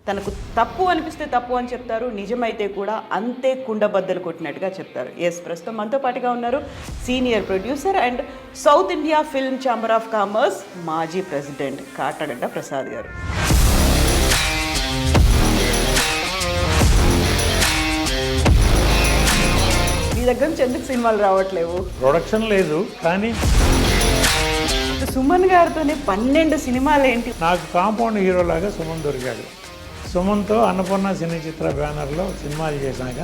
తనకు తప్పు అనిపిస్తే తప్పు అని చెప్తారు, నిజమైతే కూడా అంతే కుండబద్దలు కొట్టినట్టుగా చెప్తారు. ఎస్, ప్రస్తుతం మనతో పాటుగా ఉన్నారు senior producer and south India film chamber of commerce మాజీ ప్రెసిడెంట్ కాటగడ్డ ప్రసాద్ గారు. మీ దగ్గర నుంచి ఎందుకు సినిమాలు రావట్లేవు? ప్రొడక్షన్ లేదు, కానీ సుమన్ గారితోనే 12 సినిమాలు ఏంటి? నాకు కాంపౌండ్ హీరో లాగా సుమన్ దొరికాడు. సుమన్తో అన్నపూర్ణ సినీ చిత్ర బ్యానర్లో సినిమాలు చేశాక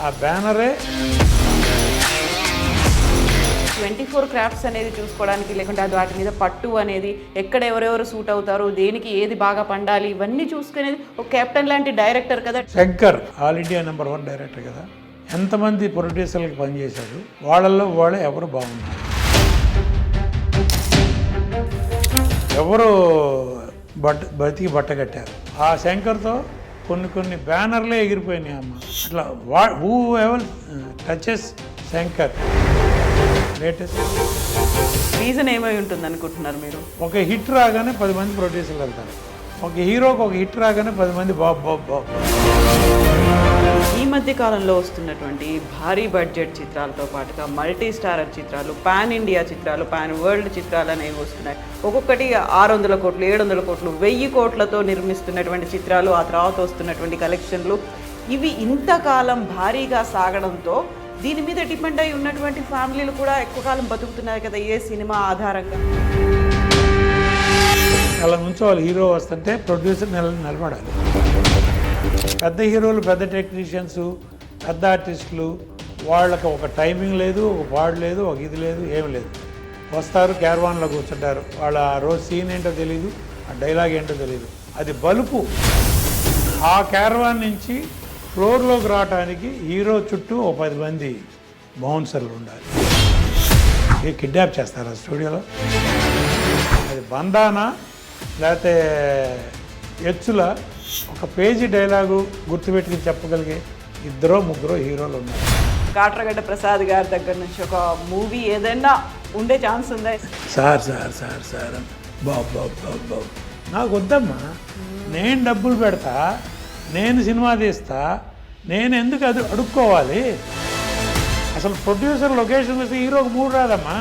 ఆ బ్యానరే 24 క్రాఫ్ట్స్ అనేది చూసుకోవడానికి, లేకుంటే అది వాటి మీద పట్టు అనేది, ఎక్కడ ఎవరెవరు సూట్ అవుతారు, దేనికి ఏది బాగా పండాలి, ఇవన్నీ చూసుకునేది ఒక కెప్టెన్ లాంటి డైరెక్టర్ కదా. Shankar all India number 1 director కదా. ఎంతమంది ప్రొడ్యూసర్లకు పనిచేశాడు, వాళ్ళల్లో వాళ్ళే ఎవరు బాగున్నారు, ఎవరు బతికి బట్టగట్టారు. ఆ శంకర్తో కొన్ని బ్యానర్లే ఎగిరిపోయినాయి అమ్మ. అట్లా who ever touches Shankar latest. Reason ఏమై ఉంటుంది అనుకుంటున్నారు మీరు? ఒక హిట్ రాగానే 10 మంది ప్రొడ్యూసర్లు వెళ్తారు. ఒక హీరోకి ఒక హిట్ రాగానే 10 మంది బాబు. ఈ మధ్య కాలంలో వస్తున్నటువంటి భారీ బడ్జెట్ చిత్రాలతో పాటుగా మల్టీ స్టారర్ చిత్రాలు, పాన్ ఇండియా చిత్రాలు, పాన్ వరల్డ్ చిత్రాలు అనేవి వస్తున్నాయి. ఒక్కొక్కటి 600 కోట్లు, 700 కోట్లు, 1000 కోట్లతో నిర్మిస్తున్నటువంటి చిత్రాలు, ఆ తర్వాత వస్తున్నటువంటి కలెక్షన్లు, ఇవి ఇంతకాలం భారీగా సాగడంతో దీని మీద డిపెండ్ అయి ఉన్నటువంటి ఫ్యామిలీలు కూడా ఎక్కువ కాలం బతుకుతున్నాయి కదా ఏ సినిమా ఆధారంగా. అలా నుంచోవాలి. హీరో వస్తుంటే ప్రొడ్యూసర్ నిలబడాలి. పెద్ద హీరోలు, పెద్ద టెక్నీషియన్స్, పెద్ద ఆర్టిస్టులు, వాళ్ళకి ఒక టైమింగ్ లేదు, ఒక పాడు లేదు, ఒక ఇది లేదు, ఏమి లేదు. వస్తారు, క్యారవాన్లో కూర్చుంటారు. వాళ్ళ ఆ రోజు సీన్ ఏంటో తెలియదు, ఆ డైలాగ్ ఏంటో తెలియదు. అది బలుపు. ఆ క్యారవాన్ నుంచి ఫ్లోర్లోకి రావడానికి హీరో చుట్టూ ఓ 10 మంది బౌన్సర్లు ఉండాలి. కిడ్నాప్ చేస్తారు ఆ స్టూడియోలో. అది బంధానా లేకపోతే ఎచ్చుల ఒక పేజీ డైలాగు గుర్తుపెట్టుకుని చెప్పగలిగే 2-3 హీరోలు ఉన్నారు. కాటగడ్డ ప్రసాద్ గారి దగ్గర నుంచి ఒక మూవీ ఏదైనా ఉండే ఛాన్స్ ఉందా? సార్ బాబు నాకు వద్దమ్మా, నేను డబ్బులు పెడతా, నేను సినిమా తీస్తా, నేను ఎందుకు అది అడుక్కోవాలి? అసలు ప్రొడ్యూసర్ లొకేషన్ వస్తే హీరోకి 3 రాదమ్మా,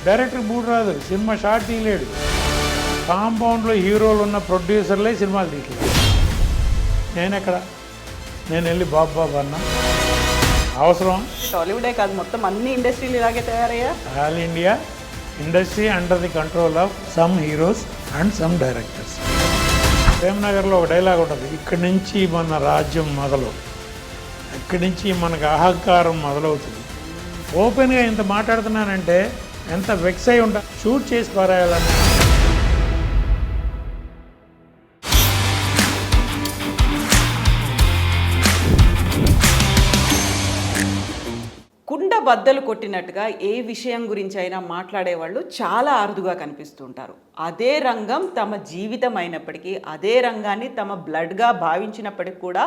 డైరెక్టర్కి 3 రాదు, సినిమా షార్ట్ తీయలేడు. కాంపౌండ్లో హీరోలు ఉన్న ప్రొడ్యూసర్లే సినిమాలు తీయలేదు. నేను వెళ్ళి బాబు అన్నా అవసరం? టాలీవుడే కాదు, మొత్తం అన్ని ఇండస్ట్రీలు ఇలాగే తయారయ్యా. All India industry under the control of some heroes and some directors. ప్రేమ్నగర్లో ఒక డైలాగ్ ఉంటుంది, ఇక్కడి నుంచి మన రాజ్యం మొదలు, ఇక్కడి నుంచి మనకు అహంకారం మొదలవుతుంది. ఓపెన్గా ఇంత మాట్లాడుతున్నానంటే ఎంత వెక్స్ అయి ఉంటా. షూట్ చేసి పారాయాలని. కుండ బద్దలు కొట్టినట్టుగా ఏ విషయం గురించి అయినా మాట్లాడేవాళ్ళు చాలా అరుదుగా కనిపిస్తుంటారు. అదే రంగం తమ జీవితం అయినప్పటికీ, అదే రంగాన్ని తమ బ్లడ్గా భావించినప్పటికీ కూడా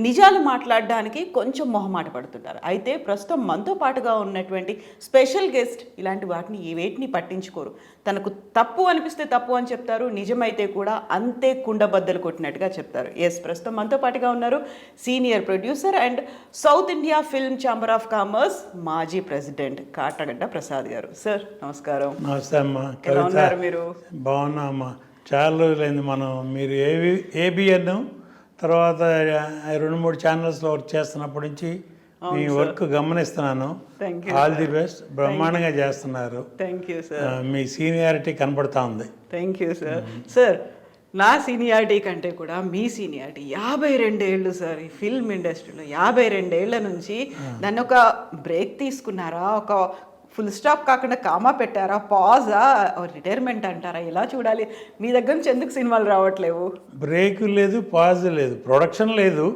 నిజాలు మాట్లాడడానికి కొంచెం మొహమాట పడుతుంటారు. అయితే ప్రస్తుతం మనతో పాటుగా ఉన్నటువంటి స్పెషల్ గెస్ట్ ఇలాంటి వాటిని వేటిని పట్టించుకోరు. తనకు తప్పు అనిపిస్తే తప్పు అని చెప్తారు, నిజమైతే కూడా అంతే కుండబద్దలు కొట్టినట్టుగా చెప్తారు. ఎస్, ప్రస్తుతం మనతో పాటుగా ఉన్నారు senior producer and south India film chamber of commerce మాజీ ప్రెసిడెంట్ కాటగడ్డ ప్రసాద్ గారు. సార్ నమస్కారం. నమస్తే అమ్మా. ఎలా ఉన్నారు మీరు? బాగున్నా అమ్మా. చాలా రోజులైంది మీరు ఏబిఎన్ తర్వాత 2-3 ఛానల్స్లో వర్క్ చేస్తున్నప్పటి నుంచి మీ వర్క్ గమనిస్తున్నాను. All the best. బ్రహ్మాండంగా చేస్తున్నారు. Thank you sir. మీ సీనియారిటీ కనపడతా ఉంది. Thank you sir. సార్, నా సీనియారిటీ కంటే కూడా మీ సీనియారిటీ 52 ఏళ్ళు సార్. ఈ ఫిల్మ్ ఇండస్ట్రీలో 52 ఏళ్ల నుంచి దాన్ని ఒక బ్రేక్ తీసుకున్నారా, ఒక ఫుల్ స్టాప్ కాకుండా కామా పెట్టారా, పాజా, రిటైర్మెంట్ అంటారా, ఎలా చూడాలి? మీ దగ్గర నుంచి ఎందుకు సినిమాలు రావట్లేవు? బ్రేక్ లేదు, పాజ్ లేదు, ప్రొడక్షన్ లేదు.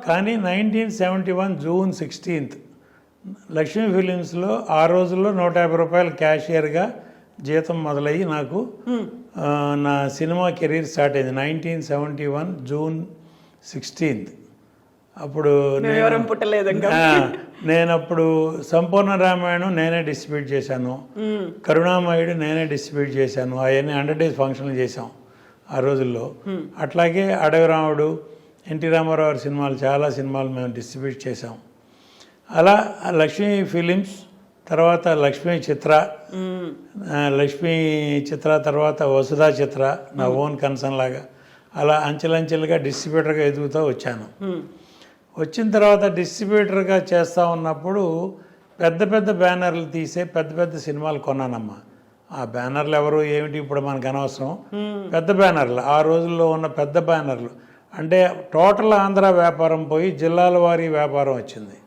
కానీ 1971 జూన్ 16 లక్ష్మీ ఫిలిమ్స్లో ఆ రోజుల్లో 150 రూపాయలు క్యాషియర్గా జీతం మొదలయ్యి నాకు నా సినిమా కెరీర్ స్టార్ట్ అయింది. 1971 జూన్ 16. అప్పుడు నేను అప్పుడు సంపూర్ణ రామాయణం నేనే డిస్ట్రిబ్యూట్ చేశాను, కరుణామయుడు నేనే డిస్ట్రిబ్యూట్ చేశాను. అవన్నీ 100 days ఫంక్షన్లు చేశాం. ఆ రోజుల్లో. అట్లాగే అడవి రాముడు, ఎన్టీ రామారావు గారి సినిమాలు, చాలా సినిమాలు మేము డిస్ట్రిబ్యూట్ చేసాం. అలా లక్ష్మీ ఫిలిమ్స్ తర్వాత లక్ష్మీ చిత్ర, లక్ష్మీ చిత్ర తర్వాత వసుధా చిత్ర, నా ఓన్ కన్సర్న్ లాగా అలా అంచెలంచెలుగా డిస్ట్రిబ్యూటర్గా ఎదుగుతూ వచ్చాను. వచ్చిన తర్వాత డిస్ట్రిబ్యూటర్గా చేస్తూ ఉన్నప్పుడు పెద్ద పెద్ద బ్యానర్లు తీసే పెద్ద పెద్ద సినిమాలు కొన్నానమ్మా. ఆ బ్యానర్లు ఎవరు ఏమిటి ఇప్పుడు మనకు అనవసరం. పెద్ద బ్యానర్లు, ఆ రోజుల్లో ఉన్న పెద్ద బ్యానర్లు అంటే టోటల్ ఆంధ్ర వ్యాపారం పోయి జిల్లాల వారీ వ్యాపారం వచ్చింది.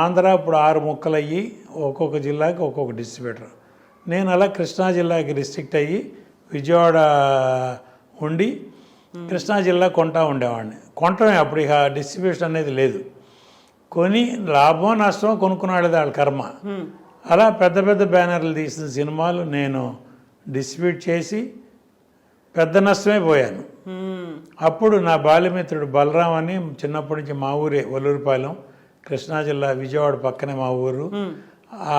ఆంధ్ర ఇప్పుడు 6 ముక్కలయ్యి ఒక్కొక్క జిల్లాకి ఒక్కొక్క డిస్ట్రిబ్యూటర్. నేను అలా కృష్ణా జిల్లాకి రిస్ట్రిక్ట్ అయ్యి విజయవాడ ఉండి కృష్ణా జిల్లా కొంటా ఉండేవాడిని. కొంటమే అప్పుడు ఇక డిస్ట్రిబ్యూషన్ అనేది లేదు. కొని లాభం నష్టం కొనుక్కున్నాడు వాళ్ళ కర్మ. అలా పెద్ద పెద్ద బ్యానర్లు తీసిన సినిమాలు నేను డిస్ట్రిబ్యూట్ చేసి పెద్ద నష్టమే పోయాను. అప్పుడు నా బాల్యమిత్రుడు బలరాం అని, చిన్నప్పటి నుంచి మా ఊరే ఒల్లూరుపాలెం, కృష్ణా జిల్లా విజయవాడ పక్కనే మా ఊరు. ఆ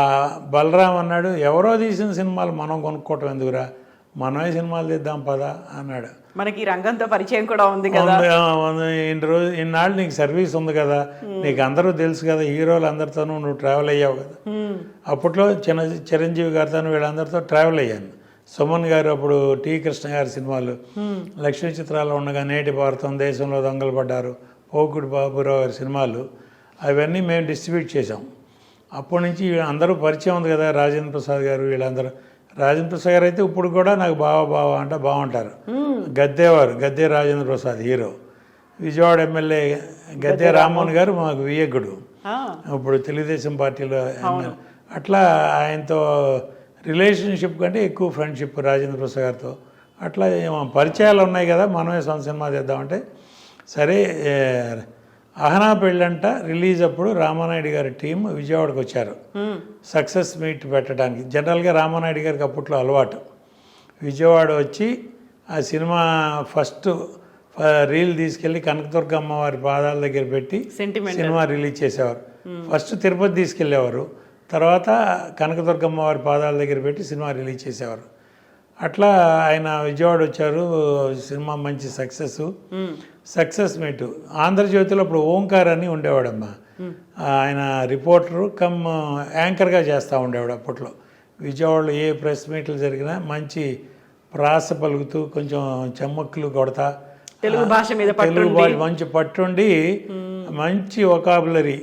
బలరాం అన్నాడు, ఎవరో తీసిన సినిమాలు మనం కొనుక్కోవటం ఎందుకురా, మనమే సినిమాలు తీద్దాం పదా అన్నాడు. మనకి రంగంతో పరిచయం కూడా ఉంది కదా, ఇన్నాళ్ళు నీకు సర్వీస్ ఉంది కదా, నీకు అందరూ తెలుసు కదా, హీరోలు అందరితోనూ నువ్వు ట్రావెల్ అయ్యావు కదా. అప్పట్లో చిరంజీవి గారితో వీళ్ళందరితో ట్రావెల్ అయ్యాను. సుమన్ గారు అప్పుడు టి కృష్ణ గారి సినిమాలు, లక్ష్మీ చిత్రాల్లో ఉండగా నేటి భారతం, దేశంలో దొంగలు పడ్డారు, పోకుడు బాబురావు గారి సినిమాలు, అవన్నీ మేము డిస్ట్రిబ్యూట్ చేసాం. అప్పటి నుంచి అందరూ పరిచయం ఉంది కదా, రాజేంద్ర ప్రసాద్ గారు వీళ్ళందరూ. రాజేంద్ర ప్రసాద్ గారు అయితే ఇప్పుడు కూడా నాకు బావ అంటే బాగుంటారు. గద్దే రాజేంద్ర ప్రసాద్ హీరో, విజయవాడ ఎమ్మెల్యే గద్దే రామ్మోహన్ గారు మాకు వియ్యగుడు, ఇప్పుడు తెలుగుదేశం పార్టీలో ఎమ్మెల్యే. అట్లా ఆయనతో రిలేషన్షిప్ కంటే ఎక్కువ ఫ్రెండ్షిప్ రాజేంద్ర ప్రసాద్ గారితో. అట్లా పరిచయాలు ఉన్నాయి కదా, మనమే సొంత సినిమా చేద్దామంటే సరే. అహనా పెళ్ళంట రిలీజ్ అప్పుడు రామానాయుడు గారి టీం విజయవాడకు వచ్చారు సక్సెస్ మీట్ పెట్టడానికి. జనరల్గా రామానాయుడు గారికి అప్పట్లో అలవాటు విజయవాడ వచ్చి ఆ సినిమా ఫస్ట్ రీల్ తీసుకెళ్ళి కనకదుర్గ అమ్మవారి పాదాల దగ్గర పెట్టి సినిమా రిలీజ్ చేసేవారు. ఫస్ట్ తిరుపతి తీసుకెళ్ళేవారు, తర్వాత కనకదుర్గమ్మ వారి పాదాల దగ్గర పెట్టి సినిమా రిలీజ్ చేసేవారు. అట్లా ఆయన విజయవాడ వచ్చారు, సినిమా మంచి సక్సెస్ మీటు. ఆంధ్రజ్యోతిలో అప్పుడు ఓంకార్ అని ఉండేవాడమ్మా, ఆయన రిపోర్టరు కమ్ యాంకర్గా చేస్తూ ఉండేవాడు. అప్పట్లో విజయవాడలో ఏ ప్రెస్ మీట్లు జరిగినా మంచి ప్రాస పలుకుతూ కొంచెం చెమ్మక్కులు కొడతా, తెలుగు భాష మంచి పట్టుండి మంచి వొకాబులరీ.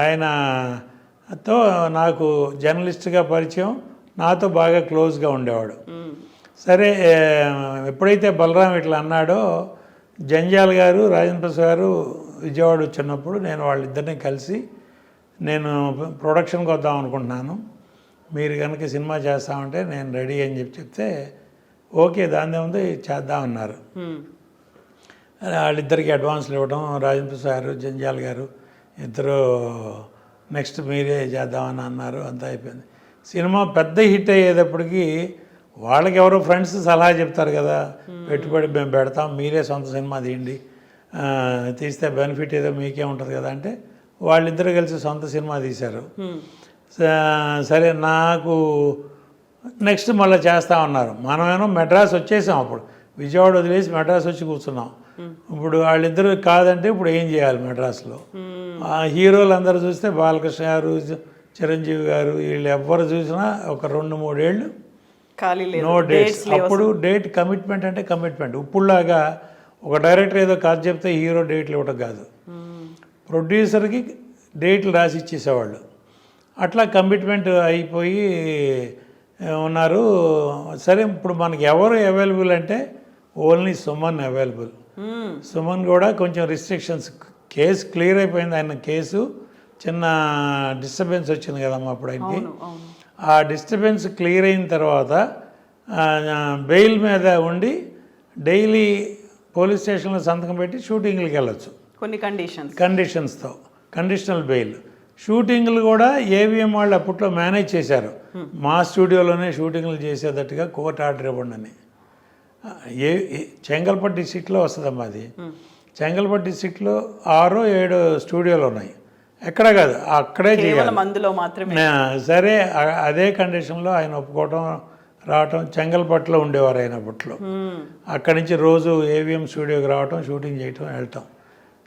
ఆయనతో నాకు జర్నలిస్ట్గా పరిచయం, నాతో బాగా క్లోజ్గా ఉండేవాడు. సరే, ఎప్పుడైతే బలరాం ఇట్లా అన్నాడో, జంజాల్ గారు రాజేంద్ర ప్రసాద్ గారు విజయవాడ వచ్చినప్పుడు నేను వాళ్ళిద్దరిని కలిసి, నేను ప్రొడక్షన్కి వద్దాం అనుకుంటున్నాను, మీరు కనుక సినిమా చేస్తామంటే నేను రెడీ అని చెప్తే ఓకే దాని ఉంది చేద్దామన్నారు. వాళ్ళిద్దరికి అడ్వాన్స్లు ఇవ్వడం, రాజేంద్ర ప్రసాద్ గారు జంజాల్ గారు ఇద్దరు నెక్స్ట్ మీరే చేద్దామని అన్నారు. అంతా అయిపోయింది. సినిమా పెద్ద హిట్ అయ్యేటప్పటికి వాళ్ళకి ఎవరో ఫ్రెండ్స్ సలహా చెప్తారు కదా, పెట్టుబడి మేము పెడతాం, మీరే సొంత సినిమా తీయండి, తీస్తే బెనిఫిట్ ఏదో మీకే ఉంటుంది కదా అంటే వాళ్ళిద్దరు కలిసి సొంత సినిమా తీశారు. సరే, నాకు నెక్స్ట్ మళ్ళీ చేస్తా ఉన్నారు. మనమేమో మెడ్రాస్ వచ్చేసాం, అప్పుడు విజయవాడ వదిలేసి మెడ్రాస్ వచ్చి కూర్చున్నాం. ఇప్పుడు వాళ్ళిద్దరు కాదంటే ఇప్పుడు ఏం చేయాలి మెడ్రాస్లో? హీరోలు అందరూ చూస్తే బాలకృష్ణ గారు, చిరంజీవి గారు, వీళ్ళు ఎవ్వరు చూసినా ఒక 2-3 ఏళ్ళు నో డేట్స్. అప్పుడు డేట్ కమిట్మెంట్ అంటే కమిట్మెంట్. ఇప్పుడులాగా ఒక డైరెక్టర్ ఏదో కాదు చెప్తే హీరో డేట్లు ఇవ్వటం కాదు, ప్రొడ్యూసర్కి డేట్లు రాసి ఇచ్చేసేవాళ్ళు. అట్లా కమిట్మెంట్ అయిపోయి ఉన్నారు. సరే, ఇప్పుడు మనకి ఎవరు అవైలబుల్ అంటే ఓన్లీ సుమన్ అవైలబుల్. సుమన్ కూడా కొంచెం రిస్ట్రిక్షన్స్, కేసు క్లియర్ అయిపోయింది. ఆయన కేసు చిన్న డిస్టర్బెన్స్ వచ్చింది కదమ్మా అప్పుడు ఆయనకి. ఆ డిస్టర్బెన్స్ క్లియర్ అయిన తర్వాత బెయిల్ మీద ఉండి డైలీ పోలీస్ స్టేషన్లో సంతకం పెట్టి షూటింగ్లకి వెళ్ళొచ్చు కొన్ని కండిషన్స్తో, కండిషనల్ బెయిల్. షూటింగ్లు కూడా ఏవిఎం వాళ్ళు అప్పట్లో మేనేజ్ చేశారు, మా స్టూడియోలోనే షూటింగ్లు చేసేటట్టుగా కోర్టు ఆర్డర్ ఇవ్వండి అని. చెంగల్పట్టు డిస్ట్రిక్ట్లో వస్తుందమ్మా అది. చెంగల్పట్టు డిస్ట్రిక్ట్లో 6-7 స్టూడియోలు ఉన్నాయి, ఎక్కడ కాదు అక్కడే చేయాలి. సరే, అదే కండిషన్లో ఆయన ఒప్పుకోవటం, రావటం, చెంగల్పట్టులో ఉండేవారు ఆయన అప్పట్లో. అక్కడి నుంచి రోజు ఏవిఎం స్టూడియోకి రావటం, షూటింగ్ చేయటం, వెళ్ళటం.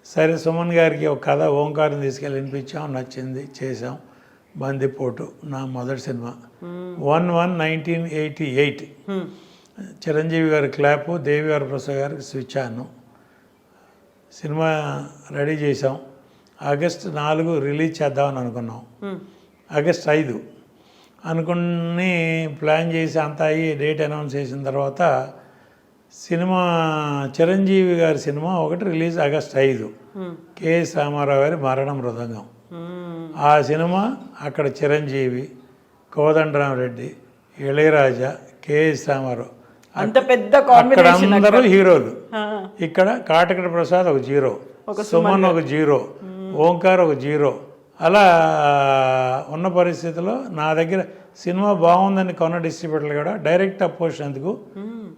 సరే సుమన్ గారికి ఒక కథ ఓంకారం తీసుకెళ్ళి వినిపించాం, నచ్చింది, చేసాం. బందిపోటు నా మొదటి సినిమా 1/1/1988. చిరంజీవి గారి క్లాపు, దేవివారి ప్రసాద్ గారికి స్విచ్ ఆన్. సినిమా రెడీ చేసాం. ఆగస్టు 4 రిలీజ్ చేద్దామని అనుకున్నాం. ఆగస్ట్ 5 అనుకుని ప్లాన్ చేసి అంతా అయ్యి డేట్ అనౌన్స్ చేసిన తర్వాత సినిమా చిరంజీవి గారి సినిమా ఒకటి రిలీజ్ ఆగస్ట్ 5, కెఎస్ రామారావు గారి మరణ మృదంగం. ఆ సినిమా అక్కడ చిరంజీవి, కోదండరామరెడ్డి, ఇళయరాజా, కెఎస్ రామారావు, అంత పెద్ద అక్కడ అందరూ హీరోలు. ఇక్కడ కాటకడ ప్రసాద్ ఒక 0, సుమన్ ఒక 0, ఓంకార్ ఒక 0. అలా ఉన్న పరిస్థితిలో నా దగ్గర సినిమా బాగుందని కొన్న డిస్ట్రిబ్యూటర్లు కూడా డైరెక్ట్ అపోజ్ ఎందుకు,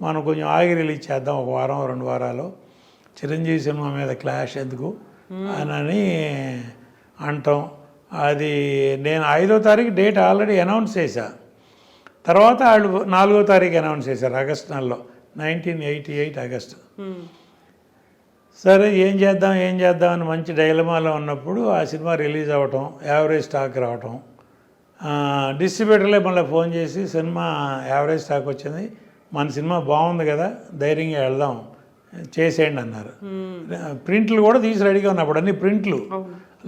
మనం కొంచెం ఆగి రిలీజ్ చేద్దాం, 1 వారం 2 వారాలు, చిరంజీవి సినిమా మీద క్లాష్ ఎందుకు అని అంటాం. అది నేను 5వ తారీఖు డేట్ ఆల్రెడీ అనౌన్స్ చేశా. తర్వాత వాళ్ళు 4వ తారీఖు అనౌన్స్ చేశారు ఆగస్టు నెలలో, 1988 ఆగస్టు. సరే ఏం చేద్దాం అని మంచి డైలమాలో ఉన్నప్పుడు ఆ సినిమా రిలీజ్ అవ్వటం, యావరేజ్ స్టాక్ రావటం, డిస్ట్రిబ్యూటర్లే మళ్ళీ ఫోన్ చేసి సినిమా యావరేజ్ స్టాక్ వచ్చింది, మన సినిమా బాగుంది కదా, ధైర్యంగా వెళ్దాం, చేసేయండి అన్నారు. ప్రింట్లు కూడా తీసి రెడీగా ఉన్నప్పుడు, అన్ని ప్రింట్లు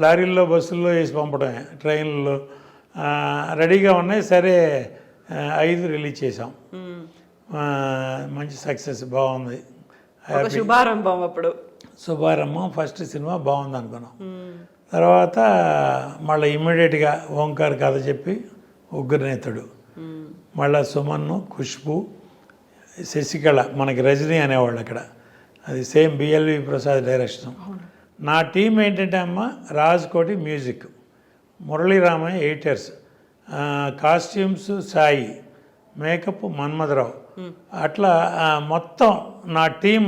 లారీల్లో బస్సుల్లో వేసి పంపడమే, ట్రైన్లలో రెడీగా ఉన్నాయి. సరే 5 రిలీజ్ చేసాం. మంచి సక్సెస్, బాగుంది, శుభారంభం. అప్పుడు శుభారంభం, ఫస్ట్ సినిమా బాగుంది అనుకున్నాం. తర్వాత మళ్ళీ ఇమ్మీడియట్గా ఓంకార్ కథ చెప్పి ఉగ్రనేతుడు, మళ్ళీ సుమన్ను, ఖుష్బు, శశికళ, మనకి రజనీ అనేవాళ్ళు అక్కడ, అది సేమ్ బిఎల్వి ప్రసాద్ డైరెక్షన్. నా టీం ఏంటంటే అమ్మ Rajkoti music, Muraliramayya editors, costumes Sai, makeup Manmadharao, అట్లా మొత్తం నా టీం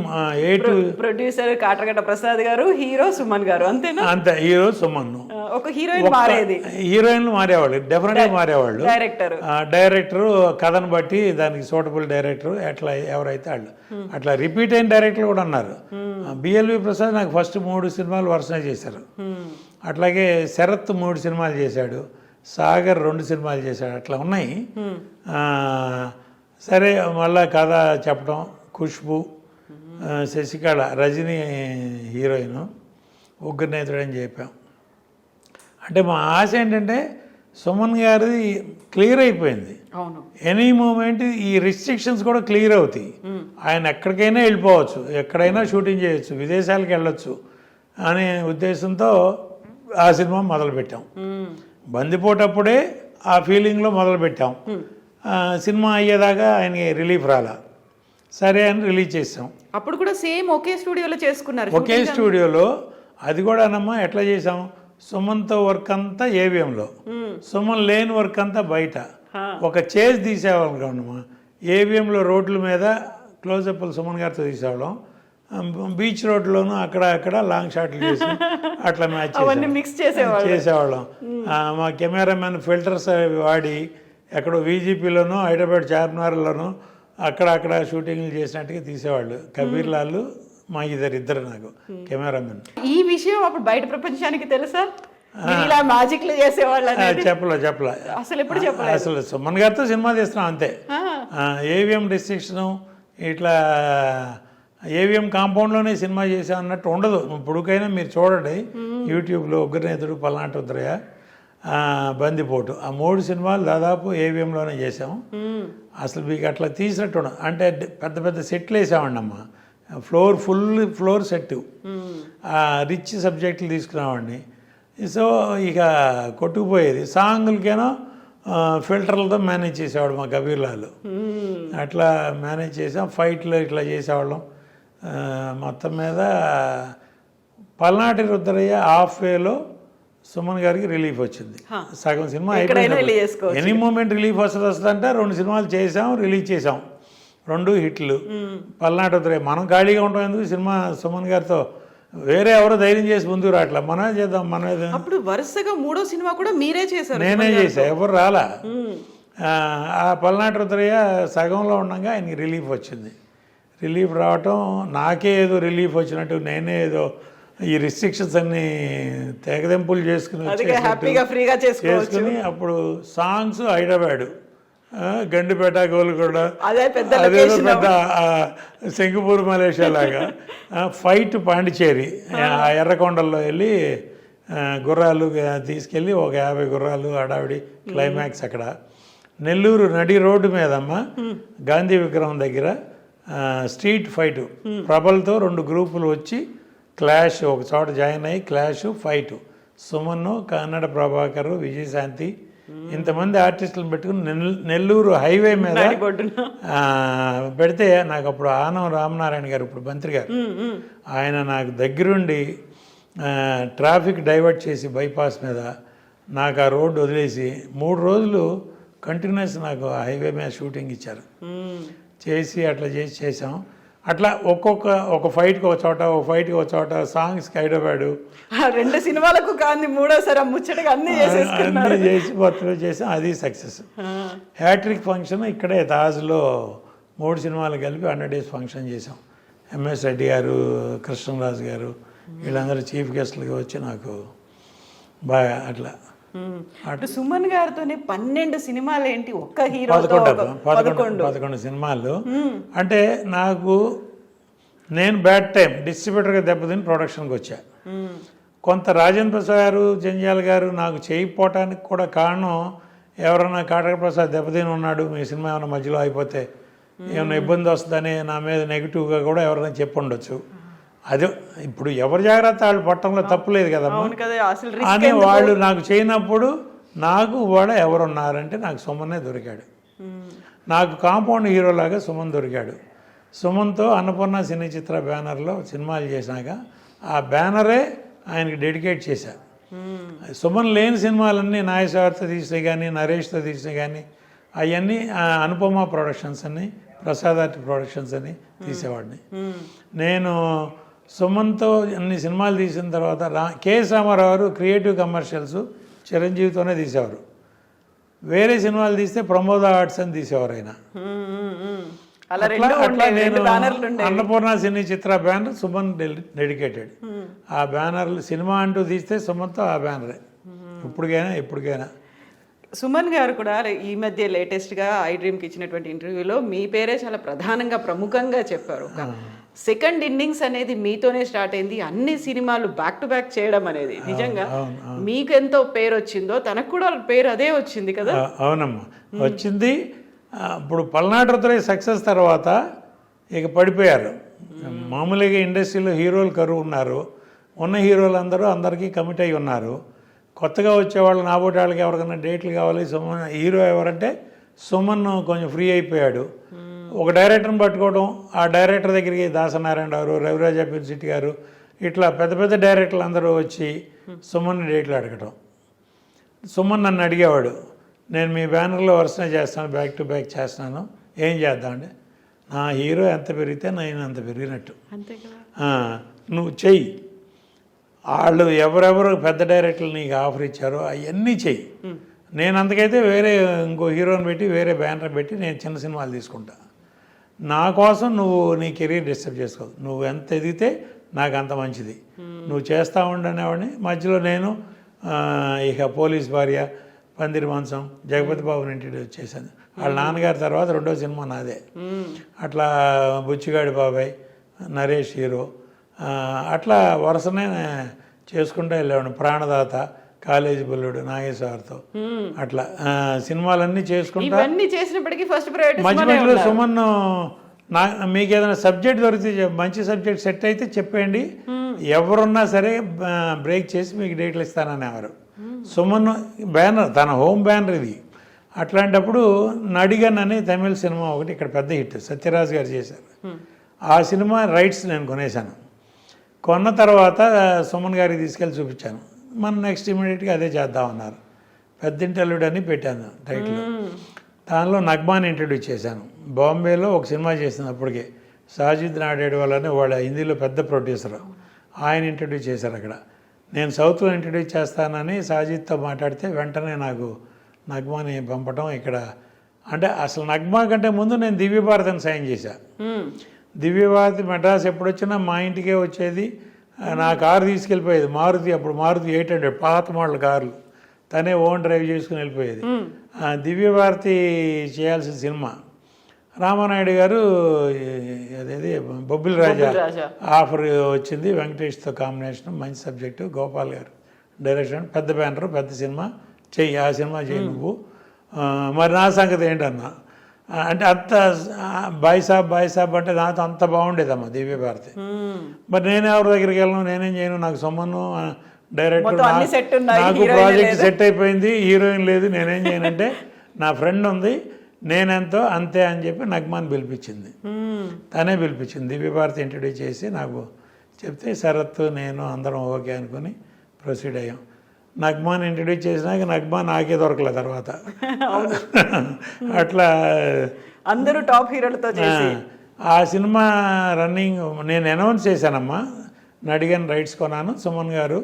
ప్రొడ్యూసర్ కాటరగడ్డ ప్రసాద్ గారు, హీరో సుమన్ గారు, అంతేనా? అంతే, హీరో సుమన్. ఒక హీరోయిన్లు మారేవాళ్ళు, డెఫినెట్గా మారేవాళ్ళు. డైరెక్టర్ కథను బట్టి దానికి సూటబుల్ డైరెక్టర్ ఎట్లా ఎవరైతే వాళ్ళు అట్లా రిపీట్ అయిన డైరెక్టర్లు కూడా ఉన్నారు. బిఎల్వి ప్రసాద్ నాకు ఫస్ట్ 3 సినిమాలు వరుసనే చేశారు. అట్లాగే శరత్ 3 సినిమాలు చేశాడు, సాగర్ 2 సినిమాలు చేశాడు, అట్లా ఉన్నాయి. సరే మళ్ళా కథ చెప్పడం, ఖుష్బు, శశికళ, రజనీ హీరోయిన్, ఉగ్రనేతుడు అని చెప్పాం. అంటే మా ఆశ ఏంటంటే సుమన్ గారిది క్లియర్ అయిపోయింది. ఎనీ మూమెంట్ ఈ రిస్ట్రిక్షన్స్ కూడా క్లియర్ అవుతాయి. ఆయన ఎక్కడికైనా వెళ్ళిపోవచ్చు, ఎక్కడైనా షూటింగ్ చేయొచ్చు, విదేశాలకు వెళ్ళొచ్చు అనే ఉద్దేశంతో ఆ సినిమా మొదలుపెట్టాం. బందిపోటప్పుడే ఆ ఫీలింగ్లో మొదలుపెట్టాం. సినిమా అయ్యేదాకా ఆయనకి రిలీఫ్ రాలా. సరే అని రిలీజ్ చేసాం. అప్పుడు కూడా సేమ్ ఒకే స్టూడియోలో చేసుకున్నారు. ఒకే స్టూడియోలో. అది కూడా అన్నమ్మా ఎట్లా చేసాం, సుమన్తో వర్క్ అంతా ఏవిఎంలో, సుమన్ లేని వర్క్ అంతా బయట ఒక చేజ్ తీసేవాళ్ళం అన్నమా. ఏవిఎంలో రోడ్ల మీద క్లోజప్లు సుమన్ గారితో తీసేవాళ్ళం, బీచ్ రోడ్లోనూ అక్కడ లాంగ్ షాట్లు చేసి అట్లా మ్యాచ్ చేసేవాళ్ళం. మా కెమెరామెన్ ఫిల్టర్స్ వాడి ఎక్కడో వీజీపీలోనూ, హైదరాబాద్ చార్మినార్లోనూ అక్కడ షూటింగ్లు చేసినట్టుగా తీసేవాళ్ళు. కబీర్ లాల్ మా ఇద్దరు నాకు కెమెరామెన్. ఈ విషయం అప్పుడు బయట ప్రపంచానికి తెలుసా? ఇలా మ్యాజిక్లు చేసేవాళ్ళు చెప్పలే అసలు సుమన్ గారితో సినిమా తీస్తున్నాం అంతే. ఏవిఎం రిస్ట్రిక్షన్ ఇట్లా ఏవిఎం కాంపౌండ్లోనే సినిమా చేసాం అన్నట్టు ఉండదు. ఇప్పుడుకైనా మీరు చూడండి యూట్యూబ్లో ఉగ్రనేతుడు, పల్నాటి ఉత్తరయ్య, బందిపోటు, ఆ 3 సినిమాలు దాదాపు ఏవిఎంలోనే చేసాం. అసలు మీకు అట్లా తీసినట్టు ఉండదు. అంటే పెద్ద పెద్ద సెట్లు వేసామండి అమ్మ, ఫుల్ ఫ్లోర్ సెట్, రిచ్ సబ్జెక్టులు తీసుకున్నామండి. సో ఇక కొట్టుకుపోయేది. సాంగులకేనో ఫిల్టర్లతో మేనేజ్ చేసేవాడు మా కబీర్ లాల్. అట్లా మేనేజ్ చేసాం. ఫైట్లు ఇట్లా చేసేవాళ్ళం. మొత్తం మీద పల్నాటి రుద్రయ్య హాఫ్ వేలో సుమన్ గారికి రిలీఫ్ వచ్చింది. సగం సినిమా అయిపోయింది. ఎనీ మూమెంట్ రిలీఫ్ వస్తుందంటే 2 సినిమాలు చేసాం, రిలీజ్ చేసాం, 2 హిట్లు. పల్నాటి రుద్రయ్య మనం ఖాళీగా ఉంటాం ఎందుకు, సినిమా సుమన్ గారితో వేరే ఎవరో ధైర్యం చేసి ముందుకు రావట్లా, మనమే చేద్దాం. మనమే అప్పుడు వరుసగా 3వ సినిమా కూడా మీరే చేశారు? నేనే చేసా, ఎవరు రాలా. ఆ పల్నాటి రుద్రయ్య సగంలో ఉండగా ఆయనకి రిలీఫ్ వచ్చింది. రిలీఫ్ రావటం నాకే ఏదో రిలీఫ్ వచ్చినట్టు, నేనే ఏదో ఈ రిస్ట్రిక్షన్స్ అన్ని తెగదెంపులు చేసుకుని హ్యాపీగా ఫ్రీగా చేసుకుని అప్పుడు సాంగ్స్ హైదరాబాద్, గండిపేట, గోల్కొండ, అదేదో పెద్ద సింగపూర్ మలేషియా లాగా. ఫైట్ పాండిచేరి, ఆ ఎర్రకొండల్లో వెళ్ళి గుర్రాలు తీసుకెళ్ళి ఒక 50 గుర్రాలు హడావిడి క్లైమాక్స్ అక్కడ. నెల్లూరు నడి రోడ్డు మీదమ్మ గాంధీ విగ్రహం దగ్గర స్ట్రీట్ ఫైటు, ప్రబల్తో 2 గ్రూపులు వచ్చి క్లాష్, ఒక చోట జాయిన్ అయ్యి క్లాష్ ఫైటు. సుమన్ను, కన్నడ ప్రభాకర్, విజయశాంతి, ఇంతమంది ఆర్టిస్టులను పెట్టుకుని నెల్లూరు హైవే మీద పెడితే నాకు అప్పుడు ఆనం రామనారాయణ గారు, ఇప్పుడు మంత్రి గారు, ఆయన నాకు దగ్గరుండి ట్రాఫిక్ డైవర్ట్ చేసి బైపాస్ మీద నాకు ఆ రోడ్డు వదిలేసి 3 రోజులు కంటిన్యూస్ నాకు హైవే మీద షూటింగ్ ఇచ్చారు. చేసి అట్లా చేసాం. అట్లా ఒక ఫైట్కి ఒక చోట, ఒక ఫైట్కి ఒక చోట, సాంగ్స్కి హైదరాబాదు, 2 సినిమాలకు కానీ 3వసారి ముచ్చటగా అన్నీ చేసి మొత్తం చేసాం. అది సక్సెస్. హ్యాట్రిక్ ఫంక్షన్ ఇక్కడే తాజ్లో 3 సినిమాలు కలిపి 100 days ఫంక్షన్ చేసాం. ఎంఎస్ రెడ్డి గారు, కృష్ణరాజు గారు, వీళ్ళందరూ చీఫ్ గెస్ట్లుగా వచ్చి నాకు బాగా అట్లా. సుమన్ గారితో 12 సినిమాలు ఏంటి, ఒక్క హీరో 11 సినిమాలు. అంటే నాకు నేను బ్యాడ్ టైం డిస్ట్రిబ్యూటర్గా దెబ్బతిని ప్రొడక్షన్కి వచ్చా. కొంత రాజేంద్ర ప్రసాద్ గారు, జంజాల గారు నాకు చేయకపోవటానికి కూడా కారణం, ఎవరన్నా కాటక ప్రసాద్ దెబ్బతిని ఉన్నాడు, మీ సినిమా ఏమైనా మధ్యలో అయిపోతే ఏమైనా ఇబ్బంది వస్తుందని నా మీద నెగిటివ్గా కూడా ఎవరైనా చెప్పి ఉండొచ్చు. అదే ఇప్పుడు ఎవరి జాగ్రత్త వాళ్ళు పట్టడంలో తప్పులేదు కదమ్మా. అని వాళ్ళు నాకు చేయనప్పుడు నాకు కూడా ఎవరున్నారంటే నాకు సుమన్నే దొరికాడు. నాకు కాంపౌండ్ హీరోలాగా సుమన్ దొరికాడు. సుమన్తో అన్నపూర్ణ సినీ చిత్ర బ్యానర్లో సినిమాలు చేసినాక ఆ బ్యానరే ఆయనకి డెడికేట్ చేశారు. సుమన్ లేని సినిమాలన్నీ నాగేశ్వరతో తీసినాయి కానీ, నరేష్తో తీసినాయి కానీ, అవన్నీ అనుపమ ప్రొడక్షన్స్ అని, ప్రసాద్ ఆర్ట్ ప్రొడక్షన్స్ అని తీసేవాడిని. నేను సుమన్తో అన్ని సినిమాలు తీసిన తర్వాత కెఎస్ రామారావు గారు క్రియేటివ్ కమర్షియల్స్ చిరంజీవితోనే తీసేవారు. వేరే సినిమాలు తీస్తే ప్రమోద ఆర్ట్స్ అని తీసేవారు ఆయన. అట్లా నేను అన్నపూర్ణ సినీ చిత్ర బ్యానర్ సుమన్ డెడికేటెడ్. ఆ బ్యానర్లు సినిమా అంటూ తీస్తే సుమన్తో ఆ బ్యానరే ఎప్పటికైనా. సుమన్ గారు కూడా ఈ మధ్య లేటెస్ట్గా ఐ డ్రీమ్కి ఇచ్చినటువంటి ఇంటర్వ్యూలో మీ పేరే చాలా ప్రధానంగా ప్రముఖంగా చెప్పారు. సెకండ్ ఇన్నింగ్స్ అనేది మీతోనే స్టార్ట్ అయింది, అన్ని సినిమాలు బ్యాక్ టు బ్యాక్ చేయడం అనేది నిజంగా మీకు ఎంతో పేరు వచ్చిందో తనకు కూడా పేరు అదే వచ్చింది కదా. అవునమ్మా, వచ్చింది. ఇప్పుడు పల్నాటి రుద్రయ్య సక్సెస్ తర్వాత ఇక పడిపోయారు. మామూలుగా ఇండస్ట్రీలో హీరోలు కరువు ఉన్నారు. ఉన్న హీరోలు అందరికీ కమిట్ అయి ఉన్నారు. కొత్తగా వచ్చేవాళ్ళు నాబోటి వాళ్ళకి ఎవరికైనా డేట్లు కావాలి. సుమన్ హీరో ఎవరంటే సుమన్ కొంచెం ఫ్రీ అయిపోయాడు. ఒక డైరెక్టర్ని పట్టుకోవడం, ఆ డైరెక్టర్ దగ్గరికి దాసనారాయణ గారు, రవిరాజ పిర్సిట్టి గారు, ఇట్లా పెద్ద పెద్ద డైరెక్టర్లు అందరూ వచ్చి సుమన్ డేట్లు అడగటం. సుమన్ నన్ను అడిగేవాడు, నేను మీ బ్యానర్లో వరుసనే చేస్తాను, బ్యాక్ టు బ్యాక్ చేస్తున్నాను, ఏం చేద్దామంటే నా హీరో ఎంత పెరిగితే నేను అంత పెరిగినట్టు, నువ్వు చెయ్యి, వాళ్ళు ఎవరెవరు పెద్ద డైరెక్టర్లు నీకు ఆఫర్ ఇచ్చారో అవన్నీ చెయ్యి, నేను అంతకైతే వేరే ఇంకో హీరోని పెట్టి వేరే బ్యానర్ పెట్టి నేను చిన్న సినిమాలు తీసుకుంటా, నా కోసం నువ్వు నీ కెరీర్ డిస్టర్బ్ చేసుకోవద్దు, నువ్వు ఎంత ఎదిగితే నాకు అంత మంచిది, నువ్వు చేస్తూ ఉండనేవాడిని. మధ్యలో నేను ఇక పోలీస్ భార్య, పందిరి మాంసం, జగపతి బాబుని ఇంట్రడ్యూస్ చేశాను. వాళ్ళ నాన్నగారి తర్వాత 2వ సినిమా నాదే. అట్లా బుచ్చిగాడి బాబాయ్, నరేష్ హీరో, అట్లా వరుసనే చేసుకుంటూ వెళ్ళేవాడిని. ప్రాణదాత, కాలేజీ బుల్లుడు, నాగేశ్వరతో, అట్లా సినిమాలన్నీ చేసుకుంటా. మధ్య మధ్యలో సుమన్ మీకు ఏదైనా సబ్జెక్ట్ దొరికితే, మంచి సబ్జెక్ట్ సెట్ అయితే చెప్పండి, ఎవరున్నా సరే బ్రేక్ చేసి మీకు డేట్లు ఇస్తాననేవారు. సుమన్ బ్యానర్, తన హోమ్ బ్యానర్ ఇది. అట్లాంటప్పుడు నడిగన్ అని తమిళ సినిమా ఒకటి ఇక్కడ పెద్ద హిట్ సత్యరాజ్ గారు చేశారు. ఆ సినిమా రైట్స్ నేను కొనేశాను. కొన్న తర్వాత సుమన్ గారికి తీసుకెళ్ళి చూపించాను. మనం నెక్స్ట్ ఇమీడియట్గా అదే చేద్దామన్నారు. పెద్దింటల్లుడు అని పెట్టాను టైటిల్. దానిలో నగ్మాని ఇంట్రడ్యూస్ చేశాను. బాంబేలో ఒక సినిమా చేసింది అప్పటికే, సాజిద్ నాడేడు వాళ్ళని, వాళ్ళ హిందీలో పెద్ద ప్రొడ్యూసర్, ఆయన ఇంట్రడ్యూస్ చేశారు అక్కడ. నేను సౌత్లో ఇంట్రడ్యూస్ చేస్తానని సాజిద్తో మాట్లాడితే వెంటనే నాకు నగ్మాని పంపటం ఇక్కడ. అంటే అసలు నగ్మా కంటే ముందు నేను దివ్యభారతిని సైన్ చేశా. దివ్యభారతి మెడ్రాస్ ఎప్పుడు వచ్చినా మా ఇంటికే వచ్చేది. నా కారు తీసుకెళ్ళిపోయేది, మారుతి, అప్పుడు మారుతి 800 పాత మోడల్ కార్లు, తనే ఓన్ డ్రైవ్ చేసుకుని వెళ్ళిపోయేది. దివ్యభారతి చేయాల్సిన సినిమా రామానాయుడు గారు అదేది బొబ్బిలి రాజా ఆఫర్ వచ్చింది, వెంకటేష్తో కాంబినేషన్, మంచి సబ్జెక్టు, గోపాల్ గారు డైరెక్షన్, పెద్ద బ్యానరు, పెద్ద సినిమా చెయ్యి, ఆ సినిమా చెయ్యి నువ్వు. మరి నా సంగతి ఏంటన్నా అంటే అంత బాయ్ సాబ్ అంటే నాతో అంత బాగుండేదమ్మా దివ్యభారతి. మరి నేను ఎవరి దగ్గరికి వెళ్ళను, నేనేం చేయను, నాకు సంబంధం డైరెక్టర్, నాకు ప్రాజెక్ట్ సెట్ అయిపోయింది, హీరోయిన్ లేదు, నేనేం చేయనంటే నా ఫ్రెండ్ ఉంది, నేనెంతో అంతే అని చెప్పి నగ్మాని పిలిపించింది. తనే పిలిపించింది, దివ్యభారతి ఇంట్రడ్యూస్ చేసి నాకు చెప్తే శరత్ నేను అందరం ఓకే అనుకుని ప్రొసీడ్ అయ్యాం. నగ్మాని ఇంట్రడ్యూస్ చేసినాక నగ్మా నాకే దొరకలే తర్వాత. అట్లా అందరూ టాప్ హీరోలతో చేసి ఆ సినిమా రన్నింగ్ నేను అనౌన్స్ చేశానమ్మా. నడిగన్ రైట్స్ కొన్నాను, సుమన్ గారు,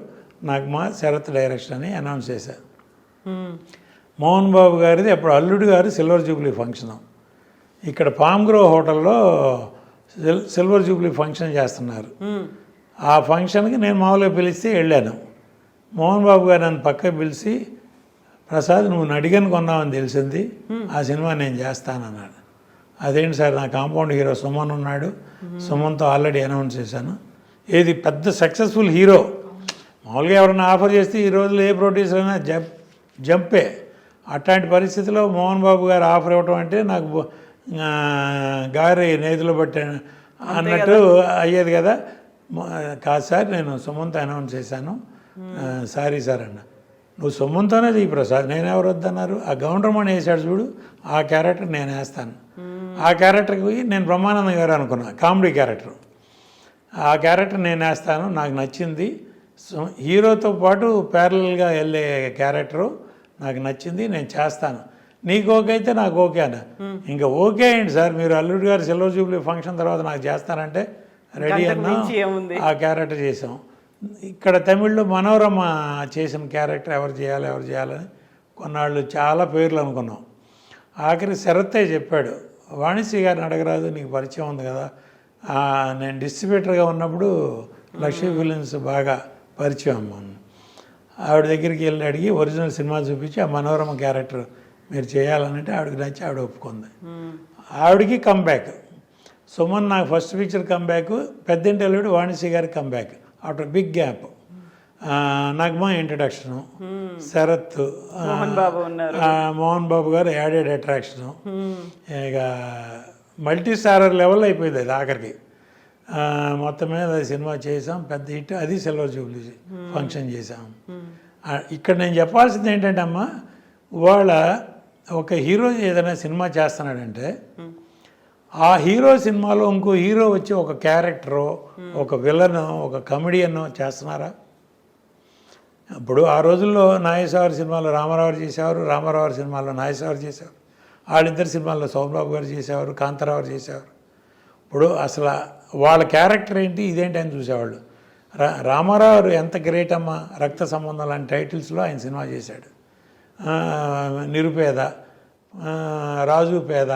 నగ్మా, శరత్ డైరెక్షన్ అని అనౌన్స్ చేశాను. మోహన్ బాబు గారిది అప్పుడు అల్లుడు గారు సిల్వర్ జూబ్లీ ఫంక్షన్ ఇక్కడ పామ్ గ్రో హోటల్లో సిల్వర్ జూబ్లీ ఫంక్షన్ చేస్తున్నారు. ఆ ఫంక్షన్కి నేను మామూలుగా పిలిస్తే వెళ్ళాను. మోహన్ బాబు గారు నన్ను పక్కకి పిలిచి, ప్రసాద్ నువ్వు నడిగన్ కొన్నావని తెలిసింది, ఆ సినిమా నేను చేస్తానన్నాడు. అదేంటి సార్, నా కాంపౌండ్ హీరో సుమన్ ఉన్నాడు, సుమన్తో ఆల్రెడీ అనౌన్స్ చేశాను. ఏది పెద్ద సక్సెస్ఫుల్ హీరో, మామూలుగా ఎవరైనా ఆఫర్ చేస్తే ఈ రోజుల్లో ఏ ప్రొడ్యూసర్ అయినా జంపే. అట్లాంటి పరిస్థితిలో మోహన్ బాబు గారు ఆఫర్ ఇవ్వటం అంటే నాకు గారి నేతిలో పట్టే అన్నట్టు అయ్యేది కదా. కాదు సార్, నేను సుమన్తో అనౌన్స్ చేశాను, సారీ సార్ అన్న. నువ్వు సుమన్తోనే ఈ ప్రసాద్, నేనెవరు వద్దన్నారు, ఆ గౌండ్రమణి వేసాడు చూడు, ఆ క్యారెక్టర్ నేను వేస్తాను. ఆ క్యారెక్టర్కి నేను బ్రహ్మానందం గారు అనుకున్నా, కామెడీ క్యారెక్టర్. ఆ క్యారెక్టర్ నేను వేస్తాను, నాకు నచ్చింది. హీరోతో పాటు ప్యారలల్గా వెళ్ళే క్యారెక్టరు నాకు నచ్చింది, నేను చేస్తాను. నీకు ఓకే అయితే నాకు ఓకే అన్న. ఇంకా ఓకే అయ్యండి సార్, మీరు అల్లుడు గారు సిల్వర్ జూబ్లీ ఫంక్షన్ తర్వాత నాకు చేస్తానంటే రెడీ అన్నా. ఆ క్యారెక్టర్ చేసాం. ఇక్కడ తమిళ్లో మనోరమ చేసిన క్యారెక్టర్ ఎవరు చేయాలని కొన్నాళ్ళు చాలా పేర్లు అనుకున్నాం. ఆఖరి శరత్తే చెప్పాడు, వాణిశ్రీ గారిని అడగరాదు, నీకు పరిచయం ఉంది కదా. నేను డిస్ట్రిబ్యూటర్గా ఉన్నప్పుడు లక్ష్మీ ఫిలిమ్స్ బాగా పరిచయం అమ్మ. ఆవిడ దగ్గరికి వెళ్ళి అడిగి ఒరిజినల్ సినిమా చూపించి ఆ మనోరమ క్యారెక్టర్ మీరు చేయాలనంటే ఆవిడకి నచ్చి ఆవిడ ఒప్పుకుంది. ఆవిడకి కంబ్యాక్. సుమన్ నాకు ఫస్ట్ పిక్చర్ కంబ్యాక్, పెద్దింటి అల్లుడు వాణిశ్రీ గారికి comeback after big gap. Nagma introduction, Sarath, Mohan Babu గారు యాడెడ్ అట్రాక్షను. ఇక మల్టీ స్టారర్ లెవెల్ అయిపోయింది అది ఆఖరికి. మొత్తం మీద సినిమా చేసాం, పెద్ద హిట్. అది సిల్వర్ జూబ్లీ ఫంక్షన్ చేసాం. ఇక్కడ నేను చెప్పాల్సింది ఏంటంటే అమ్మ, వాళ్ళ ఒక హీరో ఏదైనా సినిమా చేస్తున్నాడంటే ఆ హీరో సినిమాలో ఇంకో హీరో వచ్చి ఒక క్యారెక్టరో, ఒక విలనో, ఒక కమెడియన్నో చేస్తున్నారా? ఇప్పుడు ఆ రోజుల్లో నాగేశ్వర సినిమాలో రామారావు చేసేవారు, రామారావు సినిమాలో నాగేశ్వర చేసేవారు, వాళ్ళిద్దరు సినిమాల్లో సోమబాబు గారు చేసేవారు, కాంతారావు చేసేవారు. ఇప్పుడు అసలు వాళ్ళ క్యారెక్టర్ ఏంటి, ఇదేంటి అని చూసేవాళ్ళు. రామారావు ఎంత గ్రేట్ అమ్మ, రక్త సంబంధం లాంటి టైటిల్స్లో ఆయన సినిమా చేశాడు. నిరుపేద, రాజు పేద,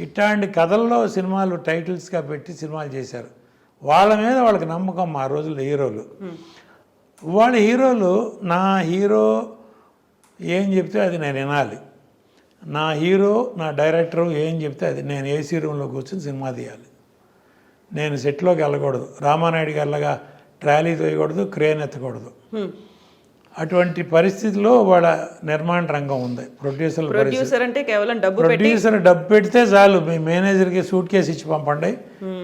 ఇట్లాంటి కథల్లో సినిమాలు టైటిల్స్గా పెట్టి సినిమాలు చేశారు. వాళ్ళ మీద వాళ్ళకి నమ్మకం ఆ రోజుల్లో హీరోలు. వాళ్ళ హీరోలు, నా హీరో ఏం చెప్తే అది నేను వినాలి, నా హీరో నా డైరెక్టరు ఏం చెప్తే అది నేను ఏసీ రూమ్లో కూర్చొని సినిమా తీయాలి. నేను సెట్లోకి వెళ్ళకూడదు, రామానాయుడు గారిలాగా ట్రాలీ తోయకూడదు, క్రేన్ ఎత్తకూడదు. అటువంటి పరిస్థితిలో వాళ్ళ నిర్మాణ రంగం ఉంది. ప్రొడ్యూసర్ అంటే కేవలం డబ్బు పెడితే చాలు, మీ మేనేజర్కి సూట్ కేసు ఇచ్చి పంపండి,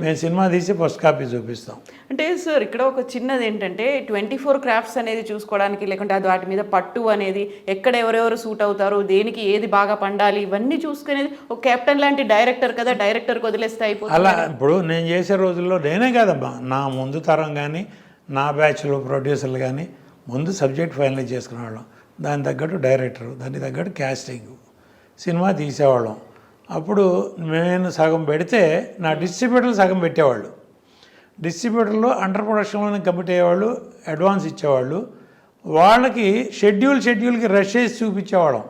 మేము సినిమా తీసి ఫస్ట్ కాపీ చూపిస్తాం. అంటే సార్ ఇక్కడ ఒక చిన్నది ఏంటంటే 24 క్రాఫ్ట్స్ అనేది చూసుకోవడానికి, లేకుంటే అది వాటి మీద పట్టు అనేది, ఎక్కడ ఎవరెవరు సూట్ అవుతారు, దేనికి ఏది బాగా పండాలి, ఇవన్నీ చూసుకునేది ఒక కెప్టెన్ లాంటి డైరెక్టర్ కదా, డైరెక్టర్కి వదిలేస్తే అయిపోతుంది. అలా ఇప్పుడు నేను చేసే రోజుల్లో నేనే కాదమ్మా, నా ముందు తరం కానీ నా బ్యాచ్లో ప్రొడ్యూసర్లు కానీ ముందు సబ్జెక్ట్ ఫైనలైజ్ చేసుకునేవాళ్ళం, దాని తగ్గట్టు డైరెక్టరు, దానికి తగ్గట్టు క్యాస్టింగ్, సినిమా తీసేవాళ్ళం. అప్పుడు నేను సగం పెడితే నా డిస్ట్రిబ్యూటర్లు సగం పెట్టేవాళ్ళు. డిస్ట్రిబ్యూటర్లు అండర్ ప్రొడక్షన్లోనే కమిట్ అయ్యేవాళ్ళు, అడ్వాన్స్ ఇచ్చేవాళ్ళు. వాళ్ళకి షెడ్యూల్కి రష్ చేసి చూపించేవాళ్ళం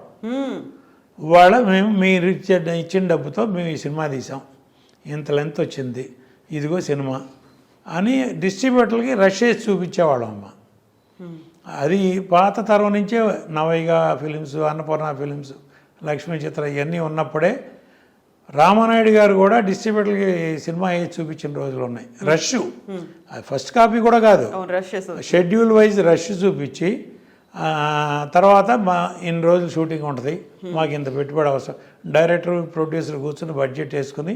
వాళ్ళ మేము మీరు ఇచ్చిన డబ్బుతో మేము ఈ సినిమా తీసాం, ఇంత లెంత్ వచ్చింది, ఇదిగో సినిమా అని డిస్ట్రిబ్యూటర్లకి రష్ చేసి చూపించేవాళ్ళం అమ్మ. అది పాత తరం నుంచే నవైగ ఫిలిమ్స్, అన్నపూర్ణ ఫిలిమ్స్, లక్ష్మీ చిత్ర ఇవన్నీ ఉన్నప్పుడే రామానాయుడు గారు కూడా డిస్ట్రిబ్యూటర్లకి సినిమా వేసి చూపించిన రోజులు ఉన్నాయి. రష్ ఫస్ట్ కాపీ కూడా కాదు, షెడ్యూల్ వైజ్ రష్ చూపించి తర్వాత ఇన్ని రోజులు షూటింగ్ ఉంటుంది, మాకు ఇంత పెట్టుబడి అవసరం, డైరెక్టర్ ప్రొడ్యూసర్ కూర్చుని బడ్జెట్ వేసుకుని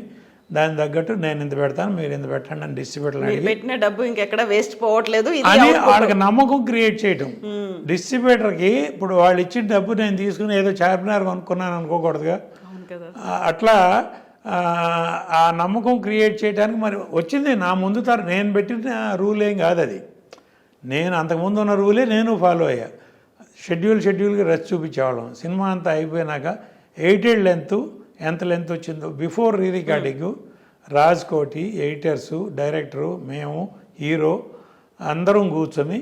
దాని తగ్గట్టు నేను ఇంత పెడతాను, మీరు ఇంత పెట్టండి అని డిస్ట్రిబ్యూటర్ పెట్టిన డబ్బు ఇంకెక్కడ వేస్ట్ పోవట్లేదు అని వాళ్ళకి నమ్మకం క్రియేట్ చేయటం. డిస్ట్రిబ్యూటర్కి ఇప్పుడు వాళ్ళు ఇచ్చిన డబ్బు నేను తీసుకుని ఏదో చార్మినార్ కొనుక్కున్నాను అనుకోకూడదుగా. అట్లా ఆ నమ్మకం క్రియేట్ చేయడానికి మరి వచ్చింది నా ముందు నేను పెట్టిన రూల్ ఏం కాదు అది. నేను అంతకుముందు ఉన్న రూలే నేను ఫాలో అయ్యా. షెడ్యూల్కి రష్ చూపించేవాళ్ళం. సినిమా అంతా అయిపోయినాక 8 లెంత్ ఎంత లెంత్ వచ్చిందో before re recording Raj Koti, ఎడిటర్సు, director, మేము, హీరో అందరం కూర్చొని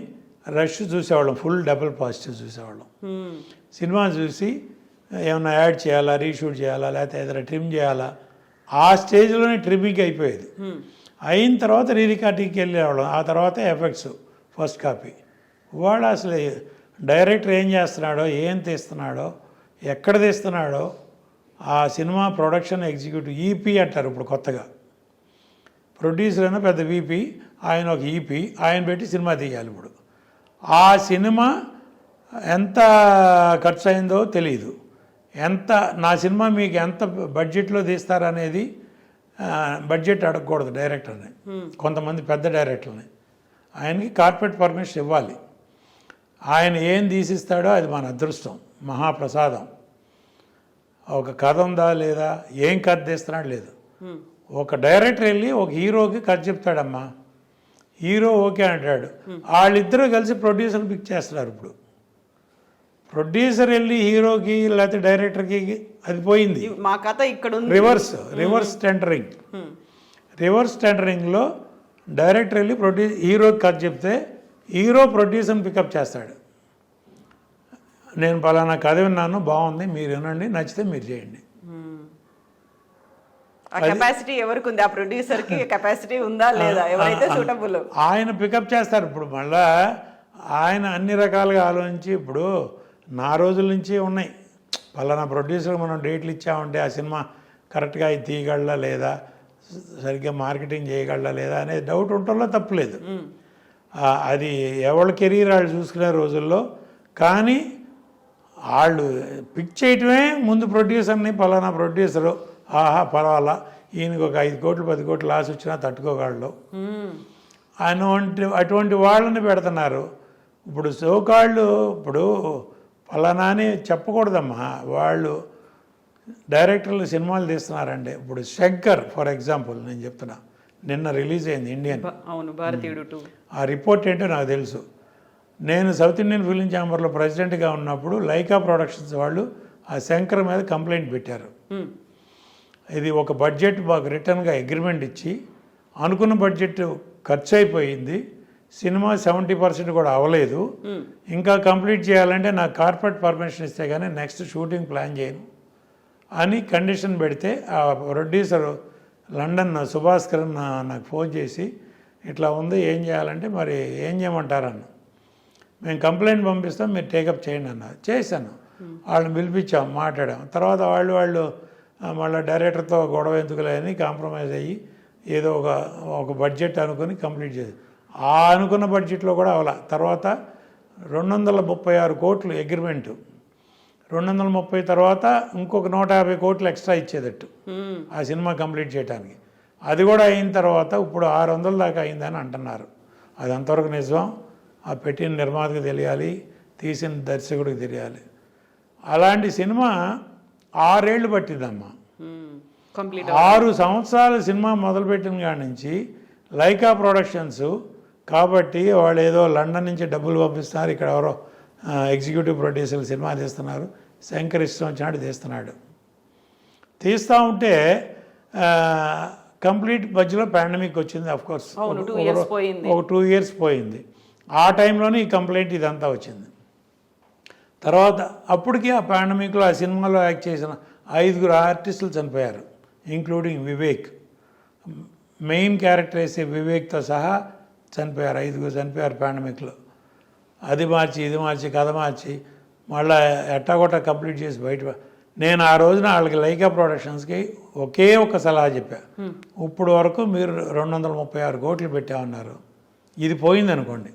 రష్ చూసేవాళ్ళం. ఫుల్ డబుల్ పాజిటివ్ చూసేవాళ్ళం. సినిమా చూసి ఏమైనా యాడ్ చేయాలా, రీషూట్ చేయాలా, లేకపోతే ఏదైనా ట్రిమ్ చేయాలా, ఆ స్టేజ్లోనే ట్రిమ్మింగ్ అయిపోయేది. అయిన తర్వాత రీ రికార్డింగ్కి వెళ్ళేవాళ్ళం. ఆ తర్వాత ఎఫెక్ట్స్ ఫస్ట్ కాపీ. వాడు అసలు డైరెక్టర్ ఏం చేస్తున్నాడో, ఏం తీస్తున్నాడో, ఎక్కడ తీస్తున్నాడో, ఆ సినిమా ప్రొడక్షన్ ఎగ్జిక్యూటివ్ ఈపీ అంటారు ఇప్పుడు కొత్తగా. ప్రొడ్యూసర్ అయినా పెద్ద వీపీ, ఆయన ఒక ఈపీ, ఆయన పెట్టి సినిమా తీయాలి. ఇప్పుడు ఆ సినిమా ఎంత ఖర్చు అయిందో తెలియదు, నా సినిమా మీకు ఎంత బడ్జెట్లో తీస్తారనేది బడ్జెట్ అడగకూడదు డైరెక్టర్ని, కొంతమంది పెద్ద డైరెక్టర్ని. ఆయనకి కార్పొరేట్ పర్మిషన్ ఇవ్వాలి. ఆయన ఏం తీసిస్తాడో అది మన అదృష్టం, మహాప్రసాదం. ఒక కథ ఉందా లేదా, ఏం కథ తీస్తున్నాడు లేదు. ఒక డైరెక్టర్ వెళ్ళి ఒక హీరోకి కథ చెప్తాడమ్మా, హీరో ఓకే అంటాడు, వాళ్ళిద్దరూ కలిసి ప్రొడ్యూసర్ని పిక్ చేస్తున్నారు. ఇప్పుడు ప్రొడ్యూసర్ వెళ్ళి హీరోకి లేకపోతే డైరెక్టర్కి అది పోయింది. మా కథ ఇక్కడ రివర్స్ టెండరింగ్లో డైరెక్టర్ వెళ్ళి హీరోకి కథ చెప్తే హీరో ప్రొడ్యూసర్ని పికప్ చేస్తాడు. నేను పలానా కథ విన్నాను, బాగుంది, మీరు వినండి, నచ్చితే మీరు చేయండి. కెపాసిటీ ఎవరికి ఉంది, ఆ ప్రొడ్యూసర్కి కెపాసిటీ ఉందా లేదా, ఎవరైతే సూటబుల్ ఆయన పికప్ చేస్తారు. ఇప్పుడు మళ్ళా ఆయన అన్ని రకాలుగా ఆలోచించి, ఇప్పుడు నా రోజుల నుంచి ఉన్నాయి, పలానా ప్రొడ్యూసర్ మనం డేట్లు ఇచ్చామంటే ఆ సినిమా కరెక్ట్గా ఇది తీయగలరా లేదా, సరిగ్గా మార్కెటింగ్ చేయగలరా లేదా అనే డౌట్ ఉండటంలో తప్పులేదు. అది ఎవరి కెరీర్ వాళ్ళు చూసుకునే రోజుల్లో. కానీ వాళ్ళు పిక్ చేయటమే ముందు ప్రొడ్యూసర్ని, పలానా ప్రొడ్యూసరు ఆహా పర్వాలా, ఈయనకు ఒక 5 కోట్లు 10 కోట్లు లాస్ వచ్చినా తట్టుకోగలడు అటువంటి వాళ్ళని పెడుతున్నారు. ఇప్పుడు సోకాళ్ళు ఇప్పుడు పలానా అని చెప్పకూడదమ్మా. వాళ్ళు డైరెక్టర్లు సినిమాలు తీస్తున్నారండి. ఇప్పుడు శంకర్ ఫర్ ఎగ్జాంపుల్ నేను చెప్తున్నా, నిన్న రిలీజ్ అయింది ఇండియన్. అవును, భారతీయుడు 2. ఆ రిపోర్ట్ ఏంటో నాకు తెలుసు. నేను సౌత్ ఇండియన్ ఫిలిం ఛాంబర్లో ప్రెసిడెంట్గా ఉన్నప్పుడు లైకా ప్రొడక్షన్స్ వాళ్ళు ఆ శంకర్ మీద కంప్లైంట్ పెట్టారు. ఇది ఒక బడ్జెట్ మాకు రిటర్న్గా అగ్రిమెంట్ ఇచ్చి అనుకున్న బడ్జెట్ ఖర్చు అయిపోయింది, సినిమా 70% కూడా అవ్వలేదు, ఇంకా కంప్లీట్ చేయాలంటే నాకు కార్పొరేట్ పర్మిషన్ ఇస్తే కానీ నెక్స్ట్ షూటింగ్ ప్లాన్ చేయను అని కండిషన్ పెడితే ఆ ప్రొడ్యూసర్ లండన్ సుభాస్కరన్ నాకు ఫోన్ చేసి ఇట్లా ఉంది, ఏం చేయాలంటే మరి ఏం చేయమంటారన్న. మేము కంప్లైంట్ పంపిస్తాం, మీరు టేకప్ చేయండి అన్నారు. చేశాను. వాళ్ళని పిలిపించాం, మాట్లాడాం. తర్వాత వాళ్ళు మళ్ళీ డైరెక్టర్తో గొడవ ఎందుకులే అని కాంప్రమైజ్ అయ్యి ఏదో ఒక బడ్జెట్ అనుకుని కంప్లీట్ చేసి, ఆ అనుకున్న బడ్జెట్లో కూడా అవలా. తర్వాత 236 కోట్లు అగ్రిమెంటు, 230 తర్వాత ఇంకొక 150 కోట్లు ఎక్స్ట్రా ఇచ్చేదట్టు ఆ సినిమా కంప్లీట్ చేయడానికి. అది కూడా అయిన తర్వాత ఇప్పుడు 600 దాకా అయిందని అంటున్నారు. అది అంతవరకు నిజం, ఆ పెట్టిన నిర్మాతకు తెలియాలి, తీసిన దర్శకుడికి తెలియాలి. అలాంటి సినిమా 6 ఏళ్ళు పట్టిందమ్మా. 6 సంవత్సరాల సినిమా మొదలుపెట్టిన కాడి నుంచి లైకా ప్రొడక్షన్స్ కాబట్టి వాళ్ళు ఏదో లండన్ నుంచి డబ్బులు పంపిస్తున్నారు, ఇక్కడ ఎవరో ఎగ్జిక్యూటివ్ ప్రొడ్యూసర్లు సినిమా తీస్తున్నారు, శంకర్ ఇష్టం వచ్చినట్టు తీస్తున్నాడు. తీస్తూ ఉంటే కంప్లీట్ మధ్యలో పాండమిక్ వచ్చింది. అఫ్కోర్స్ ఒక 2 ఇయర్స్ పోయింది. ఆ టైంలోనే ఈ కంప్లైంట్ ఇదంతా వచ్చింది. తర్వాత అప్పటికి ఆ పాండమిక్లో ఆ సినిమాలో యాక్ట్ చేసిన 5 ఆర్టిస్టులు చనిపోయారు, ఇంక్లూడింగ్ వివేక్. మెయిన్ క్యారెక్టర్ వేసే వివేక్తో సహా చనిపోయారు, 5 చనిపోయారు పాండమిక్లో. అది మార్చి ఇది మార్చి కథ మార్చి మళ్ళీ ఎట్టాగొట్ట కంప్లీట్ చేసి బయట. నేను ఆ రోజున వాళ్ళకి లైకా ప్రొడక్షన్స్కి ఒకే ఒక సలహా చెప్పా, ఇప్పుడు వరకు మీరు 236 కోట్లు పెట్టామన్నారు, ఇది పోయిందనుకోండి,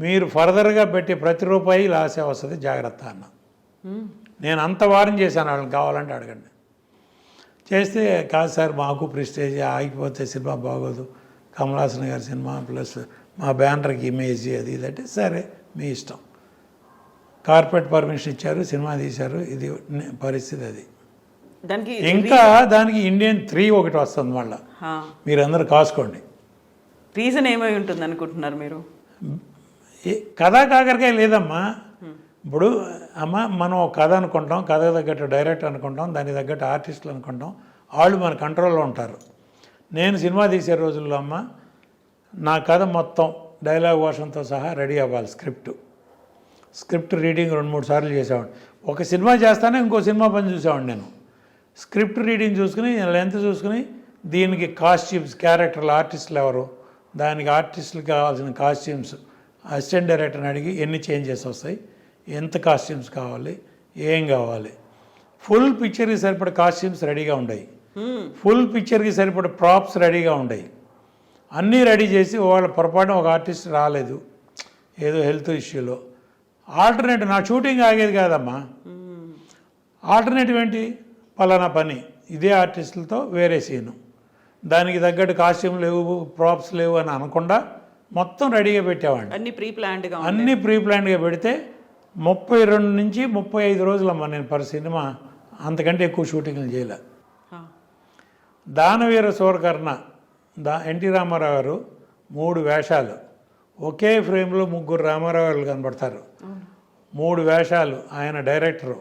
మీరు ఫర్దర్గా పెట్టే ప్రతి రూపాయి లాసే వస్తుంది, జాగ్రత్త అన్న. నేను అంత వారం చేశాను, వాళ్ళని కావాలంటే అడగండి. చేస్తే కాదు సార్ మాకు ప్రెస్టేజ్ ఆగిపోతే సినిమా బాగోదు, కమలాసన్ గారి సినిమా ప్లస్ మా బ్యానర్కి ఇమేజ్ అది ఇది అంటే సరే మీ ఇష్టం. కార్పొరేట్ పర్మిషన్ ఇచ్చారు, సినిమా తీశారు, ఇది పరిస్థితి. అది దానికి ఇంకా దానికి ఇండియన్ 3 ఒకటి వస్తుంది మళ్ళీ, మీరందరూ కాసుకోండి. రీజన్ ఏమై ఉంటుంది అనుకుంటున్నారు మీరు? కథా కాకరకాయ లేదమ్మా. ఇప్పుడు అమ్మ మనం ఒక కథ అనుకుంటాం, కథ తగ్గట్టు డైరెక్టర్ అనుకుంటాం, దానికి తగ్గట్టు ఆర్టిస్టులు అనుకుంటాం, వాళ్ళు మన కంట్రోల్లో ఉంటారు. నేను సినిమా తీసే రోజుల్లో అమ్మ నా కథ మొత్తం డైలాగ్ వర్షన్తో సహా రెడీ అవ్వాలి. స్క్రిప్ట్ రీడింగ్ 2-3 సార్లు చేసేవాడిని. ఒక సినిమా చేస్తానే ఇంకో సినిమా పని చూసేవాడిని నేను. స్క్రిప్ట్ రీడింగ్ చూసుకుని లెంత్ చూసుకుని దీనికి కాస్ట్యూమ్స్, క్యారెక్టర్లు, ఆర్టిస్టులు ఎవరు, దానికి ఆర్టిస్టులకు కావాల్సిన కాస్ట్యూమ్స్ అసిస్టెంట్ డైరెక్టర్ని అడిగి ఎన్ని చేంజెస్ వస్తాయి, ఎంత కాస్ట్యూమ్స్ కావాలి, ఏం కావాలి, ఫుల్ పిక్చర్కి సరిపడ కాస్ట్యూమ్స్ రెడీగా ఉన్నాయి, ఫుల్ పిక్చర్కి సరిపడ ప్రాప్స్ రెడీగా ఉన్నాయి, అన్నీ రెడీ చేసి వాళ్ళ పొరపాటున ఒక ఆర్టిస్ట్ రాలేదు ఏదో హెల్త్ ఇష్యూలో, ఆల్టర్నేటివ్ నా షూటింగ్ ఆగేది కాదమ్మా. ఆల్టర్నేటివ్ ఏంటి, పలానా పని ఇదే ఆర్టిస్టులతో వేరే సీను, దానికి తగ్గట్టు కాస్ట్యూమ్ లేవు, ప్రాప్స్ లేవు అని అనకుండా మొత్తం రెడీగా పెట్టేవాడిని. అన్ని ప్రీ ప్లాన్డ్గా పెడితే 32 నుంచి 35 రోజులమ్మా నేను పర్ సినిమా, అంతకంటే ఎక్కువ షూటింగ్లు చేయలే. దానవీర సూరకర్ణ ఎన్టీ రామారావు గారు 3 వేషాలు, ఒకే ఫ్రేమ్లో 3 రామారావు గారు కనబడతారు, 3 వేషాలు, ఆయన డైరెక్టరు,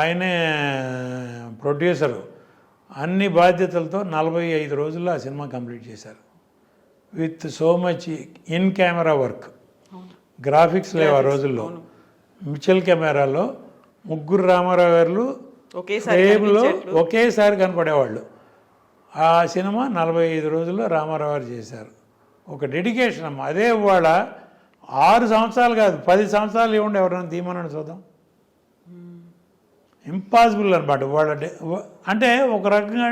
ఆయనే ప్రొడ్యూసరు, అన్ని బాధ్యతలతో 45 రోజుల్లో ఆ సినిమా కంప్లీట్ చేశారు. With so much in camera work, graphics లేవు ఆ రోజుల్లో. మిచెల్ కెమెరాలో 3 రామారావు గారు ఫ్రేమ్లో ఒకేసారి కనపడేవాళ్ళు. ఆ సినిమా 45 రోజుల్లో రామారావు గారు చేశారు. ఒక డెడికేషన్ అమ్మ. అదే ఇవాళ 6 సంవత్సరాలు కాదు 10 సంవత్సరాలు ఇవ్వండి ఎవరైనా తీయమని చూద్దాం, ఇంపాసిబుల్ అనమాట. వాళ్ళ అంటే ఒక రకంగా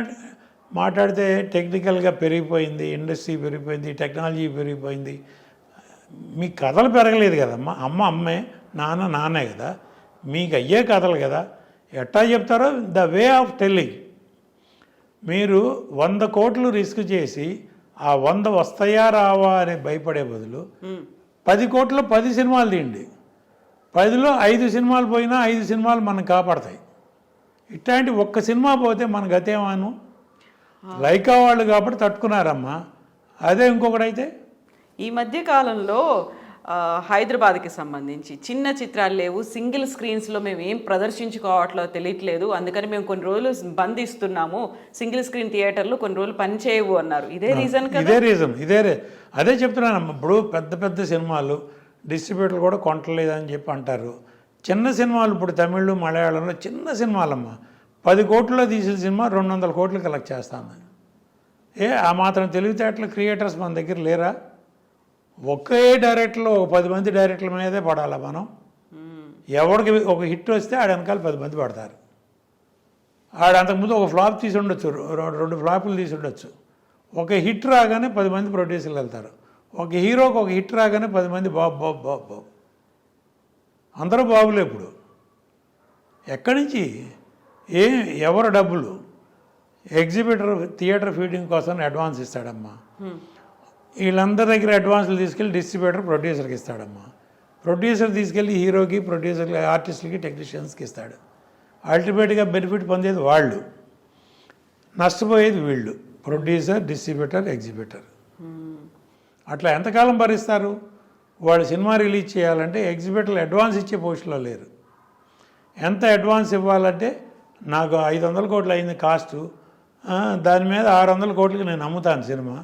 మాట్లాడితే టెక్నికల్గా పెరిగిపోయింది, ఇండస్ట్రీ పెరిగిపోయింది, టెక్నాలజీ పెరిగిపోయింది, మీ కథలు పెరగలేదు కదమ్మా. అమ్మే, నాన్నే కదా, మీకు అయ్యే కథలు కదా. ఎట్టా చెప్తారో ద వే ఆఫ్ టెల్లింగ్. మీరు 100 కోట్లు రిస్క్ చేసి ఆ 100 వస్తాయా రావా అని భయపడే బదులు 10 కోట్లు 10 సినిమాలు తీయండి, 10లో 5 సినిమాలు పోయినా 5 సినిమాలు మనం కాపాడతాయి. ఇట్లాంటి ఒక్క సినిమా పోతే మన గతేమాను. లైకా వాళ్ళు కాబట్టి తట్టుకున్నారమ్మా, అదే ఇంకొకటైతే. ఈ మధ్య కాలంలో హైదరాబాద్కి సంబంధించి చిన్న చిత్రాలు లేవు, సింగిల్ స్క్రీన్స్లో మేము ఏం ప్రదర్శించుకోవట్లో తెలియట్లేదు, అందుకని మేము కొన్ని రోజులు బంద్ ఇస్తున్నాము, సింగిల్ స్క్రీన్ థియేటర్లు కొన్ని రోజులు పనిచేయవు అన్నారు. ఇదే రీజన్ కదా? ఇదే రీజన్, అదే చెప్తున్నానమ్మా. ఇప్పుడు పెద్ద సినిమాలు డిస్ట్రిబ్యూటర్లు కూడా కొంటలేదని చెప్పి అంటారు. చిన్న సినిమాలు ఇప్పుడు తమిళ్ మలయాళంలో చిన్న సినిమాలమ్మా 10 కోట్లలో తీసిన సినిమా 200 కోట్లు కలెక్ట్ చేస్తాను. ఆ మాత్రం తెలివితేటలు క్రియేటర్స్ మన దగ్గర లేరా? ఒకే డైరెక్టర్లో 10 మంది డైరెక్టర్ల మీదే పడాలా మనం. ఎవరికి ఒక హిట్ వస్తే ఆడ వెనకాల 10 మంది పడతారు. ఆడ అంతకుముందు ఒక ఫ్లాప్ తీసి ఉండొచ్చు, 2 ఫ్లాపులు తీసి ఉండొచ్చు. ఒక హిట్ రాగానే 10 మంది ప్రొడ్యూసర్లు వెళ్తారు. ఒక హీరోకి ఒక హిట్ రాగానే 10 మంది బాబు అందరూ బాబులే. ఇప్పుడు ఎక్కడి నుంచి ఎవరు డబ్బులు? ఎగ్జిబిటర్ థియేటర్ ఫీడింగ్ కోసం అడ్వాన్స్ ఇస్తాడమ్మా. వీళ్ళందరి దగ్గర అడ్వాన్స్లు తీసుకెళ్ళి డిస్ట్రిబ్యూటర్ ప్రొడ్యూసర్కి ఇస్తాడమ్మా. ప్రొడ్యూసర్ తీసుకెళ్ళి హీరోకి, ప్రొడ్యూసర్కి, ఆర్టిస్టులకి, టెక్నీషియన్స్కి ఇస్తాడు. అల్టిమేట్గా బెనిఫిట్ పొందేది వాళ్ళు, నష్టపోయేది వీళ్ళు, ప్రొడ్యూసర్, డిస్ట్రిబ్యూటర్, ఎగ్జిబిటర్. అట్లా ఎంతకాలం భరిస్తారు? వాళ్ళు సినిమా రిలీజ్ చేయాలంటే ఎగ్జిబిటర్లు అడ్వాన్స్ ఇచ్చే పొజిషన్లో లేరు. ఎంత అడ్వాన్స్ ఇవ్వాలంటే నాకు 500 కోట్లు అయింది కాస్టు, దాని మీద 600 కోట్లకి నేను అమ్ముతాను సినిమా,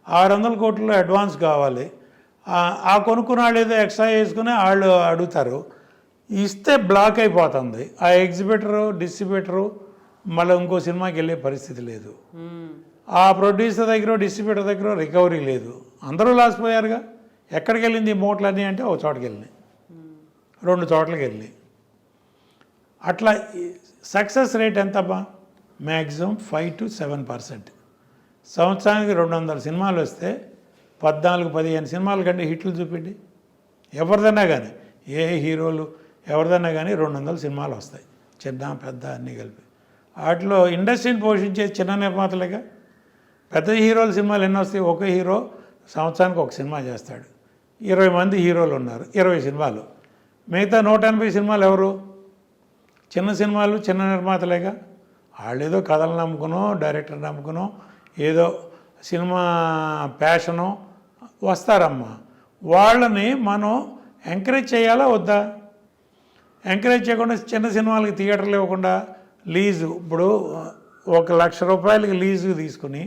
600 కోట్లు అడ్వాన్స్ కావాలి. ఆ కొనుక్కున్న వాళ్ళు ఏదో ఎక్స్ట్రా వేసుకుని వాళ్ళు అడుగుతారు. ఇస్తే బ్లాక్ అయిపోతుంది. ఆ ఎగ్జిబిటరు డిస్ట్రిబ్యూటరు మళ్ళీ ఇంకో సినిమాకి వెళ్ళే పరిస్థితి లేదు. ఆ ప్రొడ్యూసర్ దగ్గర డిస్ట్రిబ్యూటర్ దగ్గర రికవరీ లేదు. అందరూ లాస్ పోయారుగా. ఎక్కడికి వెళ్ళింది ఈ మూటలన్నీ అంటే ఒక చోటకి వెళ్ళినాయి, 2 చోట్లకి వెళ్ళి. అట్లా సక్సెస్ రేట్ ఎంతమ్మా? Maximum 5 to 7%. సంవత్సరానికి 200 సినిమాలు వస్తే 14-15 సినిమాల కంటే హిట్లు చూపిండి. ఎవరిదన్నా కానీ, ఏ హీరోలు ఎవరిదన్నా కానీ 200 సినిమాలు వస్తాయి, చిన్న పెద్ద అన్నీ కలిపి. వాటిలో ఇండస్ట్రీని పోషించే చిన్న నిర్మాతలేగా. పెద్ద హీరోల సినిమాలు ఎన్ని వస్తాయి? ఒక హీరో సంవత్సరానికి ఒక సినిమా చేస్తాడు. 20 మంది హీరోలు ఉన్నారు, 20 సినిమాలు. మిగతా 180 సినిమాలు ఎవరు? చిన్న సినిమాలు, చిన్న నిర్మాతలేగా. వాళ్ళు ఏదో కథలు నమ్ముకునో, డైరెక్టర్ నమ్ముకునో, ఏదో సినిమా ప్యాషనో వస్తారమ్మా. వాళ్ళని మనం ఎంకరేజ్ చేయాలా వద్దా? ఎంకరేజ్ చేయకుండా చిన్న సినిమాలకి థియేటర్లు ఇవ్వకుండా లీజు, ఇప్పుడు 1 లక్ష రూపాయలకి లీజు తీసుకుని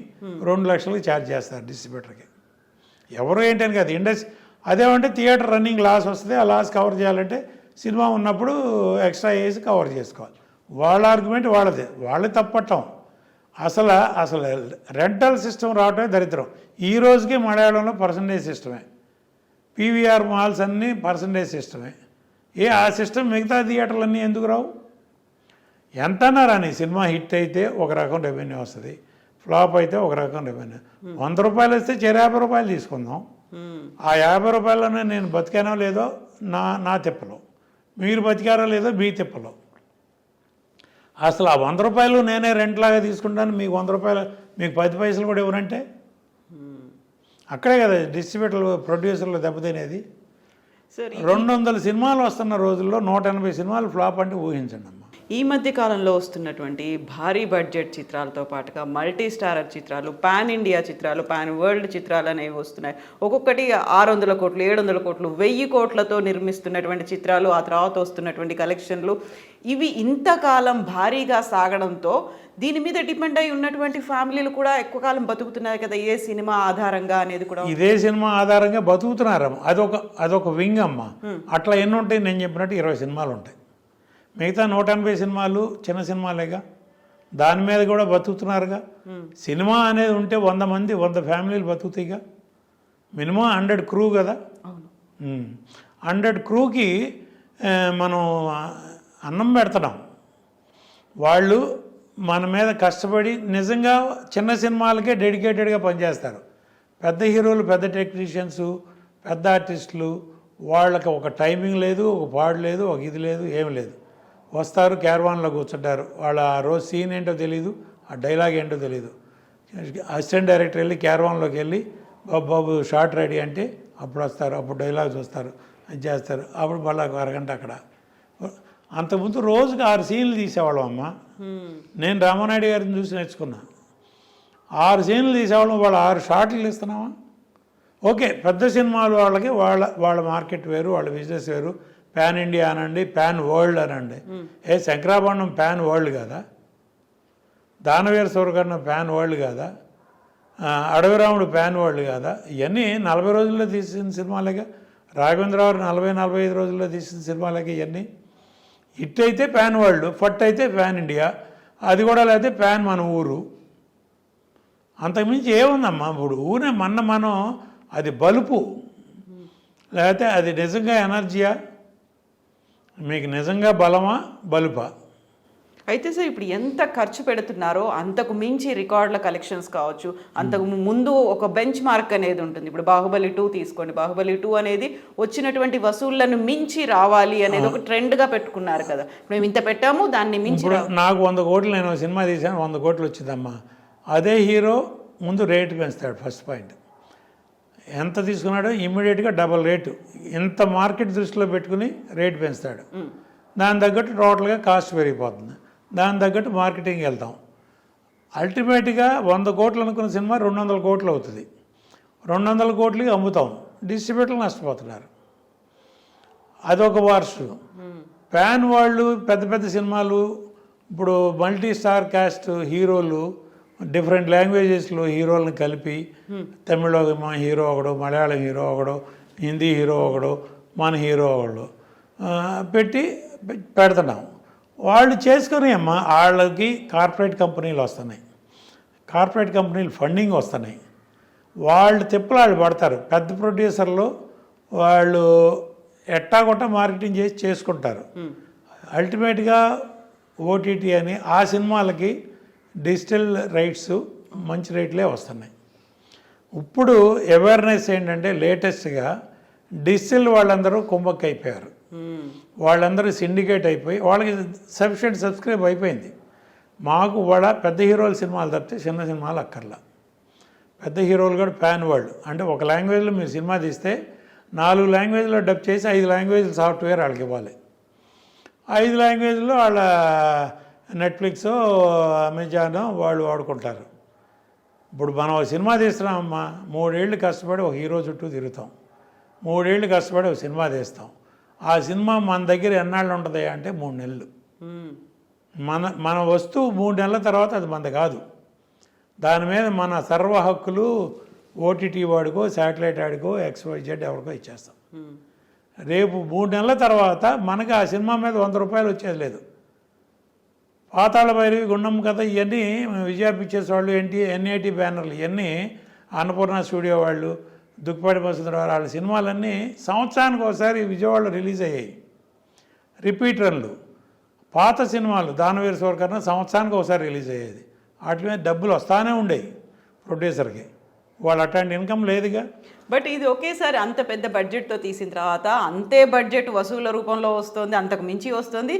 2 లక్షలకి ఛార్జ్ చేస్తారు డిస్ట్రిబ్యూటర్కి. ఎవరు ఏంటని కాదు, ఇండస్ట్రీ. అదేమంటే థియేటర్ రన్నింగ్ లాస్ వస్తుంది, ఆ లాస్ కవర్ చేయాలంటే సినిమా ఉన్నప్పుడు ఎక్స్ట్రా వేసి కవర్ చేసుకోవాలి. వాళ్ళ ఆర్గ్యుమెంట్ వాళ్ళదే, వాళ్ళే తప్పట్టం. అసలు రెంటల్ సిస్టమ్ రావటమే దరిద్రం. ఈ రోజుకి మలయాళంలో పర్సంటేజ్ సిస్టమే, పీవీఆర్ మాల్స్ అన్నీ పర్సంటేజ్ సిస్టమే. ఆ సిస్టమ్ మిగతా థియేటర్లన్నీ ఎందుకు రావు? ఎంతన్నా రాని, సినిమా హిట్ అయితే ఒక రకం రెవెన్యూ వస్తుంది, ఫ్లాప్ అయితే ఒక రకం రెవెన్యూ. 100 రూపాయలు వస్తే 50 రూపాయలు తీసుకుందాం. ఆ 50 రూపాయలనే నేను బతికానో లేదో నా తిప్పలో, మీరు బతికారో లేదో మీ తిప్పలో. అసలు ఆ 100 రూపాయలు నేనే రెంట్ లాగా తీసుకుంటాను, మీకు 100 రూపాయలు, మీకు 10 పైసలు కూడా ఎవరంటే అక్కడే కదా డిస్ట్రిబ్యూటర్లు ప్రొడ్యూసర్లు దెబ్బతినేది. 200 సినిమాలు వస్తున్న రోజుల్లో 180 సినిమాలు ఫ్లాప్ అంటే ఊహించండి అమ్మ. ఈ మధ్య కాలంలో వస్తున్నటువంటి భారీ బడ్జెట్ చిత్రాలతో పాటుగా మల్టీ స్టారర్ చిత్రాలు, పాన్ ఇండియా చిత్రాలు, పాన్ వరల్డ్ చిత్రాలు అనేవి వస్తున్నాయి. ఒక్కొక్కటి 600 కోట్లు, 700 కోట్లు, 1000 కోట్లతో నిర్మిస్తున్నటువంటి చిత్రాలు, ఆ తర్వాత వస్తున్నటువంటి కలెక్షన్లు, ఇవి ఇంతకాలం భారీగా సాగడంతో దీని మీద డిపెండ్ అయి ఉన్నటువంటి ఫ్యామిలీలు కూడా ఎక్కువ కాలం బతుకుతున్నాయి కదా, ఏ సినిమా ఆధారంగా అనేది కూడా. ఇదే సినిమా ఆధారంగా బతుకుతున్నారమ్మ. అదొక వింగ్ అమ్మ. అట్లా ఎన్ని ఉంటాయి? నేను చెప్పినట్టు 20 సినిమాలు ఉంటాయి. మిగతా 180 సినిమాలు చిన్న సినిమాలేగా, దాని మీద కూడా బతుకుతున్నారుగా. సినిమా అనేది ఉంటే 100 మంది 100 ఫ్యామిలీలు బతుకుతాయిగా. మినిమం 100 క్రూ కదా. 100 క్రూకి మనం అన్నం పెడుతున్నాం. వాళ్ళు మన మీద కష్టపడి నిజంగా చిన్న సినిమాలకే డెడికేటెడ్గా పనిచేస్తారు. పెద్ద హీరోలు, పెద్ద టెక్నీషియన్స్, పెద్ద ఆర్టిస్టులు, వాళ్ళకి ఒక టైమింగ్ లేదు, ఒక పాడు లేదు, ఒక ఇది లేదు, ఏమి లేదు. వస్తారు, క్యారవాన్లో కూర్చుంటారు. వాళ్ళ ఆ రోజు సీన్ ఏంటో తెలీదు, ఆ డైలాగ్ ఏంటో తెలీదు. అసిస్టెంట్ డైరెక్టర్ వెళ్ళి క్యారవాన్లోకి వెళ్ళి బాబు షార్ట్ రెడీ అంటే అప్పుడు వస్తారు, అప్పుడు డైలాగ్ చూస్తారు, అది చేస్తారు. అప్పుడు మళ్ళీ ఒక అరగంట అక్కడ. అంతకుముందు రోజుకి 6 సీన్లు తీసేవాళ్ళం అమ్మ. నేను రామానాయుడు గారిని చూసి నేర్చుకున్నా. 6 సీన్లు తీసేవాళ్ళం, వాళ్ళు 6 షార్ట్లు ఇస్తున్నామా? ఓకే, పెద్ద సినిమాలు వాళ్ళకి వాళ్ళ మార్కెట్ వేరు, వాళ్ళ బిజినెస్ వేరు. పాన్ ఇండియా అనండి, పాన్ వరల్డ్ అనండి. శంకరాభరణం పాన్ వరల్డ్ కదా, దానవీర సూరకర్ణ పాన్ వరల్డ్ కదా, అడవిరాముడు పాన్ వరల్డ్ కదా. ఇవన్నీ 40 రోజుల్లో తీసిన సినిమాలేగా. రాఘవేంద్రరావు 40-45 రోజుల్లో తీసిన సినిమాలకి ఇవన్నీ. హిట్ అయితే పాన్ వరల్డ్, ఫట్ అయితే పాన్ ఇండియా, అది కూడా లేకపోతే పాన్ మన ఊరు. అంతకుమించి ఏముందమ్మా? ఇప్పుడు ఊరే మనం అది బలుపు, లేకపోతే అది నిజంగా ఎనర్జీయా, మీకు నిజంగా బలమా బలుపా? అయితే సార్, ఇప్పుడు ఎంత ఖర్చు పెడుతున్నారో అంతకు మించి రికార్డుల కలెక్షన్స్ కావచ్చు, అంతకు ముందు ఒక బెంచ్ మార్క్ అనేది ఉంటుంది. ఇప్పుడు బాహుబలి 2 తీసుకోండి, బాహుబలి 2 అనేది వచ్చినటువంటి వసూళ్లను మించి రావాలి అనేది ఒక ట్రెండ్గా పెట్టుకున్నారు కదా. మేము ఇంత పెట్టాము, దాన్ని మించి. నాకు 100 కోట్లు, నేను సినిమా తీసాను, 100 కోట్లు వచ్చిందమ్మా. అదే హీరో ముందు రేటు పెంచుతాడు. ఫస్ట్ పాయింట్, ఎంత తీసుకున్నాడో ఇమ్మీడియట్గా డబల్ రేటు. ఇంత మార్కెట్ దృష్టిలో పెట్టుకుని రేటు పెంచుతాడు. దాని తగ్గట్టు టోటల్గా కాస్ట్ పెరిగిపోతుంది. దాని తగ్గట్టు మార్కెటింగ్కి వెళ్తాం. అల్టిమేట్గా 100 కోట్లు అనుకున్న సినిమా 200 కోట్లు అవుతుంది. 200 కోట్లకి అమ్ముతాం, డిస్ట్రిబ్యూటర్లు నష్టపోతున్నారు. అదొక వార్షు. ప్యాన్ వాళ్ళు పెద్ద పెద్ద సినిమాలు, ఇప్పుడు మల్టీ స్టార్ కాస్ట్ హీరోలు, డిఫరెంట్ లాంగ్వేజెస్లో హీరోలను కలిపి, తమిళ్లో మా హీరో ఒకడు, మలయాళం హీరో ఒకడు, హిందీ హీరో ఒకడు, మన హీరో ఒకడు, పెట్టి పెడుతున్నాం. వాళ్ళు చేసుకుని అమ్మ వాళ్ళకి కార్పొరేట్ కంపెనీలు వస్తున్నాయి, కార్పొరేట్ కంపెనీలు ఫండింగ్ వస్తున్నాయి, వాళ్ళు తిప్పలాళ్ళు పడతారు. పెద్ద ప్రొడ్యూసర్లు వాళ్ళు ఎట్టాగొట్ట మార్కెటింగ్ చేసి చేసుకుంటారు. అల్టిమేట్గా ఓటీటీ అని ఆ సినిమాలకి డిజిటల్ రైట్స్ మంచి రేట్లే వస్తున్నాయి. ఇప్పుడు అవేర్నెస్ ఏంటంటే లేటెస్ట్గా డిజిటల్ వాళ్ళందరూ కుంభక్ అయిపోయారు, వాళ్ళందరూ సిండికేట్ అయిపోయి వాళ్ళకి సఫిషియెంట్ సబ్స్క్రైబ్ అయిపోయింది. మాకు కూడా పెద్ద హీరోల సినిమాలు తప్పితే చిన్న సినిమాలు అక్కర్లా. పెద్ద హీరోలు కూడా ప్యాన్ వాళ్ళు, అంటే ఒక లాంగ్వేజ్లో మీరు సినిమా తీస్తే 4 లాంగ్వేజ్లో డబ్ చేసి 5 లాంగ్వేజ్లు సాఫ్ట్వేర్ వాళ్ళకి ఇవ్వాలి. 5 లాంగ్వేజ్లో వాళ్ళ నెట్ఫ్లిక్స్, అమెజాన్ వాళ్ళు వాడుకుంటారు. ఇప్పుడు మనం ఒక సినిమా తీస్తున్నామమ్మా, 3 ఏళ్ళు కష్టపడి ఒక హీరో చుట్టూ తిరుగుతాం, 3 ఏళ్ళు కష్టపడి ఒక సినిమా తీస్తాం. ఆ సినిమా మన దగ్గర ఎన్నాళ్ళు ఉంటుంది అంటే 3 నెలలు. మన వస్తువు 3 నెలల తర్వాత అది మనది కాదు. దాని మీద మన సర్వ హక్కులు ఓటీటీ వాడికో శాటిలైట్ వాడికో XYZ ఎవరికో ఇచ్చేస్తాం. రేపు 3 నెలల తర్వాత మనకి ఆ సినిమా మీద 100 రూపాయలు వచ్చేది లేదు. పాతాళ భైరవి, గుండం కథ ఇవన్నీ విజయ పిక్చర్స్ వాళ్ళు, NIT బ్యానర్లు ఇవన్నీ, అన్నపూర్ణ స్టూడియో వాళ్ళు, దుక్కిపాటి వసుంధరావు వాళ్ళ సినిమాలన్నీ సంవత్సరానికి ఒకసారి విజయవాడలో రిలీజ్ అయ్యాయి. రిపీట్ రన్లు. పాత సినిమాలు దానవీర సూరకర్ణ సంవత్సరానికి ఒకసారి రిలీజ్ అయ్యేది. వాటి మీద డబ్బులు వస్తానే ఉండేవి ప్రొడ్యూసర్కి. వాళ్ళు అట్లాంటి ఇన్కమ్ లేదుగా. బట్ ఇది ఒకేసారి అంత పెద్ద బడ్జెట్తో తీసిన తర్వాత అంతే బడ్జెట్ వసూళ్ల రూపంలో వస్తుంది, అంతకు మించి వస్తుంది.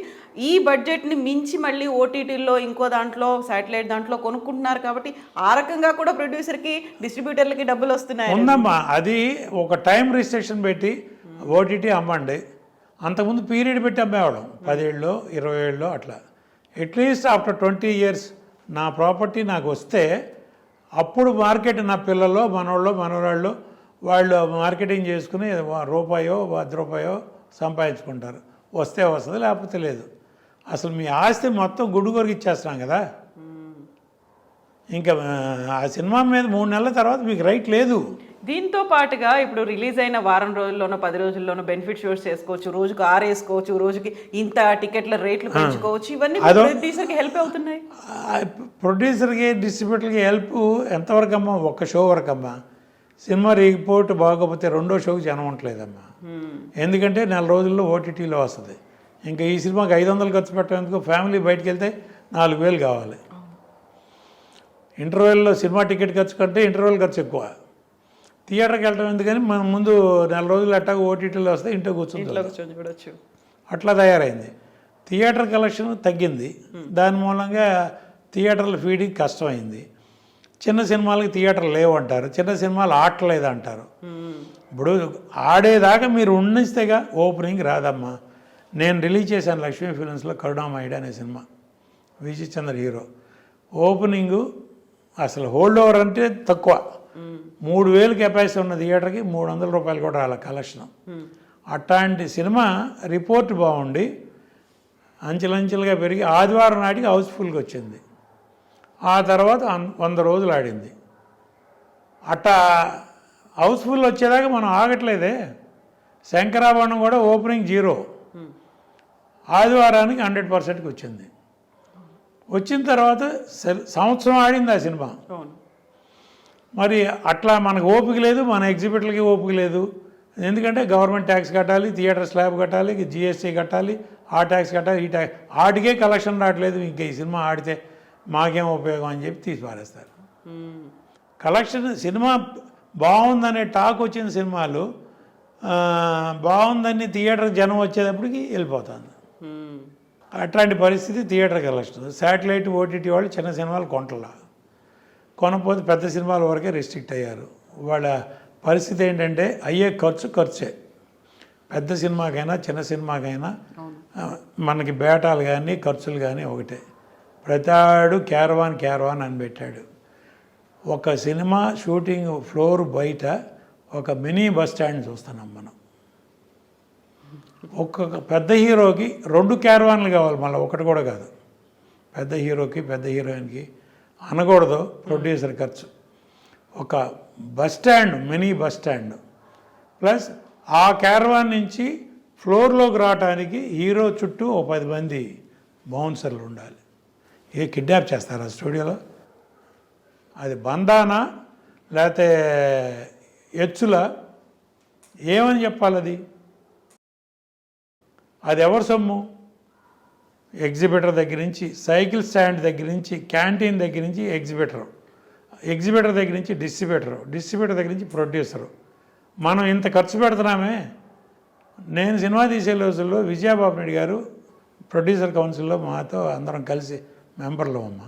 ఈ బడ్జెట్ని మించి మళ్ళీ ఓటీటీల్లో ఇంకో దాంట్లో శాటిలైట్ దాంట్లో కొనుక్కుంటున్నారు కాబట్టి ఆ రకంగా కూడా ప్రొడ్యూసర్కి డిస్ట్రిబ్యూటర్లకి డబ్బులు వస్తున్నాయి. ఉందమ్మా, అది ఒక టైం రిస్ట్రిక్షన్ పెట్టి ఓటీటీ అమ్మండి. అంతకుముందు పీరియడ్ పెట్టి అమ్మేవాళ్ళం, 10 ఏళ్ళు 20 ఏళ్ళు అట్లా. అట్లీస్ట్ ఆఫ్టర్ 20 years నా ప్రాపర్టీ నాకు వస్తే అప్పుడు మార్కెట్, నా పిల్లలు మనోళ్ళు మనవరాళ్ళు వాళ్ళు మార్కెటింగ్ చేసుకుని రూపాయో 10 రూపాయో సంపాదించుకుంటారు. వస్తే వస్తుంది, లేకపోతే లేదు. అసలు మీ ఆస్తి మొత్తం గుడ్డుగొరికి ఇచ్చేస్తున్నాం కదా. ఇంకా ఆ సినిమా మీద 3 నెలల తర్వాత మీకు రైట్ లేదు. దీంతో పాటుగా ఇప్పుడు రిలీజ్ అయిన వారం రోజుల్లోనో 10 రోజుల్లోనో బెనిఫిట్ షోస్ చేసుకోవచ్చు, రోజుకు 6 వేసుకోవచ్చు, రోజుకి ఇంత టికెట్ల రేట్లు పెంచుకోవచ్చు. ఇవన్నీ ప్రొడ్యూసర్కి హెల్ప్ అవుతున్నాయి. ప్రొడ్యూసర్కి డిస్ట్రిబ్యూటర్కి హెల్ప్ ఎంతవరకు అమ్మా? ఒక్క షో వరకు అమ్మా. సినిమా రిపోర్ట్ బాగోపోతే 2వ షోకి జనం ఉండలేదమ్మా. ఎందుకంటే 4 రోజుల్లో ఓటీటీలో వస్తుంది. ఇంకా ఈ సినిమాకి 500 ఖర్చు పెట్టేందుకు ఫ్యామిలీ బయటకు వెళ్తే 4,000 కావాలి. ఇంటర్వెల్లో సినిమా టికెట్ ఖర్చు కంటే ఇంటర్వెల్ ఖర్చు ఎక్కువ. థియేటర్కి వెళ్ళడం ఎందుకని మనం ముందు 4 రోజులు అట్టాగా ఓటీటీలో వస్తే ఇంట్లో కూర్చొని అట్లా తయారైంది. థియేటర్ కలెక్షన్ తగ్గింది, దాని మూలంగా థియేటర్ల ఫీడింగ్ కష్టమైంది. చిన్న సినిమాలకి థియేటర్లు లేవంటారు, చిన్న సినిమాలు ఆడలేదు అంటారు. ఇప్పుడు ఆడేదాకా మీరు ఉండిస్తేగా ఓపెనింగ్ రాదమ్మా. నేను రిలీజ్ చేశాను లక్ష్మీ ఫిలిమ్స్లో కరుణామయుడు అనే సినిమా, విజయ్ చంద్ర హీరో. ఓపెనింగు అసలు హోల్డ్ ఓవర్ అంటే తక్కువ, 3,000 కెపాసిటీ ఉన్న థియేటర్కి 300 రూపాయలు కూడా రాలే కలెక్షన్. అట్లాంటి సినిమా రిపోర్ట్ బాగుండి అంచెలంచెలుగా పెరిగి ఆదివారం నాటికి హౌస్ఫుల్గా వచ్చింది. ఆ తర్వాత 100 రోజులు ఆడింది. అట్టా హౌస్ఫుల్ వచ్చేదాకా మనం ఆగట్లేదే. శంకరాభరణం కూడా ఓపెనింగ్ 0, ఆదివారానికి 100%కి వచ్చింది. వచ్చిన తర్వాత సంవత్సరం ఆడింది ఆ సినిమా. మరి అట్లా మనకు ఓపిక లేదు, మన ఎగ్జిబిటర్లకి ఓపిక లేదు. ఎందుకంటే గవర్నమెంట్ ట్యాక్స్ కట్టాలి, థియేటర్ స్లాబ్ కట్టాలి, GST కట్టాలి, ఆ ట్యాక్స్ కట్టాలి, ఈ ట్యాక్స్, ఆడికే కలెక్షన్ రావట్లేదు. ఇంకా ఈ సినిమా ఆడితే మాకేం ఉపయోగం అని చెప్పి తీసి పారేస్తారు. కలెక్షన్ సినిమా బాగుందనే టాక్ వచ్చిన సినిమాలు బాగుందని థియేటర్ జనం వచ్చేటప్పటికి వెళ్ళిపోతుంది. అట్లాంటి పరిస్థితి థియేటర్ కలెక్షన్. శాటిలైట్ ఓటీటీ వాళ్ళు చిన్న సినిమాలు కొనపోతే పెద్ద సినిమాల వరకే రిస్ట్రిక్ట్ అయ్యారు. వాళ్ళ పరిస్థితి ఏంటంటే అయ్యే ఖర్చే. పెద్ద సినిమాకైనా చిన్న సినిమాకైనా మనకి బేటాలు కానీ ఖర్చులు కానీ ఒకటే. ప్రతాడు క్యారవాన్ అని పెట్టాడు. ఒక సినిమా షూటింగ్ ఫ్లోర్ బయట ఒక మినీ బస్ స్టాండ్ చూస్తున్నాం మనం. ఒక్కొక్క పెద్ద హీరోకి 2 క్యారవాన్లు కావాలి, మళ్ళీ ఒకటి కూడా కాదు. పెద్ద హీరోకి పెద్ద హీరోయిన్కి అనకూడదు ప్రొడ్యూసర్ ఖర్చు. ఒక bus stand, mini bus stand plus ఆ క్యారవాన్ నుంచి ఫ్లోర్లోకి రావడానికి హీరో చుట్టూ ఓ 10 మంది బౌన్సర్లు ఉండాలి. కిడ్నాప్ చేస్తారా స్టూడియోలో? అది బంధానా లేకపోతే ఎచ్చుల ఏమని చెప్పాలి? అది ఎవరి సొమ్ము? ఎగ్జిబిటర్ దగ్గర నుంచి, సైకిల్ స్టాండ్ దగ్గర నుంచి, క్యాంటీన్ దగ్గర నుంచి ఎగ్జిబిటర్ దగ్గర నుంచి డిస్ట్రిబ్యూటర్ దగ్గర నుంచి ప్రొడ్యూసరు. మనం ఇంత ఖర్చు పెడుతున్నామే. నేను సినిమా తీసే రోజుల్లో విజయబాబు నాయుడు గారు ప్రొడ్యూసర్ కౌన్సిల్లో మాతో అందరం కలిసి మెంబర్లు అమ్మ,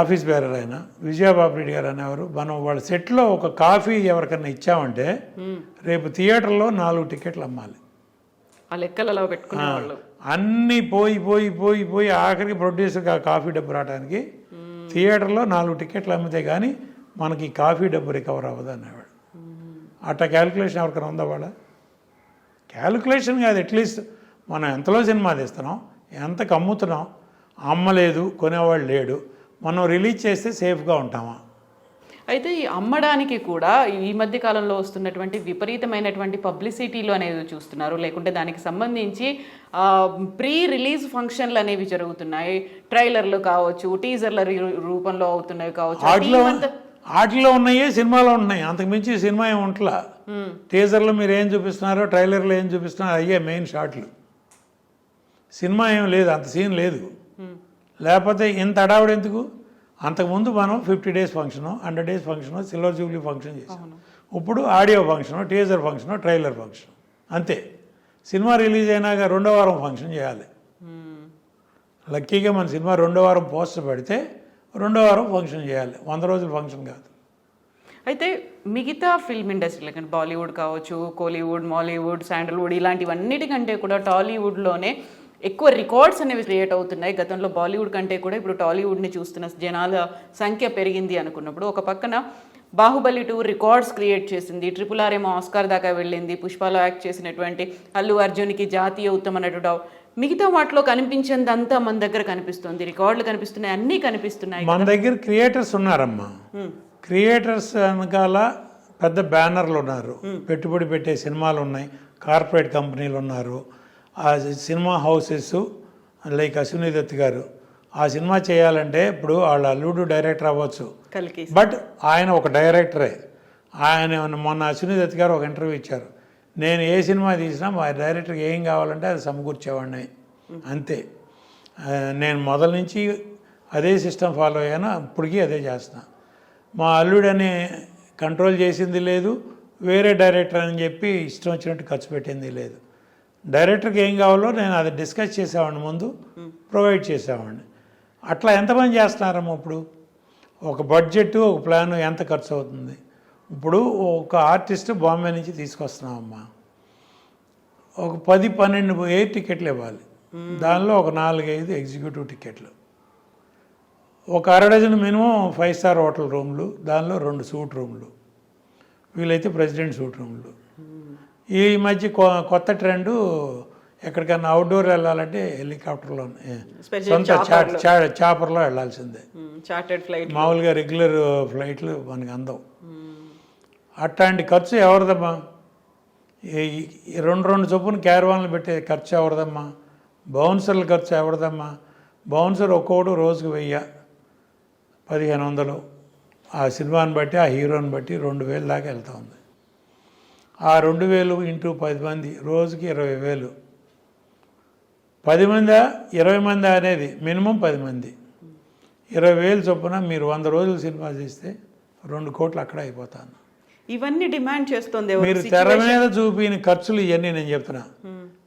ఆఫీస్ బేరర్ ఆయన విజయబాబు రెడ్డి గారు అనేవారు. మనం వాళ్ళ సెట్లో ఒక కాఫీ ఎవరికన్నా ఇచ్చామంటే రేపు థియేటర్లో 4 టికెట్లు అమ్మాలి. ఆ లెక్కలలో పెట్టుకునేవాళ్ళు. అన్నీ పోయి ఆఖరికి ప్రొడ్యూసర్కి ఆ కాఫీ డబ్బు రావడానికి థియేటర్లో 4 టికెట్లు అమ్మితే కానీ మనకి కాఫీ డబ్బు రికవర్ అవ్వదు అనేవాడు. అట్లా క్యాలిక్యులేషన్ ఎవరికైనా ఉందా? వాళ్ళ క్యాలిక్యులేషన్ కాదు. అట్లీస్ట్ మనం ఎంతలో సినిమా తీస్తున్నాం, ఎంతకు అమ్ముతున్నాం, అమ్మలేదు కొనేవాళ్ళు లేడు, మనం రిలీజ్ చేస్తే సేఫ్గా ఉంటామా? అయితే ఈ అమ్మడానికి కూడా ఈ మధ్య కాలంలో వస్తున్నటువంటి విపరీతమైనటువంటి పబ్లిసిటీలు అనేవి చూస్తున్నారు, లేకుంటే దానికి సంబంధించి ప్రీ రిలీజ్ ఫంక్షన్లు అనేవి జరుగుతున్నాయి. ట్రైలర్లు కావచ్చు, టీజర్ల రూపంలో అవుతున్నవి కావచ్చు. వాటిలో ఉన్నాయే సినిమాలో ఉన్నాయి, అంతకుమించి సినిమా ఏమి ఉంటలా. టీజర్లో మీరు ఏం చూపిస్తున్నారో, ట్రైలర్లో ఏం చూపిస్తున్నారో అయ్యే మెయిన్ షాట్లు. సినిమా ఏం లేదు, అంత సీన్ లేదు. లేకపోతే ఇంత అడావుడు ఎందుకు? అంతకుముందు మనం 50 days function, 100 days function, silver Jubilee function చేసాం. ఇప్పుడు audio function, teaser function, trailer function అంతే. సినిమా రిలీజ్ అయినాక 2వ వారం ఫంక్షన్ చేయాలి. లక్కీగా మన సినిమా 2వ వారం పోస్టర్ పెడితే 2వ వారం ఫంక్షన్ చేయాలి, 100 రోజుల ఫంక్షన్ కాదు. అయితే మిగతా ఫిల్మ్ ఇండస్ట్రీ లేకంటే బాలీవుడ్ కావచ్చు, కోలీవుడ్, మాలీవుడ్, శాండల్వుడ్ ఇలాంటివన్నిటికంటే కూడా టాలీవుడ్లోనే ఎక్కువ రికార్డ్స్ అనేవి క్రియేట్ అవుతున్నాయి. గతంలో బాలీవుడ్ కంటే కూడా ఇప్పుడు టాలీవుడ్ని చూస్తున్న జనాల సంఖ్య పెరిగింది అనుకున్నప్పుడు, ఒక పక్కన బాహుబలి 2 రికార్డ్స్ క్రియేట్ చేసింది, RRR ఏమో ఆస్కార్ దాకా వెళ్ళింది, పుష్పలో యాక్ట్ చేసినటువంటి అల్లు అర్జున్కి జాతీయ ఉత్తమ నటుడు. మిగతా వాటిలో కనిపించిందంతా మన దగ్గర కనిపిస్తుంది, రికార్డులు కనిపిస్తున్నాయి, అన్నీ కనిపిస్తున్నాయి. మన దగ్గర క్రియేటర్స్ ఉన్నారమ్మా. క్రియేటర్స్ వెనకాల పెద్ద బ్యానర్లు ఉన్నారు, పెట్టుబడి పెట్టే సినిమాలు ఉన్నాయి, కార్పొరేట్ కంపెనీలు ఉన్నారు, ఆ cinema houses like Ashwini Dutt గారు ఆ సినిమా చేయాలంటే ఇప్పుడు వాళ్ళ అల్లుడు డైరెక్టర్ అవ్వచ్చు, బట్ ఆయన ఒక డైరెక్టరే. ఆయన మొన్న అశ్విని దత్ గారు ఒక ఇంటర్వ్యూ ఇచ్చారు, నేను ఏ సినిమా తీసినా మా డైరెక్టర్కి ఏం కావాలంటే అది సమకూర్చేవాడిని అంతే. నేను మొదల నుంచి అదే సిస్టమ్ ఫాలో అయ్యాను, ఇప్పటికీ అదే చేస్తున్నా. మా అల్లుడని కంట్రోల్ చేసింది లేదు, వేరే డైరెక్టర్ అని చెప్పి ఇష్టం వచ్చినట్టు ఖర్చు పెట్టింది లేదు. డైరెక్టర్కి ఏం కావాలో నేను అది డిస్కస్ చేసేవాడిని, ముందు ప్రొవైడ్ చేసేవాడిని. అట్లా ఎంతమంది చేస్తున్నారమ్మా? ఇప్పుడు ఒక బడ్జెట్, ఒక ప్లాను ఎంత ఖర్చు అవుతుంది? ఇప్పుడు ఒక ఆర్టిస్ట్ బాంబే నుంచి తీసుకొస్తున్నామమ్మా, ఒక 10-12 ఎయిర్ టికెట్లు ఇవ్వాలి, దానిలో ఒక 4-5 ఎగ్జిక్యూటివ్ టికెట్లు, ఒక 1/2 డజన్ మినిమం 5 స్టార్ హోటల్ రూమ్లు, దానిలో 2 సూట్ రూమ్లు, వీలైతే ప్రెసిడెంట్ సూట్ రూమ్లు. ఈ మధ్య కొత్త ట్రెండు ఎక్కడికన్నా అవుట్డోర్ వెళ్ళాలంటే హెలికాప్టర్లో, సొంత చాపర్లో వెళ్ళాల్సిందే. మామూలుగా రెగ్యులర్ ఫ్లైట్లు మనకి అందవు. అట్లాంటి ఖర్చు ఎవరిదమ్మా? 2 చొప్పున క్యారవాన్లు పెట్టే ఖర్చు ఎవరిదమ్మా? బౌన్సర్ల ఖర్చు ఎవరిదమ్మా? బౌన్సర్ ఒక్కొక్కడు రోజుకు 1000-1500, ఆ సినిమాని బట్టి ఆ హీరోని బట్టి 2000 దాకా వెళ్తూ ఉంది. ఆ 2000 ఇంటూ 10 మంది రోజుకి 20,000. 10 మందా 20 మంది అనేది మినిమం 10 మంది, 20,000 చొప్పున మీరు 100 రోజులు సినిమా చేస్తే 2 కోట్లు అక్కడ అయిపోతాను. ఇవన్నీ డిమాండ్ చేస్తుంది. మీరు తెర మీద చూపిన ఖర్చులు ఇవన్నీ నేను చెప్తున్నా.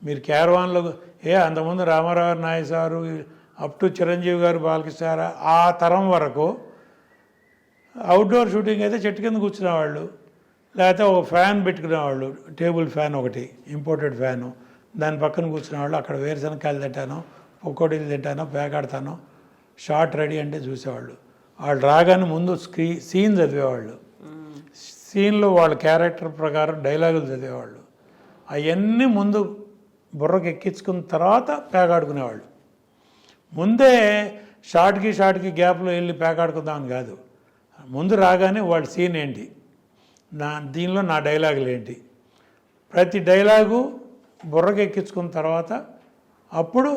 మీరు క్యారవాన్లో అంతకుముందు Ramarao Nayak sir up to Chiranjeevi గారు, బాలకృష్ణ ఆ తరం వరకు అవుట్డోర్ షూటింగ్ అయితే చెట్టు కింద కూర్చునేవాళ్ళు, లేకపోతే ఒక ఫ్యాన్ పెట్టుకునేవాళ్ళు, టేబుల్ ఫ్యాన్ ఒకటి, ఇంపోర్టెడ్ ఫ్యాను, దాని పక్కన కూర్చునేవాళ్ళు. అక్కడ వేరుశనకాయలు తింటాను, పకోడీలు తింటాను, పేకాడతాను, షార్ట్ రెడీ అంటే చూసేవాళ్ళు. వాళ్ళు రాగానే ముందు సీన్ చదివేవాళ్ళు, సీన్లో వాళ్ళ క్యారెక్టర్ ప్రకారం డైలాగులు చదివేవాళ్ళు. అవన్నీ ముందు బుర్రకు ఎక్కించుకున్న తర్వాత పేకాడుకునేవాళ్ళు. ముందే షార్ట్కి గ్యాప్లో వెళ్ళి పేకాడుకుందామని కాదు, ముందు రాగానే వాళ్ళ సీన్ ఏంటి, దీనిలో నా డైలాగులు ఏంటి, ప్రతి డైలాగు బుర్రకి ఎక్కించుకున్న తర్వాత అప్పుడు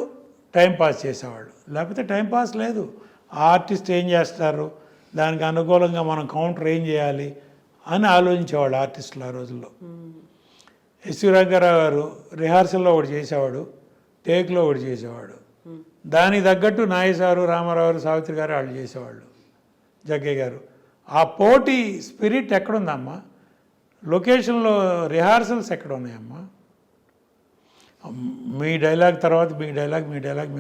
టైం పాస్ చేసేవాళ్ళు. లేకపోతే టైం పాస్ లేదు. ఆర్టిస్ట్ ఏం చేస్తారు, దానికి అనుకూలంగా మనం కౌంటర్ ఏం చేయాలి అని ఆలోచించేవాళ్ళు ఆర్టిస్టులు ఆ రోజుల్లో. ఎస్వి రంగారావు గారు రిహార్సల్లో ఒకటి చేసేవాడు, టేక్లో ఒకటి చేసేవాడు. దానికి తగ్గట్టు నాగేశ్వరరావు, రామారావు గారు, సావిత్రి గారు వాళ్ళు చేసేవాళ్ళు, జగ్గయ్య గారు. ఆ పోటీ స్పిరిట్ ఎక్కడుందమ్మా? లొకేషన్లో రిహార్సల్స్ ఎక్కడ ఉన్నాయమ్మా? మీ డైలాగ్ తర్వాత మీ డైలాగ్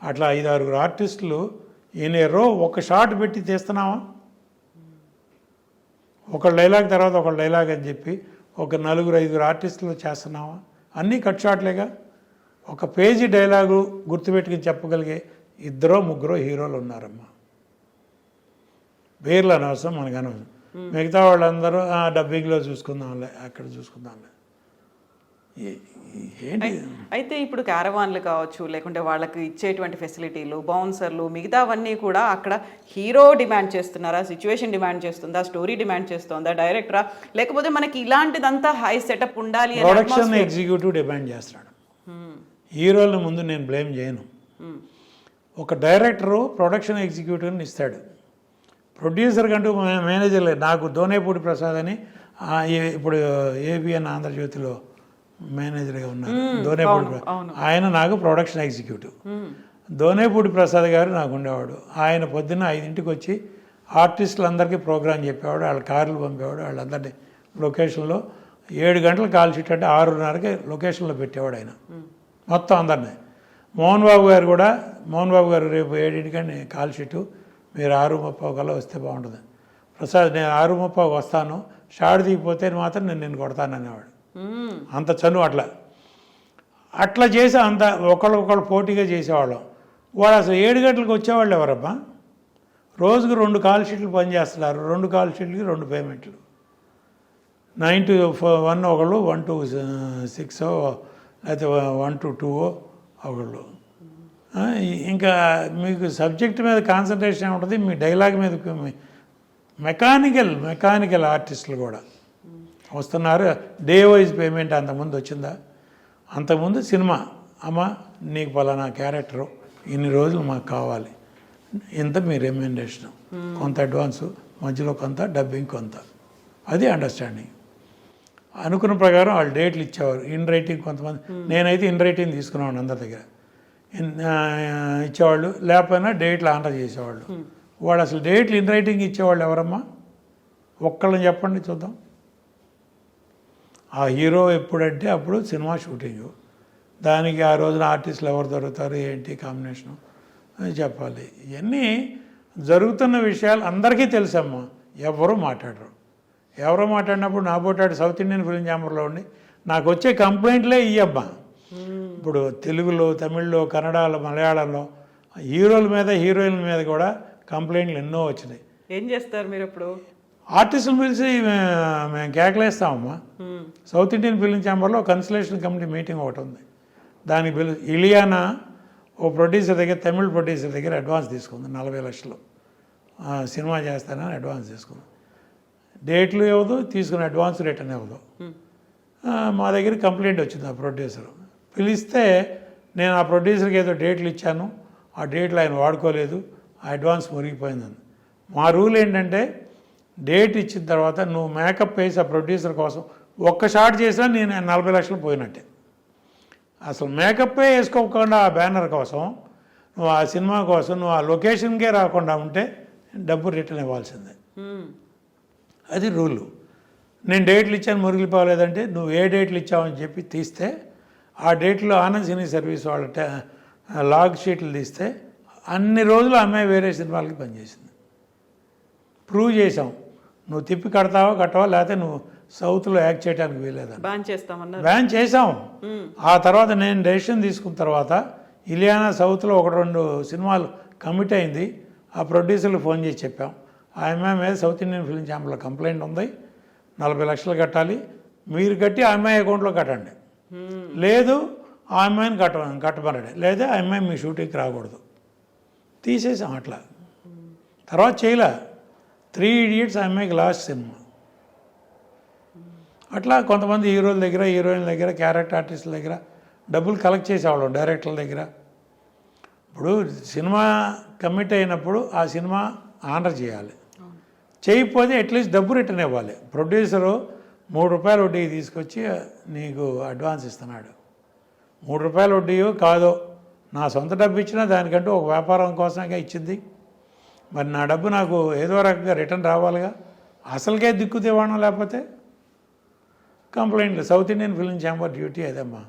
అట్లా 5-6 ఆర్టిస్టులు ఈయన ఒక షాట్ పెట్టి తీస్తున్నావా? ఒక డైలాగ్ తర్వాత ఒక డైలాగ్ అని చెప్పి ఒక 4-5 ఆర్టిస్టులు చేస్తున్నావా? అన్నీ కట్ షాట్లేగా. ఒక పేజీ డైలాగు గుర్తుపెట్టుకుని చెప్పగలిగే 2-3 హీరోలు ఉన్నారమ్మా. పేర్లు అనవసరం, మనకు అనవసరం. మిగతా వాళ్ళందరూ డబ్బింగ్లో చూసుకుందాంలే, అక్కడ చూసుకుందాంలే. ఏంటి అయితే ఇప్పుడు క్యారవాన్లు కావచ్చు, లేకుంటే వాళ్ళకి ఇచ్చేటువంటి ఫెసిలిటీలు, బౌన్సర్లు, మిగతావన్నీ కూడా అక్కడ హీరో డిమాండ్ చేస్తున్నారా, సిచ్యువేషన్ డిమాండ్ చేస్తుందా, స్టోరీ డిమాండ్ చేస్తుందా, డైరెక్టరా, లేకపోతే మనకి ఇలాంటిదంతా హై సెటప్ ఉండాలి? ప్రొడక్షన్ ఎగ్జిక్యూటివ్ డిమాండ్ చేస్తున్నాడు. హీరోల ముందు నేను బ్లేమ్ చేయను. ఒక డైరెక్టరు ప్రొడక్షన్ ఎగ్జిక్యూటివ్ని ఇస్తాడు. ప్రొడ్యూసర్ కంటూ మేనేజర్ లేదు. నాకు దోనేపూడి ప్రసాద్ అని ఇప్పుడు ఏబిఎన్ ఆంధ్రజ్యోతిలో మేనేజర్గా ఉన్నారు, దోనేపూడి. ఆయన నాకు ప్రొడక్షన్ ఎగ్జిక్యూటివ్. దోనేపూడి ప్రసాద్ గారు నాకు ఉండేవాడు. ఆయన పొద్దున్న 5ంటికి వచ్చి ఆర్టిస్టులందరికీ ప్రోగ్రాం చెప్పేవాడు, వాళ్ళ కార్లు పంపేవాడు, వాళ్ళందరినీ లొకేషన్లో 7 గంటల కాల్ షీట్ అంటే 6:30కి లొకేషన్లో పెట్టేవాడు ఆయన మొత్తం అందరినీ. మోహన్ బాబు గారు రేపు 7ంటికని కాల్ షీటు, మీరు 6:30 కల్లా వస్తే బాగుంటుంది. ప్రసాద్, నేను 6:30 వస్తాను, షాడ్ దిగిపోతే మాత్రం నేను కొడతాననేవాడు. అంత చనువు. అట్లా చేసి ఒకళ్ళు పోటీగా చేసేవాళ్ళం. వాడు అసలు 7 గంటలకు వచ్చేవాళ్ళు ఎవరమ్మా? రోజుకు 2 కాల్ షీట్లు పనిచేస్తున్నారు. 2 కాల్ షీట్లకి 2 పేమెంట్లు. 9 to 1 ఒకళ్ళు, 1 to 6 లేకపోతే 1 to 2 ఒకళ్ళు. ఇంకా మీకు సబ్జెక్ట్ మీద కాన్సన్ట్రేషన్ ఉంటుంది, మీ డైలాగ్ మీద. మెకానికల్ ఆర్టిస్టులు కూడా వస్తున్నారు. డే వైజ్ పేమెంట్ అంతకుముందు వచ్చిందా? అంతకుముందు సినిమా, అమ్మ నీకు పలానా క్యారెక్టరు, ఇన్ని రోజులు మాకు కావాలి, ఇంత మీ రెమ్యునరేషన్, కొంత అడ్వాన్సు, మధ్యలో కొంత డబ్బింగ్, కొంత. అది అండర్స్టాండింగ్. అనుకున్న ప్రకారం వాళ్ళు డేట్లు ఇచ్చేవారు. ఇన్ రైటింగ్ కొంతమంది, నేనైతే ఇన్ రైటింగ్ తీసుకున్నాను అందరి దగ్గర. ఇచ్చేవాళ్ళు, లేకపోయినా డేట్లు ఆర్డర్ చేసేవాళ్ళు. వాడు అసలు డేట్లు ఇన్ రైటింగ్ ఇచ్చేవాళ్ళు ఎవరమ్మా? ఒక్కళ్ళని చెప్పండి చూద్దాం. ఆ హీరో ఎప్పుడంటే అప్పుడు సినిమా షూటింగు, దానికి ఆ రోజున ఆర్టిస్టులు ఎవరు దొరుకుతారు, ఏంటి కాంబినేషను అని చెప్పాలి. ఇవన్నీ జరుగుతున్న విషయాలు అందరికీ తెలుసమ్మా. ఎవరు మాట్లాడినప్పుడు నా పోటాడు సౌత్ ఇండియన్ ఫిల్మ్ ఛాంబర్లో ఉండి నాకు వచ్చే కంప్లైంట్లే ఇయ్యమ్మా. ఇప్పుడు తెలుగులో, తమిళ్లో, కన్నడలో, మలయాళంలో హీరోల మీద, హీరోయిన్ల మీద కూడా కంప్లైంట్లు ఎన్నో వచ్చినాయి. ఏం చేస్తారు మీరు ఇప్పుడు? ఆర్టిస్టులు పిలిచి మేము కేకలేస్తామమ్మా. సౌత్ ఇండియన్ ఫిల్మ్ ఛాంబర్లో కన్సలేషన్ కమిటీ మీటింగ్ ఒకటి ఉంది. దానికి ఇలియానా ఓ ప్రొడ్యూసర్ దగ్గర, తమిళ్ ప్రొడ్యూసర్ దగ్గర అడ్వాన్స్ తీసుకుంది 40 లక్షలు. సినిమా చేస్తానని అడ్వాన్స్ తీసుకుంది. డేట్లు ఇవ్వదు, తీసుకుని అడ్వాన్స్ రిటర్న్ ఇవ్వదు. మా దగ్గర కంప్లైంట్ వచ్చింది. ఆ ప్రొడ్యూసర్ పిలిస్తే నేను ఆ ప్రొడ్యూసర్కి ఏదో డేట్లు ఇచ్చాను, ఆ డేట్లు ఆయన వాడుకోలేదు, ఆ అడ్వాన్స్ మురిగిపోయిందని. మా రూల్ ఏంటంటే డేట్ ఇచ్చిన తర్వాత నువ్వు మేకప్ వేసి ఆ ప్రొడ్యూసర్ కోసం ఒక్క షాట్ చేసినా నేను 40 లక్షలు పోయినట్టే. అసలు మేకప్పే వేసుకోకుండా ఆ బ్యానర్ కోసం, నువ్వు ఆ సినిమా కోసం నువ్వు ఆ లొకేషన్కే రాకుండా ఉంటే డబ్బు రిటర్న్ ఇవ్వాల్సిందే. అది రూలు. నేను డేట్లు ఇచ్చాను మురిగిపోలేదంటే నువ్వు ఏ డేట్లు ఇచ్చావని చెప్పి తీస్తే, ఆ డేట్లో ఆనంద్ సినీ సర్వీస్ వాళ్ళ లాగ్ షీట్లు తీస్తే అన్ని రోజులు అమ్మాయి వేరే సినిమాలకి పనిచేసింది. ప్రూవ్ చేసాం. నువ్వు తిప్పి కట్టవా లేకపోతే నువ్వు సౌత్లో యాక్ట్ చేయడానికి వీలేదని బ్యాన్ చేసాం. ఆ తర్వాత నేను డెసిషన్ తీసుకున్న తర్వాత ఇలియానా సౌత్లో 1-2 సినిమాలు కమిట్ అయింది. ఆ ప్రొడ్యూసర్లు ఫోన్ చేసి చెప్పాం, ఆ అమ్మాయి మీద సౌత్ ఇండియన్ ఫిల్మ్ ఛాంబర్లో కంప్లైంట్ ఉంది, 40 లక్షలు కట్టాలి, మీరు కట్టి ఆ అమ్మాయి అకౌంట్లో కట్టండి, లేదు ఆ అమ్మాయిని కట్టమనండి, లేదా ఆ అమ్మాయి మీ షూటింగ్కి రాకూడదు. తీసేసాం. అట్లా తర్వాత చేయలే. 3 Idiots ఆ అమ్మాయికి లాస్ట్ సినిమా. అట్లా కొంతమంది హీరోల దగ్గర హీరోయిన్ల దగ్గర క్యారెక్టర్ ఆర్టిస్టుల దగ్గర డబ్బులు కలెక్ట్ చేసేవాళ్ళం డైరెక్టర్ల దగ్గర. ఇప్పుడు సినిమా కమిట్ అయినప్పుడు ఆ సినిమా ఆనర్ చేయాలి, చేయకపోతే అట్లీస్ట్ డబ్బు రిటర్న్ ఇవ్వాలి. ప్రొడ్యూసరు ₹3 వడ్డీ తీసుకొచ్చి నీకు అడ్వాన్స్ ఇస్తున్నాడు. ₹3 వడ్డీ కాదో నా సొంత డబ్బు ఇచ్చినా దానికంటూ ఒక వ్యాపారం కోసంగా ఇచ్చింది. మరి నా డబ్బు నాకు ఏదో రకంగా రిటర్న్ రావాలిగా. అసలుకే దిక్కు తీవాణం లేకపోతే కంప్లైంట్లు. South Indian film chamber duty అదమ్మా.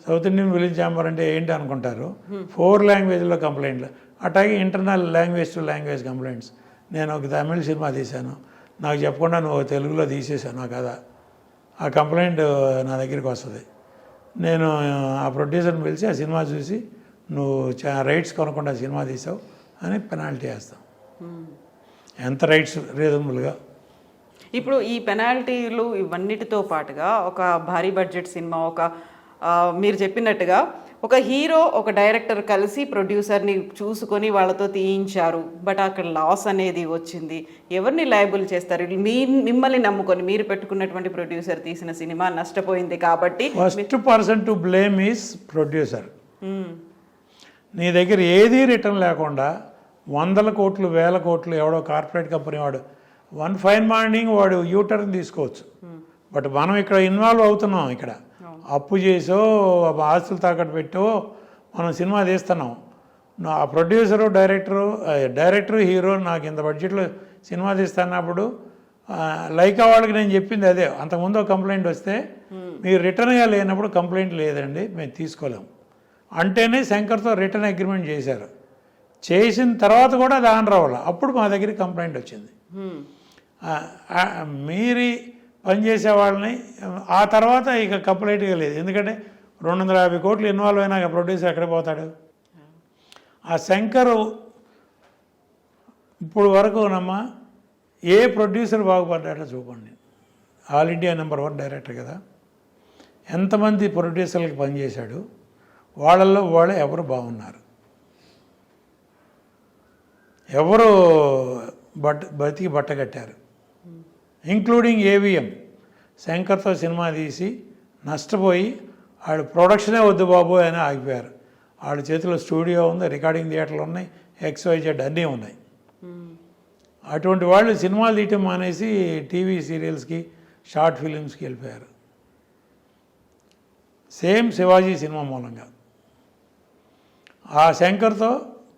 సౌత్ ఇండియన్ ఫిలిం ఛాంబర్ అంటే ఏంటి అనుకుంటారు, 4 లాంగ్వేజ్లో కంప్లైంట్లు, అట్లాగే internal language to language complaints. నేను ఒక తమిళ సినిమా తీశాను, నాకు చెప్పకుండా నువ్వు తెలుగులో తీసేసాను నా కథ, ఆ కంప్లైంట్ నా దగ్గరికి వస్తుంది. నేను ఆ ప్రొడ్యూసర్ని పిలిచి ఆ సినిమా చూసి నువ్వు రైట్స్ కొనకుండా సినిమా తీసావు అని పెనాల్టీ వేస్తాం. ఎంత రైట్స్ రీజనబుల్గా. ఇప్పుడు ఈ పెనాల్టీలు ఇవన్నిటితో పాటుగా ఒక భారీ బడ్జెట్ సినిమా, మీరు చెప్పినట్టుగా ఒక హీరో ఒక డైరెక్టర్ కలిసి ప్రొడ్యూసర్ని చూసుకొని వాళ్ళతో తీయించారు, బట్ అక్కడ లాస్ అనేది వచ్చింది. ఎవరిని లయబుల్ చేస్తారు? మిమ్మల్ని నమ్ముకొని మీరు పెట్టుకున్నటువంటి ప్రొడ్యూసర్ తీసిన సినిమా నష్టపోయింది కాబట్టి first person to blame is producer. నీ దగ్గర ఏదీ రిటర్న్ లేకుండా 100 కోట్లు 1000 కోట్లు ఎవడో కార్పొరేట్ కంపెనీ వాడు వన్ ఫైన్ మార్నింగ్ వాడు యూటర్న్ తీసుకోవచ్చు. బట్ మనం ఇక్కడ ఇన్వాల్వ్ అవుతున్నాం. ఇక్కడ అప్పు చేసో ఆస్తులు తాకట్టు పెట్టో మనం సినిమా తీస్తున్నాం. ఆ ప్రొడ్యూసరు డైరెక్టరు హీరో నాకు ఇంత బడ్జెట్లో సినిమా తీస్తున్నప్పుడు లైకా వాళ్ళకి నేను చెప్పింది అదే. అంతకుముందు ఒక కంప్లైంట్ వస్తే మీరు రిటర్న్గా లేనప్పుడు కంప్లైంట్ లేదండి మేము తీసుకోలేము అంటేనే శంకర్తో రిటర్న్ అగ్రిమెంట్ చేశారు. చేసిన తర్వాత కూడా అది ఆన్ రావాలి. అప్పుడు మా దగ్గరికి కంప్లైంట్ వచ్చింది. మీరి పనిచేసే వాళ్ళని ఆ తర్వాత ఇక కంప్లైంట్గా లేదు. ఎందుకంటే 250 కోట్లు ఇన్వాల్వ్ అయినాక ప్రొడ్యూసర్ ఎక్కడ పోతాడు? ఆ శంకర్ ఇప్పుడు వరకునమ్మా ఏ ప్రొడ్యూసర్ బాగుపడ్డాడో చూపండి. ఆల్ ఇండియా నెంబర్ 1 డైరెక్టర్ కదా. ఎంతమంది ప్రొడ్యూసర్లకి పనిచేశాడు, వాళ్ళల్లో వాళ్ళు ఎవరు బాగున్నారు, ఎవరు బతికి బట్టగట్టారు, ఇంక్లూడింగ్ ఏవిఎం. శంకర్తో సినిమా తీసి నష్టపోయి ఆడు ప్రొడక్షనే వద్దు బాబు అని ఆగిపోయారు. ఆడ చేతిలో స్టూడియో ఉంది, రికార్డింగ్ థియేటర్లు ఉన్నాయి, XYZ అన్నీ ఉన్నాయి. అటువంటి వాళ్ళు సినిమాలు తీయటం మానేసి టీవీ సీరియల్స్కి షార్ట్ ఫిలిమ్స్కి వెళ్ళిపోయారు. సేమ్ శివాజీ సినిమా మూలంగా ఆ శంకర్తో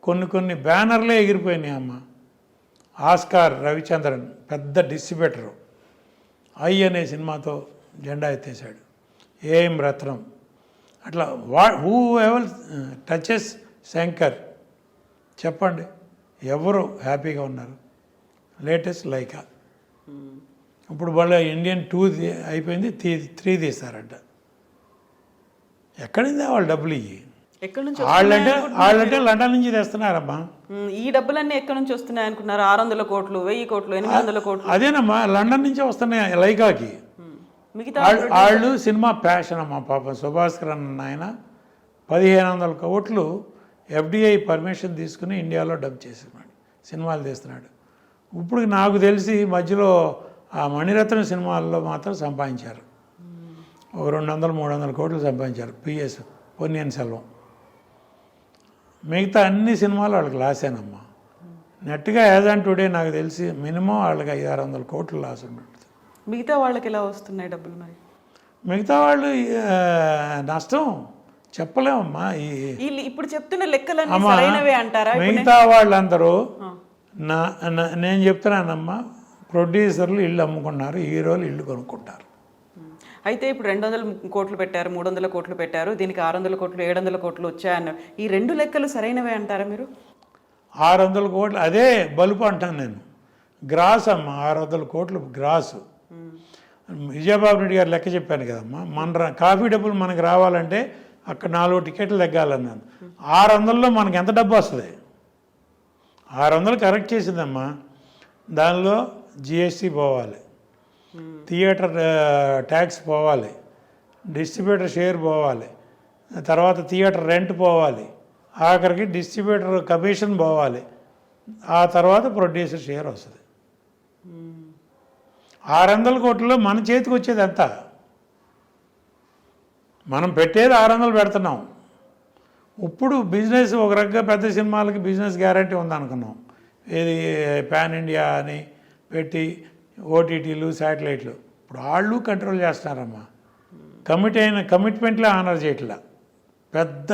కొన్ని బ్యానర్లే ఎగిరిపోయినాయి అమ్మ. ఆస్కార్ రవిచంద్రన్ పెద్ద డిస్ట్రిబ్యూటరు ఐ అనే సినిమాతో జెండా ఎత్తేసాడు. ఏఎం రత్నం అట్లా హూ ఎవర్ టచెస్ శంకర్ చెప్పండి ఎవరు హ్యాపీగా ఉన్నారు? Latest Lyca. ఇప్పుడు వాళ్ళ ఇండియన్ 2 అయిపోయింది, 3 తీస్తారంట. ఎక్కడింది వాళ్ళు డబ్బులు ఇవి? వాళ్ళంటే లండన్ నుంచి తెస్తున్నారమ్మా. ఈ డబ్బులన్నీ ఎక్కడి నుంచి వస్తున్నాయి అనుకున్నారు? 600 కోట్లు 1000 కోట్లు 800 కోట్లు అదేనమ్మా, లండన్ నుంచి వస్తున్నాయి లైకాకి. వాళ్ళు సినిమా ప్యాషన్ అమ్మా. పాపం సుభాస్కర్ అన్న ఆయన 1500 కోట్లు FDI పర్మిషన్ తీసుకుని ఇండియాలో డబ్ చేస్తున్నాడు, సినిమాలు తీస్తున్నాడు. ఇప్పుడు నాకు తెలిసి మధ్యలో ఆ మణిరత్నం సినిమాల్లో మాత్రం సంపాదించారు. ఒక 200-300 కోట్లు సంపాదించారు. PS పొన్నియిన్ సెల్వం. మిగతా అన్ని సినిమాలు వాళ్ళకి లాసేనమ్మా. నెట్గా యాజ్ ఆన్ టుడే నాకు తెలిసి మినిమం వాళ్ళకి 500-600 కోట్లు లాస్ ఉన్నట్టు. మిగతా వాళ్ళకి ఎలా వస్తున్నాయి డబ్బులు? మరి మిగతా వాళ్ళు నష్టం చెప్పలేమమ్మా. ఇప్పుడు చెప్తున్న లెక్కలన్నీ సరైనవే అంటారా? మిగతా వాళ్ళందరూ నేను చెప్తున్నానమ్మా, ప్రొడ్యూసర్లు ఇల్లు అమ్ముకున్నారు, హీరోలు ఇల్లు కొనుక్కుంటారు. అయితే ఇప్పుడు 200 కోట్లు పెట్టారు, 300 కోట్లు పెట్టారు, దీనికి 600 కోట్లు 700 కోట్లు వచ్చాయన్నారు. ఈ 2 లెక్కలు సరైనవే అంటారా మీరు? 600 కోట్లు అదే బలుపు అంటాను నేను. గ్రాస్ అమ్మ, 600 కోట్లు గ్రాసు. విజయబాబు రెడ్డి గారు లెక్క చెప్పాను కదమ్మా. మన కాఫీ డబ్బులు మనకు రావాలంటే అక్కడ 4 టికెట్లు తగ్గాలన్నాను. 600లో మనకి ఎంత డబ్బు వస్తుంది? 600 కరెక్ట్ చేసిందమ్మా. దానిలో GST పోవాలి, థియేటర్ ట్యాక్స్ పోవాలి, డిస్ట్రిబ్యూటర్ షేర్ పోవాలి, తర్వాత థియేటర్ రెంట్ పోవాలి, ఆఖరికి డిస్ట్రిబ్యూటర్ కమిషన్ పోవాలి, ఆ తర్వాత ప్రొడ్యూసర్ షేర్ వస్తుంది. 600 కోట్లలో మన చేతికి వచ్చేది ఎంత? మనం పెట్టేది 600 పెడుతున్నాం. ఇప్పుడు బిజినెస్ ఒక రకంగా పెద్ద సినిమాలకి బిజినెస్ గ్యారంటీ ఉందనుకున్నాం. ఏది పాన్ ఇండియా అని పెట్టి ఓటీటీలు శాటిలైట్లు ఇప్పుడు వాళ్ళు కంట్రోల్ చేస్తున్నారమ్మా. కమిట్మెంట్లే ఆనర్ చేయట్లా. పెద్ద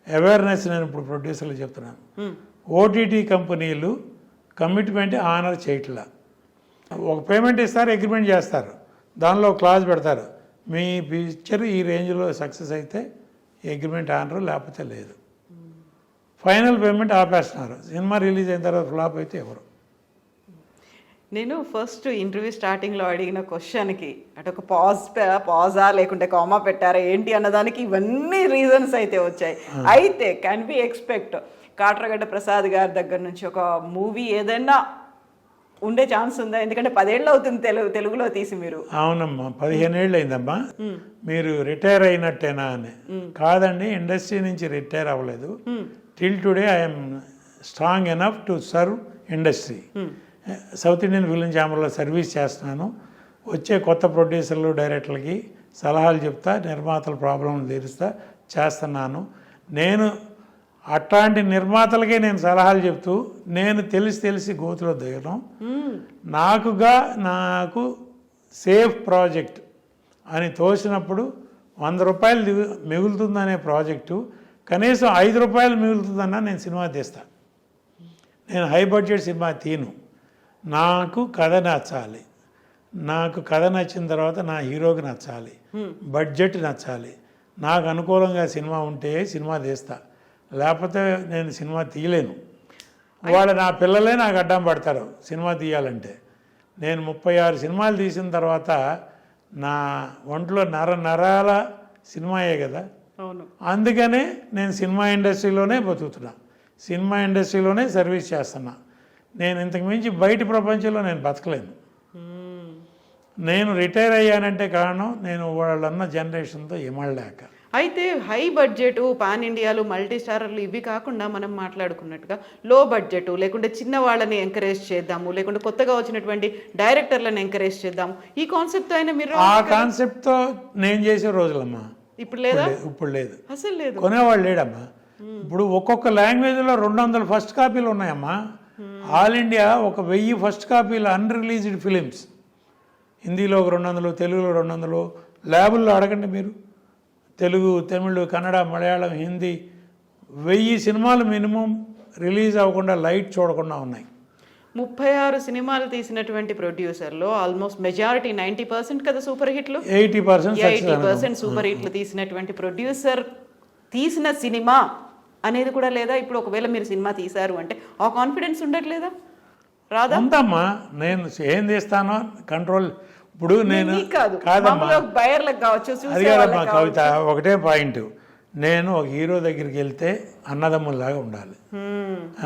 అవేర్నెస్ నేను ఇప్పుడు ప్రొడ్యూసర్లు చెప్తున్నాను. ఓటీటీ కంపెనీలు కమిట్మెంట్ ఆనర్ చేయట్లా. ఒక పేమెంట్ ఇస్తారు, అగ్రిమెంట్ చేస్తారు, దానిలో క్లాజ్ పెడతారు, మీ పిక్చర్ ఈ రేంజ్లో సక్సెస్ అయితే అగ్రిమెంట్ ఆనరు, లేకపోతే లేదు. ఫైనల్ పేమెంట్ ఆపేస్తున్నారు. సినిమా రిలీజ్ అయిన తర్వాత ఫ్లాప్ అయితే ఎవరు. నేను ఫస్ట్ ఇంటర్వ్యూ స్టార్టింగ్లో అడిగిన క్వశ్చన్కి అటు ఒక పాజా లేకుంటే కామా పెట్టారా ఏంటి అన్నదానికి ఇవన్నీ రీజన్స్ అయితే వచ్చాయి. అయితే can be expect Katragadda Prasad గారి దగ్గర నుంచి ఒక మూవీ ఏదైనా ఉండే ఛాన్స్ ఉందా? ఎందుకంటే 10 ఏళ్ళు అవుతుంది తెలుగులో తీసి మీరు. అవునమ్మా, 15 ఏళ్ళు అయిందమ్మా. మీరు రిటైర్ అయినట్టేనా అని. కాదండి, ఇండస్ట్రీ నుంచి రిటైర్ అవ్వలేదు. Till today I'm strong enough to serve industry. South Indian film ఛాంబర్లో సర్వీస్ చేస్తున్నాను. వచ్చే కొత్త ప్రొడ్యూసర్లు డైరెక్టర్లకి సలహాలు చెప్తా, నిర్మాతల ప్రాబ్లంలు తీరుస్తా చేస్తున్నాను. నేను అట్లాంటి నిర్మాతలకే నేను సలహాలు చెప్తూ నేను తెలిసి గోతులో దిగడం. నాకు సేఫ్ ప్రాజెక్ట్ అని తోసినప్పుడు 100 రూపాయలు మిగులుతుందనే ప్రాజెక్టు కనీసం 5 రూపాయలు మిగులుతుందన్నా నేను సినిమా తీస్తాను. నేను హై బడ్జెట్ సినిమా తీను. నాకు కథ నచ్చాలి. నాకు కథ నచ్చిన తర్వాత నా హీరోకి నచ్చాలి, బడ్జెట్ నచ్చాలి. నాకు అనుకూలంగా సినిమా ఉంటే సినిమా తీస్తా, లేకపోతే నేను సినిమా తీయలేను. వాళ్ళు నా పిల్లలే నాకు అడ్డం పడతారు సినిమా తీయాలంటే. నేను 36 సినిమాలు తీసిన తర్వాత నా ఒంట్లో నరాల సినిమాయే కదా. అందుకనే నేను సినిమా ఇండస్ట్రీలోనే బతుకుతున్నా, సినిమా ఇండస్ట్రీలోనే సర్వీస్ చేస్తున్నా. నేను ఇంతకు మించి బయట ప్రపంచంలో నేను బతకలేను. నేను రిటైర్ అయ్యానంటే కారణం నేను వాళ్ళన్న జనరేషన్తో ఇమడలేక. అయితే హై బడ్జెట్ పాన్ ఇండియాలు మల్టీ స్టారర్లు ఇవి కాకుండా మనం మాట్లాడుకున్నట్టుగా లో బడ్జెట్ లేకుంటే చిన్న వాళ్ళని ఎంకరేజ్ చేద్దాము, లేకుంటే కొత్తగా వచ్చినటువంటి డైరెక్టర్లను ఎంకరేజ్ చేద్దాము, ఈ కాన్సెప్ట్తో అయినా మీరు. ఆ కాన్సెప్ట్తో నేను చేసే రోజులమ్మా ఇప్పుడు లేదా? ఇప్పుడు లేదు, అసలు లేదు, కొనేవాళ్ళు లేడమ్మా. ఇప్పుడు ఒక్కొక్క లాంగ్వేజ్లో 200 ఫస్ట్ కాపీలు ఉన్నాయమ్మా. ఆల్ ఇండియా 1000 ఫస్ట్ కాపీలు అన్రిలీజ్డ్ ఫిలిమ్స్. హిందీలో 200, తెలుగులో 200. ల్యాబుల్లో అడగండి మీరు. తెలుగు, తమిళ్, కన్నడ, మలయాళం, హిందీ 1000 సినిమాలు మినిమం రిలీజ్ అవ్వకుండా లైట్ చూడకుండా ఉన్నాయి. 36 సినిమాలు తీసినటువంటి ప్రొడ్యూసర్లో ఆల్మోస్ట్ మెజారిటీ 90% కదా సూపర్ హిట్లు, 80% సూపర్ హిట్లు తీసినటువంటి ప్రొడ్యూసర్ తీసిన సినిమా అనేది కూడా లేదా? ఇప్పుడు ఒకవేళ మీరు సినిమా తీశారు అంటే ఆ కాన్ఫిడెన్స్ ఉండట్లేదా? రాదా? ఉందమ్మా. నేను ఏం చేస్తానో కంట్రోల్. ఇప్పుడు నేను కాదమ్మా, బయర్లకు కావచ్చు, అది కాదమ్మా కవిత, ఒకటే పాయింట్. నేను ఒక హీరో దగ్గరికి వెళ్తే అన్నదమ్ముల్లాగా ఉండాలి.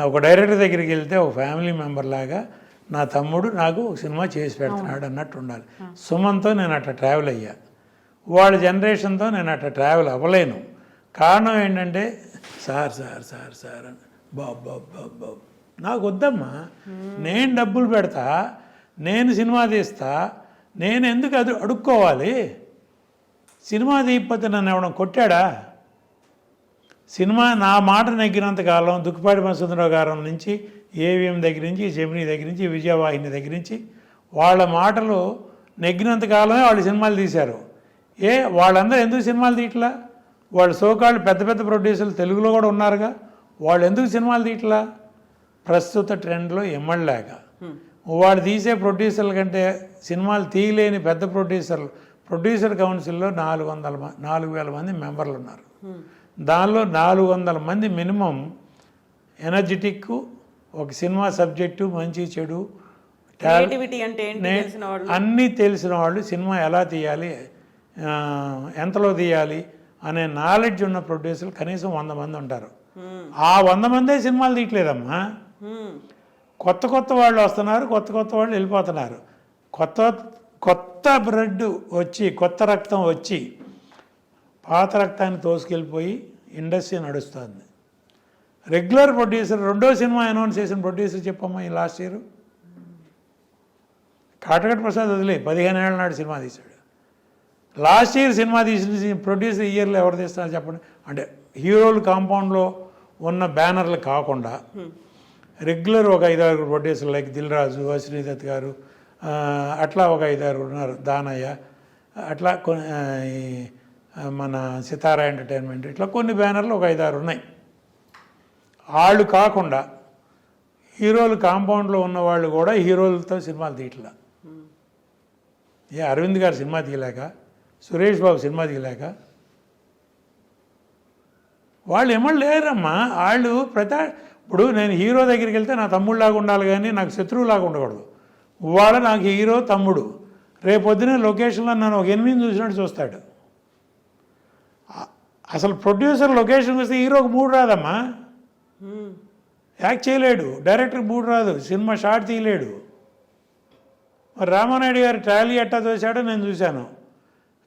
ఒక డైరెక్టర్ దగ్గరికి వెళ్తే ఒక ఫ్యామిలీ మెంబర్ లాగా నా తమ్ముడు నాకు ఒక సినిమా చేసి పెడుతున్నాడు అన్నట్టు ఉండాలి. సుమన్తో నేను అట్లా ట్రావెల్ అయ్యా, వాళ్ళ జనరేషన్తో నేను అట్లా ట్రావెల్ అవ్వలేను. కారణం ఏంటంటే సార్ సార్ సార్ సార్ అని బాబు నాకు వద్దమ్మా. నేను డబ్బులు పెడతా, నేను సినిమా తీస్తా, నేను ఎందుకు అది అడుక్కోవాలి? సినిమా తీయకపోతే నన్ను ఎవడం కొట్టాడా? సినిమా నా మాట నెగ్గినంతకాలం దుక్కిపాటి మధుసూదనరావు గారి నుంచి, ఏవిఎం దగ్గర నుంచి, జెమినీ దగ్గర నుంచి, విజయవాహిని దగ్గర నుంచి వాళ్ళ మాటలు నెగ్గినంతకాలమే వాళ్ళు సినిమాలు తీశారు. వాళ్ళందరూ ఎందుకు సినిమాలు తీయట్లా? వాళ్ళు సోకాళ్ళు పెద్ద పెద్ద ప్రొడ్యూసర్లు తెలుగులో కూడా ఉన్నారుగా, వాళ్ళు ఎందుకు సినిమాలు తీయట్లా? ప్రస్తుత ట్రెండ్లో ఇమ్మడలేక. వాడు తీసే ప్రొడ్యూసర్ల కంటే సినిమాలు తీయలేని పెద్ద ప్రొడ్యూసర్ కౌన్సిల్లో 4,000 మంది మెంబర్లు ఉన్నారు. దానిలో 400 మంది మినిమం ఎనర్జెటిక్, ఒక సినిమా సబ్జెక్టు, మంచి చెడు అన్నీ తెలిసిన వాళ్ళు, సినిమా ఎలా తీయాలి, ఎంతలో తీయాలి అనే నాలెడ్జ్ ఉన్న ప్రొడ్యూసర్లు కనీసం 100 మంది ఉంటారు. ఆ 100 మందే సినిమాలు తీయట్లేదమ్మా. కొత్త వాళ్ళు వస్తున్నారు, కొత్త వాళ్ళు వెళ్ళిపోతున్నారు. కొత్త బ్లడ్ వచ్చి, కొత్త రక్తం వచ్చి పాత రక్తాన్ని తోసుకెళ్ళిపోయి ఇండస్ట్రీ నడుస్తుంది. రెగ్యులర్ ప్రొడ్యూసర్, 2వ సినిమా అనౌన్స్ చేసిన ప్రొడ్యూసర్ చెప్పమ్మా ఈ లాస్ట్ ఇయర్ కాటగట్ ప్రసాద్ వదిలే 15 ఏళ్ళ నాడు సినిమా తీశాడు. లాస్ట్ ఇయర్ సినిమా తీసిన ప్రొడ్యూసర్ ఇయర్లో ఎవరు తీస్తున్నారు చెప్పండి. అంటే హీరోలు కాంపౌండ్లో ఉన్న బ్యానర్లు కాకుండా రెగ్యులర్ ఒక 5-6 ప్రొడ్యూసర్లు లైక్ దిల్ రాజు, శ్రీదత్ గారు, అట్లా ఒక 5-6 ఉన్నారు, దానయ్య, అట్లా మన సితారా ఎంటర్టైన్మెంట్, ఇట్లా కొన్ని బ్యానర్లు ఒక 5-6 ఉన్నాయి. వాళ్ళు కాకుండా హీరోలు కాంపౌండ్లో ఉన్నవాళ్ళు కూడా హీరోలతో సినిమాలు తీయట్లా. అరవింద్ గారు సినిమా తీయలేక, సురేష్ బాబు సినిమా తీయలేక, వాళ్ళు ఏమన్నా లేరమ్మా. వాళ్ళు ఇప్పుడు నేను హీరో దగ్గరికి వెళ్తే నా తమ్ముళ్ళలాగా ఉండాలి కానీ నాకు శత్రువులాగా ఉండకూడదు. ఇవాళ నాకు హీరో తమ్ముడు, రేపొద్దునే లొకేషన్లో నన్ను ఒక 8 చూసినట్టు చూస్తాడు. అసలు ప్రొడ్యూసర్ లొకేషన్కి వస్తే హీరోకి మూడు రాదమ్మా, యాక్ట్ చేయలేడు. డైరెక్టర్కి మూడు రాదు, సినిమా షార్ట్ తీయలేడు. మరి రామానాయుడు గారు ట్రాలీ ఎట్టా చూశాడో నేను చూశాను,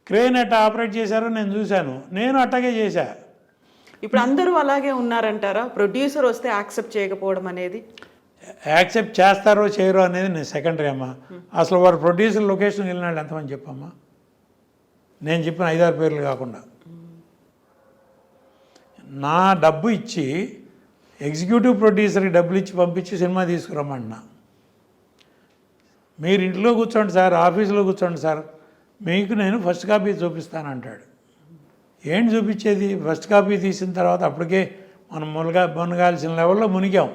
క్రేన్ ఎట్టా ఆపరేట్ చేశారో నేను చూశాను, నేను అట్టాగే చేశా. ఇప్పుడు అందరూ అలాగే ఉన్నారంటారా? ప్రొడ్యూసర్ వస్తే యాక్సెప్ట్ చేయకపోవడం అనేది? యాక్సెప్ట్ చేస్తారో చేయరో అనేది నేను సెకండరీ అమ్మా. అసలు వాడు ప్రొడ్యూసర్ లొకేషన్కి వెళ్ళినాడు ఎంతమంది చెప్పమ్మా? నేను చెప్పిన 5-6 పేర్లు కాకుండా. నా డబ్బు ఇచ్చి ఎగ్జిక్యూటివ్ ప్రొడ్యూసర్కి డబ్బులు ఇచ్చి పంపించి సినిమా తీసుకురమ్మన్నా. మీరు ఇంట్లో కూర్చోండి సార్, ఆఫీసులో కూర్చోండి సార్, మీకు నేను ఫస్ట్ కాపీ చూపిస్తానంటాడు. ఏంటి చూపించేది? ఫస్ట్ కాపీ తీసిన తర్వాత అప్పటికే మనం మునగాల్సిన లెవెల్లో మునిగాం.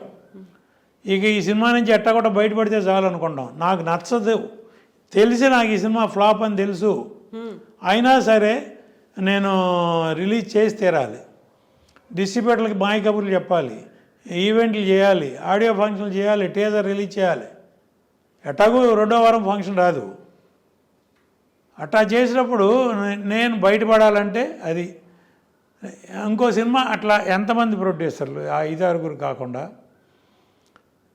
ఇక ఈ సినిమా నుంచి ఎట్టా కూడా బయటపడితే చాలు అనుకుంటాం. నాకు నచ్చదు, తెలిసి నాకు ఈ సినిమా ఫ్లాప్ అని తెలుసు, అయినా సరే నేను రిలీజ్ చేసి తీరాలి. డిస్ట్రిబ్యూటర్లకి మాయ కబుర్లు చెప్పాలి, ఈవెంట్లు చేయాలి, ఆడియో ఫంక్షన్లు చేయాలి, టీజర్ రిలీజ్ చేయాలి. ఎట్టాగూ 2వ వారం ఫంక్షన్ రాదు. అట్టా చేసినప్పుడు నేను బయటపడాలంటే అది ఇంకో సినిమా. అట్లా ఎంతమంది ప్రొడ్యూసర్లు, ఆ 5-6 కాకుండా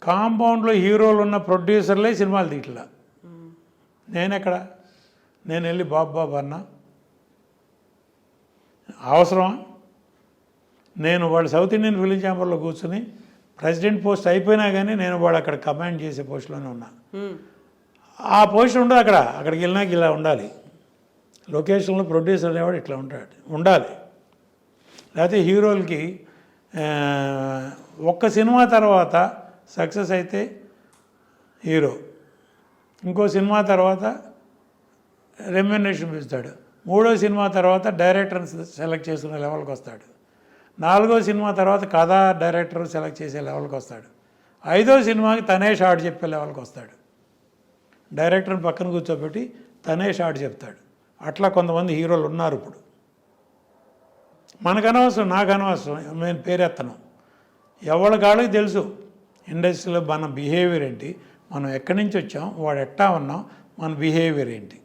కాంపౌండ్లో హీరోలు ఉన్న ప్రొడ్యూసర్లే సినిమాలు తీయట్లా. నేను వెళ్ళి బాబు అన్నా అవసరమా? నేను వాళ్ళు సౌత్ ఇండియన్ ఫిలిం ఛాంబర్లో కూర్చుని ప్రెసిడెంట్ పోస్ట్ అయిపోయినా కానీ నేను వాడు అక్కడ కమాండ్ చేసే పోస్టులోనే ఉన్నా. ఆ పోస్ట్ ఉండదు అక్కడికి వెళ్ళినాక ఇలా ఉండాలి. లొకేషన్లో ప్రొడ్యూసర్ అనేవాడు ఇట్లా ఉండాలి. లేకపోతే హీరోలకి ఒక్క సినిమా తర్వాత సక్సెస్ అయితే హీరో, ఇంకో సినిమా తర్వాత రెమ్యునరేషన్ ఇస్తాడు, 3వ సినిమా తర్వాత డైరెక్టర్ని సెలెక్ట్ చేసుకునే లెవెల్కి వస్తాడు, 4వ సినిమా తర్వాత కథ డైరెక్టర్ సెలెక్ట్ చేసే లెవెల్కి వస్తాడు, 5వ సినిమాకి తనే షార్ట్ చెప్పే లెవెల్కి వస్తాడు. డైరెక్టర్ని పక్కన కూర్చోబెట్టి తనే షార్ట్ చెప్తాడు. అట్లా కొంతమంది హీరోలు ఉన్నారు ఇప్పుడు. మనకు అనవసరం, నాకు అనవసరం, నేను పేరెత్తను. ఎవరి కాళ్ళకి తెలుసు ఇండస్ట్రీలో మన బిహేవియర్ ఏంటి, మనం ఎక్కడి నుంచి వచ్చాం, వాడు ఎట్టా ఉన్నాం, మన బిహేవియర్ ఏంటి.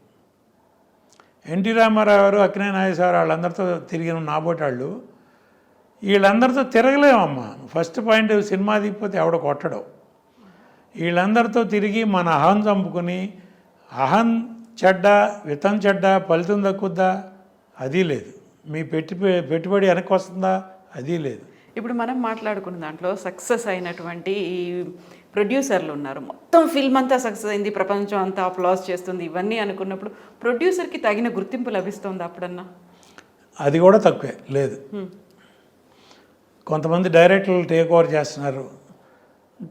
ఎన్టీ రామారావు గారు, అక్కినేని నాగేశ్వరరావు వాళ్ళందరితో తిరిగిన నాబోటాళ్ళు, వీళ్ళందరితో తిరగలేమమ్మా. ఫస్ట్ పాయింట్, సినిమా దిగిపోతే ఎవడ కొట్టడం. వీళ్ళందరితో తిరిగి మన అహం చంపుకొని, అహం చెడ్డ వితం చెడ్డ ఫలితం దక్కుద్దా, అది లేదు. మీ పెట్టుబడి వెనక్కి వస్తుందా, అది లేదు. ఇప్పుడు మనం మాట్లాడుకున్న దాంట్లో సక్సెస్ అయినటువంటి ఈ ప్రొడ్యూసర్లు ఉన్నారు. మొత్తం ఫిల్మ్ అంతా సక్సెస్ అయింది, ప్రపంచం అంతా అప్లాస్ చేస్తుంది, ఇవన్నీ అనుకున్నప్పుడు ప్రొడ్యూసర్కి తగిన గుర్తింపు లభిస్తుంది అప్పుడన్నా? అది కూడా తక్కువే, లేదు. కొంతమంది డైరెక్టర్లు టేక్ ఓవర్ చేస్తున్నారు,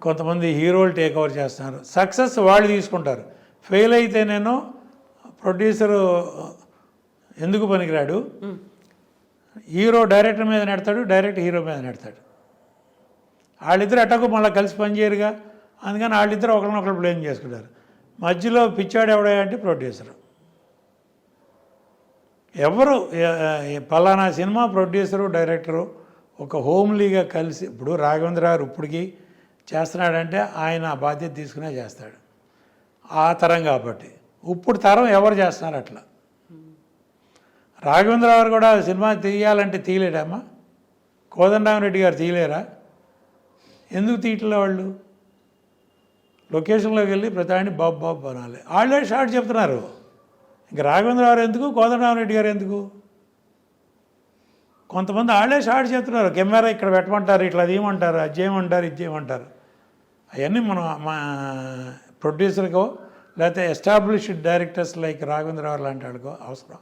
కొంతమంది హీరోలు టేక్ ఓవర్ చేస్తున్నారు. సక్సెస్ వాళ్ళు తీసుకుంటారు. ఫెయిల్ అయితే నేను ప్రొడ్యూసరు ఎందుకు పనికిరాడు, హీరో డైరెక్టర్ మీద నెడతాడు, డైరెక్టర్ హీరో మీద నెడతాడు. వాళ్ళిద్దరు ఎట్టకు మళ్ళీ కలిసి పనిచేయరుగా, అందుకని వాళ్ళిద్దరు ఒకరినొకరు బ్లేమ్ చేసుకుంటారు. మధ్యలో పిచ్చాడు ఎవడా అంటే ప్రొడ్యూసరు. ఎవరు పలానా సినిమా ప్రొడ్యూసరు డైరెక్టరు ఒక హోమ్లీగా కలిసి, ఇప్పుడు రాఘవేంద్ర గారు ఇప్పటికీ చేస్తున్నాడంటే ఆయన ఆ బాధ్యత తీసుకునే చేస్తాడు, ఆ తరం కాబట్టి. ఇప్పుడు తరం ఎవరు చేస్తున్నారు అట్లా. రాఘవేంద్ర గారు కూడా సినిమా తీయాలంటే తీయలేడమ్మా, కోదండరామరెడ్డి గారు తీయలేరా? ఎందుకు తీయట్లే వాళ్ళు? లొకేషన్లోకి వెళ్ళి ప్రతి బాబు అనాలి. వాళ్ళే షార్ట్ చెప్తున్నారు. ఇంక రాఘవేంద్ర గారు ఎందుకు, కోదండరామరెడ్డి గారు ఎందుకు? కొంతమంది వాళ్ళే షార్ట్ చెప్తున్నారు. కెమెరా ఇక్కడ పెట్టమంటారు, ఇట్లా అది ఏమంటారు, అది చేయమంటారు, ఇది చేయమంటారు. అవన్నీ మనం మా ప్రొడ్యూసర్కో లేకపోతే ఎస్టాబ్లిష్డ్ డైరెక్టర్స్ లైక్ రాఘవేంద్రరావు లాంటి వాళ్ళకో అవసరం.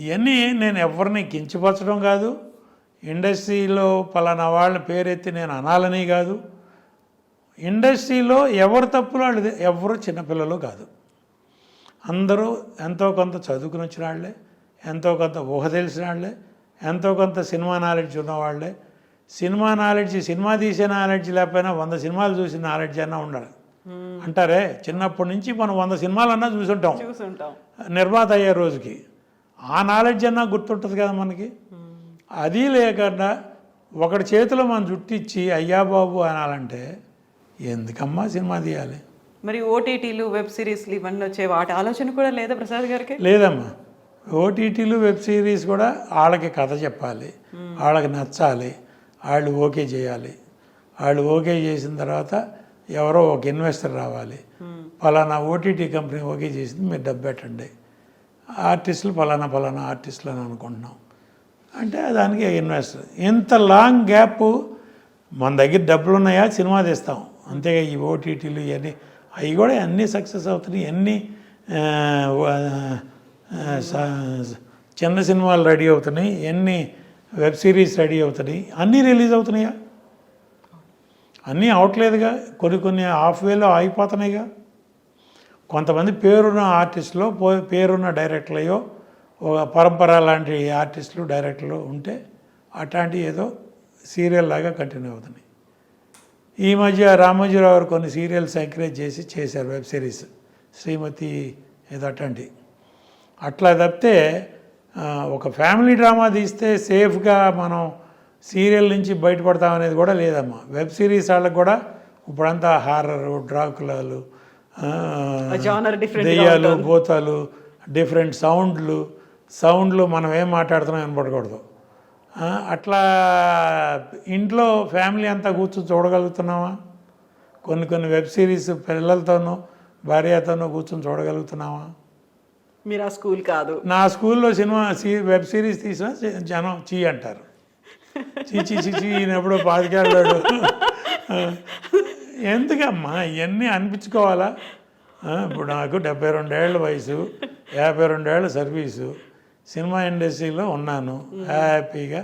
ఇవన్నీ నేను ఎవరిని కించపరచడం కాదు, ఇండస్ట్రీలో పలానా వాళ్ళ పేరెత్తి నేను అనాలని కాదు. ఇండస్ట్రీలో ఎవరు తప్పులు వాళ్ళు, ఎవరు చిన్నపిల్లలు కాదు. అందరూ ఎంతో కొంత చదువుకుని వచ్చిన వాళ్ళే, ఎంతో కొంత ఊహ తెలిసిన వాళ్ళే, ఎంతో కొంత సినిమా నాలెడ్జ్ ఉన్నవాళ్ళే. సినిమా నాలెడ్జ్, సినిమా తీసే నాలెడ్జ్ లేకపోయినా 100 సినిమాలు చూసిన నాలెడ్జ్ అన్నా ఉండాలి అంటారే. చిన్నప్పటి నుంచి మనం 100 సినిమాలన్నా చూసుంటాం నిర్మాత అయ్యే రోజుకి. ఆ నాలెడ్జ్ అన్నా గుర్తుంటుంది కదా మనకి. అది లేకుండా ఒకటి చేతిలో మనం జుట్టిచ్చి అయ్యా బాబు అనాలంటే ఎందుకమ్మా సినిమా తీయాలి? మరి ఓటీటీలు వెబ్ సిరీస్లు ఇవన్నీ వచ్చే వాటి ఆలోచన కూడా లేదా ప్రసాద్ గారికి? లేదమ్మా. ఓటీటీలు వెబ్ సిరీస్ కూడా వాళ్ళకి కథ చెప్పాలి, వాళ్ళకి నచ్చాలి, వాళ్ళు ఓకే చేయాలి. వాళ్ళు ఓకే చేసిన తర్వాత ఎవరో ఒక ఇన్వెస్టర్ రావాలి, పలానా ఓటీటీ కంపెనీ ఓకే చేసింది మీరు డబ్బు పెట్టండి, ఆర్టిస్టులు పలానా ఆర్టిస్టులు అని అనుకుంటున్నాం అంటే దానికి ఇన్వెస్టర్. ఇంత లాంగ్ గ్యాప్ మన దగ్గర డబ్బులు ఉన్నాయా సినిమా తీస్తాం అంతేగా. ఈ ఓటీటీలు ఇవన్నీ అవి కూడా అన్నీ సక్సెస్ అవుతున్నాయి. అన్నీ చిన్న సినిమాలు రెడీ అవుతున్నాయి, ఎన్ని వెబ్ సిరీస్ రెడీ అవుతున్నాయి, అన్నీ రిలీజ్ అవుతున్నాయా? అన్నీ అవట్లేదుగా. కొన్ని హాఫ్ వేలో ఆగిపోతున్నాయిగా. కొంతమంది పేరున్న ఆర్టిస్టులో పేరున్న డైరెక్టర్లయో ఒక పరంపర లాంటి ఆర్టిస్టులు డైరెక్టర్లు ఉంటే అట్లాంటి ఏదో సీరియల్ లాగా కంటిన్యూ అవుతున్నాయి. ఈ మధ్య రామోజీరావు గారు కొన్ని సీరియల్స్ ఎంకరేజ్ చేశారు వెబ్ సిరీస్, శ్రీమతి ఏదో అట్లాంటి. అట్లా తప్పితే ఒక ఫ్యామిలీ డ్రామా తీస్తే సేఫ్గా మనం సీరియల్ నుంచి బయటపడతామనేది కూడా లేదమ్మా. వెబ్ సిరీస్ వాళ్ళకి కూడా ఇప్పుడంతా హారరు, డ్రాకులాలు, దెయ్యాలు, భూతాలు, డిఫరెంట్ సౌండ్లు మనం ఏం మాట్లాడుతున్నాం వినపడకూడదు. అట్లా ఇంట్లో ఫ్యామిలీ అంతా కూర్చొని చూడగలుగుతున్నామా? కొన్ని వెబ్ సిరీస్ పిల్లలతోనూ భార్యతోనూ కూర్చొని చూడగలుగుతున్నామా? మీరు ఆ స్కూల్ కాదు. నా స్కూల్లో వెబ్ సిరీస్ తీసినా జనం చీ అంటారు. చీ ఎప్పుడో 25 ఏళ్ళాడు. ఎందుకమ్మా ఇవన్నీ అనిపించుకోవాలా? ఇప్పుడు నాకు 72 ఏళ్ళ వయసు, 52 ఏళ్ళ సర్వీసు, సినిమా ఇండస్ట్రీలో ఉన్నాను హ్యాపీగా.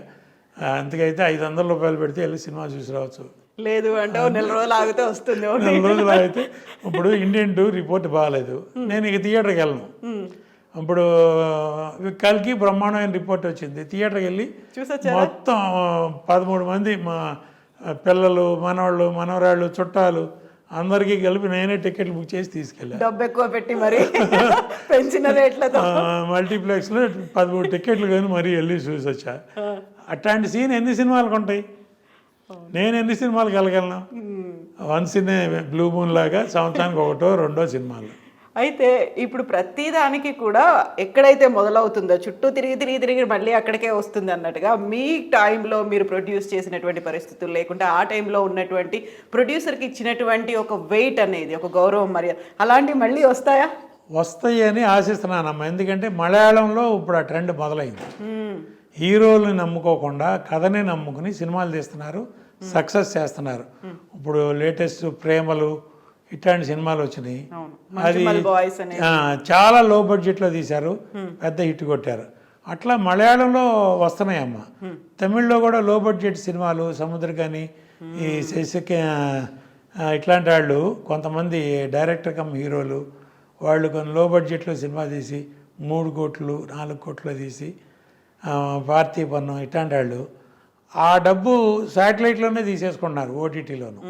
అందుకైతే 500 రూపాయలు పెడితే వెళ్ళి సినిమా చూసి రావచ్చు. లేదు అంటే 1 రోజులు ఆగితే వస్తుంది. 1 రోజులు ఆగితే ఇప్పుడు ఇండియన్ 2 రిపోర్ట్ బాగాలేదు, నేను ఇక థియేటర్కి వెళ్ళను. ఇప్పుడు కల్కి బ్రహ్మాండమైన రిపోర్ట్ వచ్చింది, థియేటర్కి వెళ్ళి మొత్తం 13 మంది మా పిల్లలు, మనవాళ్ళు, మనవరాళ్ళు, చుట్టాలు అందరికీ కలిపి నేనే టికెట్లు బుక్ చేసి తీసుకెళ్ళాను. డబ్బు ఎక్కువ పెట్టి మరి పెంచిన రేట్లతో మల్టీప్లెక్స్లో 13 టికెట్లు కానీ మరీ వెళ్ళి చూసి వచ్చా. అట్లాంటి సీన్ ఎన్ని సినిమాలకు ఉంటాయి? నేను ఎన్ని సినిమాలకు వెళ్ళగలను? వన్స్ ఇన్ బ్లూ మూన్ లాగా సంవత్సరానికి 1, 2 సినిమాలు. అయితే ఇప్పుడు ప్రతిదానికి కూడా ఎక్కడైతే మొదలవుతుందో చుట్టూ తిరిగి మళ్ళీ అక్కడికే వస్తుంది అన్నట్టుగా మీ టైంలో మీరు ప్రొడ్యూస్ చేసినటువంటి పరిస్థితులు లేకుంటే ఆ టైంలో ఉన్నటువంటి ప్రొడ్యూసర్కి ఇచ్చినటువంటి ఒక వెయిట్ అనేది, ఒక గౌరవం, మర్యాద అలాంటివి మళ్ళీ వస్తాయా? వస్తాయి అని ఆశిస్తున్నానమ్మా. ఎందుకంటే మలయాళంలో ఇప్పుడు ఆ ట్రెండ్ మొదలైంది. హీరోల్ని నమ్ముకోకుండా కథని నమ్ముకుని సినిమాలు తీస్తున్నారు, సక్సెస్ చేస్తున్నారు. ఇప్పుడు లేటెస్ట్ ప్రేమలు ఇట్లాంటి సినిమాలు వచ్చినాయి. అది చాలా లో బడ్జెట్లో తీశారు, పెద్ద హిట్ కొట్టారు. అట్లా మలయాళంలో వస్తున్నాయమ్మా. తమిళ్లో కూడా లో బడ్జెట్ సినిమాలు, సముద్రకాని, ఈ శశిక ఇట్లాంటి వాళ్ళు కొంతమంది డైరెక్టర్ కమ్ హీరోలు వాళ్ళు కొన్ని లో బడ్జెట్లో సినిమా తీసి 3 కోట్లు 4 కోట్లు తీసి పార్థిపన్నం ఇట్లాంటి వాళ్ళు ఆ డబ్బు శాటిలైట్లోనే తీసేసుకుంటున్నారు, ఓటీటీలోను.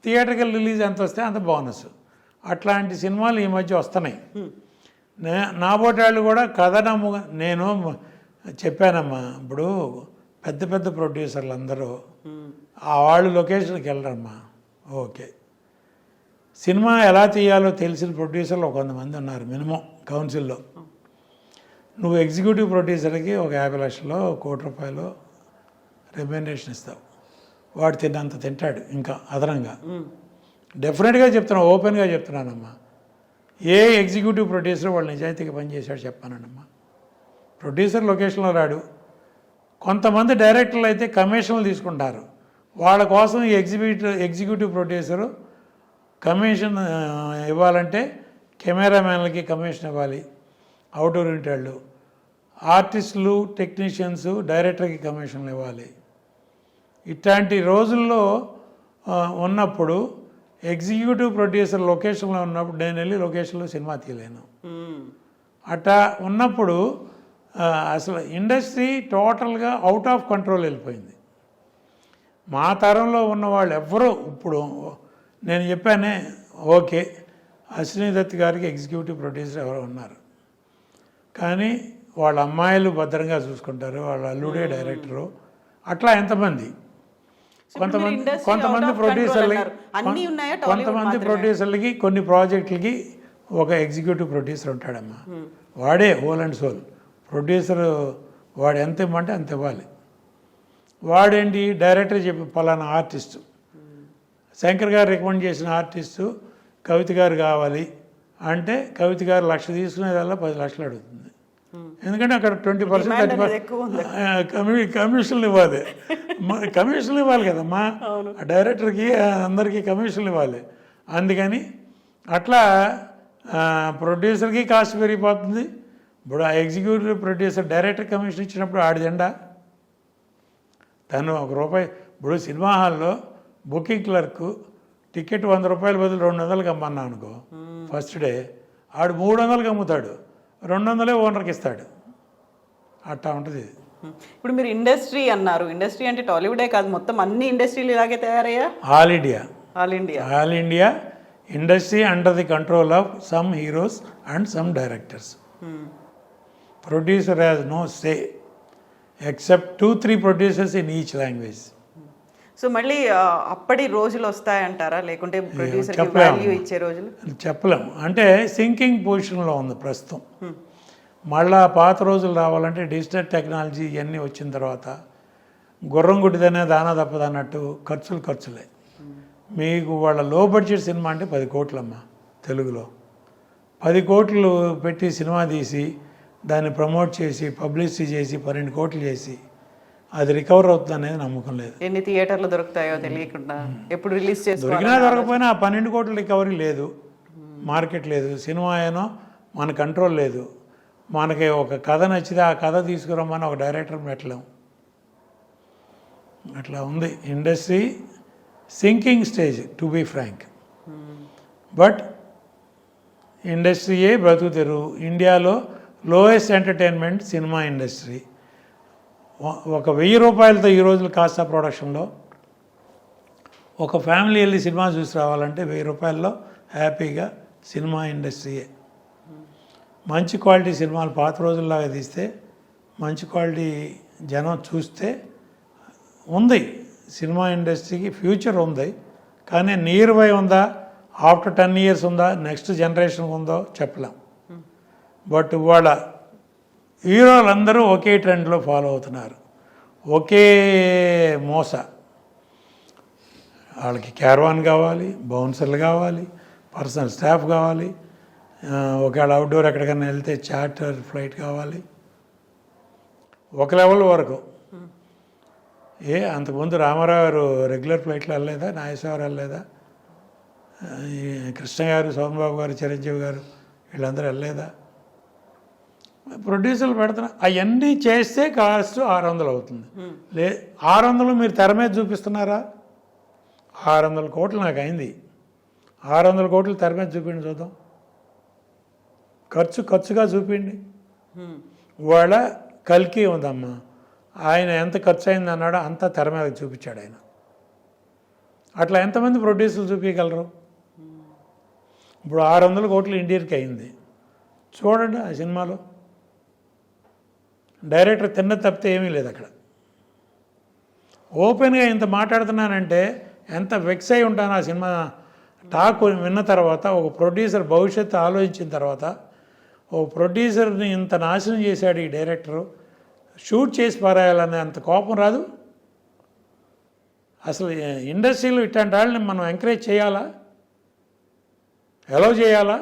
థియేటర్కి రిలీజ్ ఎంత వస్తే అంత బోనస్. అట్లాంటి సినిమాలు ఈ మధ్య వస్తున్నాయి. నా పోటీ కూడా కథ నేను చెప్పానమ్మా. ఇప్పుడు పెద్ద ప్రొడ్యూసర్లు అందరూ వాళ్ళు లొకేషన్కి వెళ్ళరమ్మా. ఓకే, సినిమా ఎలా తీయాలో తెలిసిన ప్రొడ్యూసర్లు 100 ఉన్నారు మినిమం కౌన్సిల్లో. నువ్వు ఎగ్జిక్యూటివ్ ప్రొడ్యూసర్కి ఒక 50 లక్షలు, 1 కోటి రూపాయలు రెమ్యూనరేషన్ ఇస్తావు, వాడు తిన్నంత తింటాడు ఇంకా అదనంగా. డెఫినెట్గా చెప్తున్నాను, ఓపెన్గా చెప్తున్నానమ్మా. ఏ ఎగ్జిక్యూటివ్ ప్రొడ్యూసర్ వాళ్ళు నిజాయితీగా పనిచేశాడు చెప్పానండమ్మా. ప్రొడ్యూసర్ లొకేషన్లో రాడు. కొంతమంది డైరెక్టర్లు అయితే కమిషన్లు తీసుకుంటారు. వాళ్ళ కోసం ఈ ఎగ్జిక్యూటివ్ ప్రొడ్యూసరు కమిషన్ ఇవ్వాలంటే కెమెరామ్యాన్లకి కమిషన్ ఇవ్వాలి, అవుట్డోర్ వాళ్ళు, ఆర్టిస్టులు టెక్నీషియన్స్ డైరెక్టర్కి కమిషన్లు ఇవ్వాలి. ఇట్లాంటి రోజుల్లో ఉన్నప్పుడు ఎగ్జిక్యూటివ్ ప్రొడ్యూసర్ లొకేషన్లో ఉన్నప్పుడు నేను వెళ్ళి లొకేషన్లో సినిమా తీయలేను. అట్లా ఉన్నప్పుడు అసలు ఇండస్ట్రీ టోటల్గా అవుట్ ఆఫ్ కంట్రోల్ వెళ్ళిపోయింది. మా తరంలో ఉన్న వాళ్ళు ఎవ్వరూ ఇప్పుడు నేను చెప్పానే, ఓకే అశ్విని దత్ గారికి ఎగ్జిక్యూటివ్ ప్రొడ్యూసర్ ఎవరో ఉన్నారు, కానీ వాళ్ళ అమ్మాయిలు భద్రంగా చూసుకుంటారు, వాళ్ళ అల్లుడే డైరెక్టరు, అట్లా ఎంతమంది కొంతమంది ప్రొడ్యూసర్లకి కొన్ని ప్రాజెక్టులకి ఒక ఎగ్జిక్యూటివ్ ప్రొడ్యూసర్ ఉంటాడమ్మా, వాడే హోల్ అండ్ సోల్ ప్రొడ్యూసర్. వాడు ఎంత ఇవ్వమంటే అంత ఇవ్వాలి. వాడేంటి డైరెక్టర్ చెప్పి పలానా ఆర్టిస్టు, శంకర్ గారు రికమెండ్ చేసిన ఆర్టిస్టు కవిత గారు కావాలి అంటే కవిత గారు 1,00,000 తీసుకునేదల్లా 10 లక్షలు అడుగుతుంది. ఎందుకంటే అక్కడ 20% కమిషన్లు ఇవ్వాలి. కమిషన్లు ఇవ్వాలి కదమ్మా డైరెక్టర్కి, అందరికీ కమిషన్లు ఇవ్వాలి. అందుకని అట్లా ప్రొడ్యూసర్కి కాస్ట్ పెరిగిపోతుంది. ఇప్పుడు ఆ ఎగ్జిక్యూటివ్ ప్రొడ్యూసర్ డైరెక్టర్ కమిషన్ ఇచ్చినప్పుడు ఆడిదండా తను ₹1. ఇప్పుడు సినిమా హాల్లో బుకింగ్ క్లర్క్ టికెట్ ₹100 బదులు 200కి అమ్మన్నా అనుకో, ఫస్ట్ డే ఆడు 300కి అమ్ముతాడు, 200 ఓనర్కి ఇస్తాడు. అట్టా ఉంటుంది. ఇప్పుడు మీరు ఇండస్ట్రీ అన్నారు, ఇండస్ట్రీ అంటే టాలీవుడే కాదు, మొత్తం అన్ని ఇండస్ట్రీలు ఇలాగే తయారయ్యా. All India industry under the control of some heroes and some directors. Producer has no say except 2-3 producers in each language. So మళ్ళీ అప్పటి రోజులు వస్తాయంటారా, లేకుంటే ప్రొడ్యూసర్కి వాల్యూ ఇచ్చే రోజులు? చెప్పలేము. అంటే సింకింగ్ పొజిషన్లో ఉంది ప్రస్తుతం. మళ్ళా పాత రోజులు రావాలంటే డిజిటల్ టెక్నాలజీ ఇవన్నీ వచ్చిన తర్వాత గుర్రం గుడ్డిదనే దానా తప్పదన్నట్టు ఖర్చులే. మీకు వాళ్ళ లో బడ్జెట్ సినిమా అంటే 10 కోట్లమ్మా తెలుగులో. 10 కోట్లు పెట్టి సినిమా తీసి దాన్ని ప్రమోట్ చేసి పబ్లిసిటీ చేసి 12 కోట్లు చేసి అది రికవర్ అవుతుంది అనేది నమ్మకం లేదు. ఎన్ని థియేటర్లు దొరుకుతాయో తెలియకుండా ఎప్పుడు రిలీజ్ చేసి దొరికినా దొరకపోయినా ఆ 12 కోట్ల రికవరీ లేదు, మార్కెట్ లేదు, సినిమా ఏనో మన కంట్రోల్ లేదు. మనకి ఒక కథ నచ్చితే ఆ కథ తీసుకురమ్మని ఒక డైరెక్టర్ పెట్టలేం. అట్లా ఉంది industry, sinking stage to be frank. But ఇండస్ట్రీయే బ్రతుకుతారు. ఇండియాలో లోయెస్ట్ ఎంటర్టైన్మెంట్ సినిమా ఇండస్ట్రీ. ఒక ₹1000 ఈ రోజులు కాస్ట్ ఆఫ్ ప్రొడక్షన్లో ఒక ఫ్యామిలీ వెళ్ళి సినిమా చూసి రావాలంటే ₹1000 హ్యాపీగా సినిమా ఇండస్ట్రీయే. మంచి క్వాలిటీ సినిమాలు పాత రోజుల్లాగా తీస్తే మంచి క్వాలిటీ జనం చూస్తే ఉంది. సినిమా ఇండస్ట్రీకి ఫ్యూచర్ ఉంది, కానీ నియర్ బై ఉందా, ఆఫ్టర్ 10 years ఉందా, నెక్స్ట్ జనరేషన్ ఉందో చెప్పలేం. బట్ ఇవాళ హీరోలందరూ ఒకే ట్రెండ్లో ఫాలో అవుతున్నారు, ఒకే మోస. వాళ్ళకి క్యారవాన్ కావాలి, బౌన్సర్లు కావాలి, పర్సనల్ స్టాఫ్ కావాలి, ఒకవేళ అవుట్డోర్ ఎక్కడికైనా వెళ్తే చార్టర్ ఫ్లైట్ కావాలి. ఒక లెవెల్ వరకు అంతకుముందు రామారావు గారు రెగ్యులర్ ఫ్లైట్లో వెళ్ళలేదా, నాగేశ్వరరావు వెళ్ళలేదా, కృష్ణ గారు, సోమబాబు గారు, చిరంజీవి గారు వీళ్ళందరూ వెళ్ళలేదా? ప్రొడ్యూసర్లు పెడుతున్నా అవన్నీ చేస్తే కాస్ట్ 600 అవుతుంది. 600 మీరు తెర మీద చూపిస్తున్నారా? 600 కోట్లు నాకు అయింది. 600 కోట్లు తెర మీద చూపిండి చూద్దాం. ఖర్చుగా చూపిండి. ఇవాళ కల్కి ఉందమ్మా, ఆయన ఎంత ఖర్చు అయింది అన్నాడో అంతా తెర మీద చూపించాడు ఆయన. అట్లా ఎంతమంది ప్రొడ్యూసర్లు చూపించగలరు? ఇప్పుడు 600 కోట్లు ఇండియన్కి అయింది. చూడండి ఆ సినిమాలో డైరెక్టర్ తిన్న తప్పితే ఏమీ లేదు అక్కడ. ఓపెన్గా ఇంత మాట్లాడుతున్నానంటే ఎంత వెక్స్ అయి ఉంటాను ఆ సినిమా టాక్ విన్న తర్వాత. ఒక ప్రొడ్యూసర్ భవిష్యత్తు ఆలోచించిన తర్వాత, ఓ ప్రొడ్యూసర్ని ఇంత నాశనం చేశాడు ఈ డైరెక్టరు, షూట్ చేసి పారాయాలనే అంత కోపం రాదు? అసలు ఇండస్ట్రీలో ఇట్లాంటి వాళ్ళని మనం ఎంకరేజ్ చేయాలా, అలౌ చేయాలా?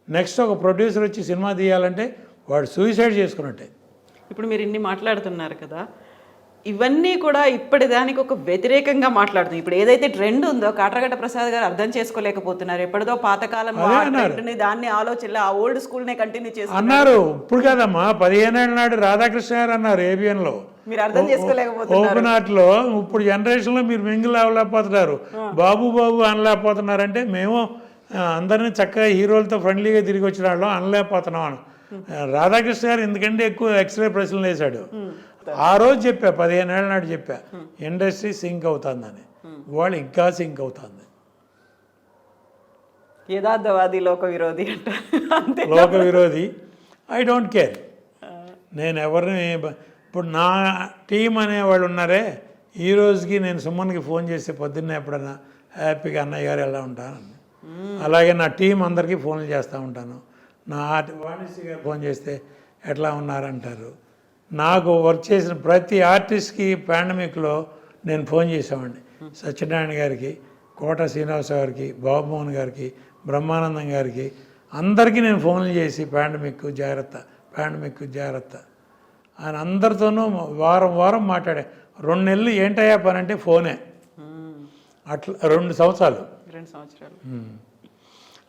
నెక్స్ట్ ఒక ప్రొడ్యూసర్ వచ్చి సినిమా తీయాలంటే వాడు సూసైడ్ చేసుకున్నట్టే. ఇప్పుడు మీరు ఇన్ని మాట్లాడుతున్నారు కదా, ఇవన్నీ కూడా ఇప్పటిదానికి ఒక వ్యతిరేకంగా మాట్లాడుతుంది. ఇప్పుడు ఏదైతే ట్రెండ్ ఉందో కాట్రగడ్డ ప్రసాద్ గారు అర్థం చేసుకోలేకపోతున్నారు. ఎప్పటిదో పాతకాలం దాన్ని ఆలోచన ఆ ఓల్డ్ స్కూల్ నే కంటిన్యూ చేస్తున్నారు అన్నారు. ఇప్పుడు కాదమ్మా, 15 ఏళ్ళ నాడు రాధాకృష్ణ గారు అన్నారు ఏబిఎన్ లో, మీరు అర్థం చేసుకోలేకపోతున్నారు. ఓపెన్ ఆర్ట్ లో ఇప్పుడు జనరేషన్ లో మీరు మింగిల్ అవ్వలేకపోతున్నారు, బాబు బాబు అనలేకపోతున్నారంటే మేము అందరినీ చక్కగా హీరోలతో ఫ్రెండ్లీగా తిరిగి వచ్చిన వాళ్ళు అనలేకపోతున్నాం అని రాధాకృష్ణ గారు ఎందుకంటే ఎక్కువ ఎక్స్రే ప్రశ్నలు వేశాడు. ఆ రోజు చెప్పా, 15 ఏళ్ళ నాడు చెప్పా, ఇండస్ట్రీ సింక్ అవుతుందని. వాళ్ళు ఇంకా సింక్ అవుతుంది. యథార్థవాది లోక విరోధి అంటే లోక విరోధి. I don't care. నేను ఎవరిని ఇప్పుడు నా టీం అనేవాళ్ళు ఉన్నారే, ఈ రోజుకి నేను సుమన్కి ఫోన్ చేస్తే పొద్దున్నే ఎప్పుడన్నా హ్యాపీగా అన్నయ్య గారు ఎలా ఉంటానని, అలాగే నా టీం అందరికీ ఫోన్లు చేస్తూ ఉంటాను. నా వాణిశ్రీ గారు ఫోన్ చేస్తే ఎట్లా ఉన్నారంటారు. నాకు వర్క్ చేసిన ప్రతి ఆర్టిస్ట్కి పాండమిక్లో నేను ఫోన్ చేసేవాడిని. సత్యనారాయణ గారికి, కోట శ్రీనివాస గారికి, బాబుమోహన్ గారికి, బ్రహ్మానందం గారికి, అందరికీ నేను ఫోన్లు చేసి పాండమిక్ జాగ్రత్త, పాండమిక్ జాగ్రత్త అని అందరితోనూ వారం వారం మాట్లాడే. 2 నెలలు ఏంటయ్యా పని అంటే ఫోనే. అట్లా 2 సంవత్సరాలు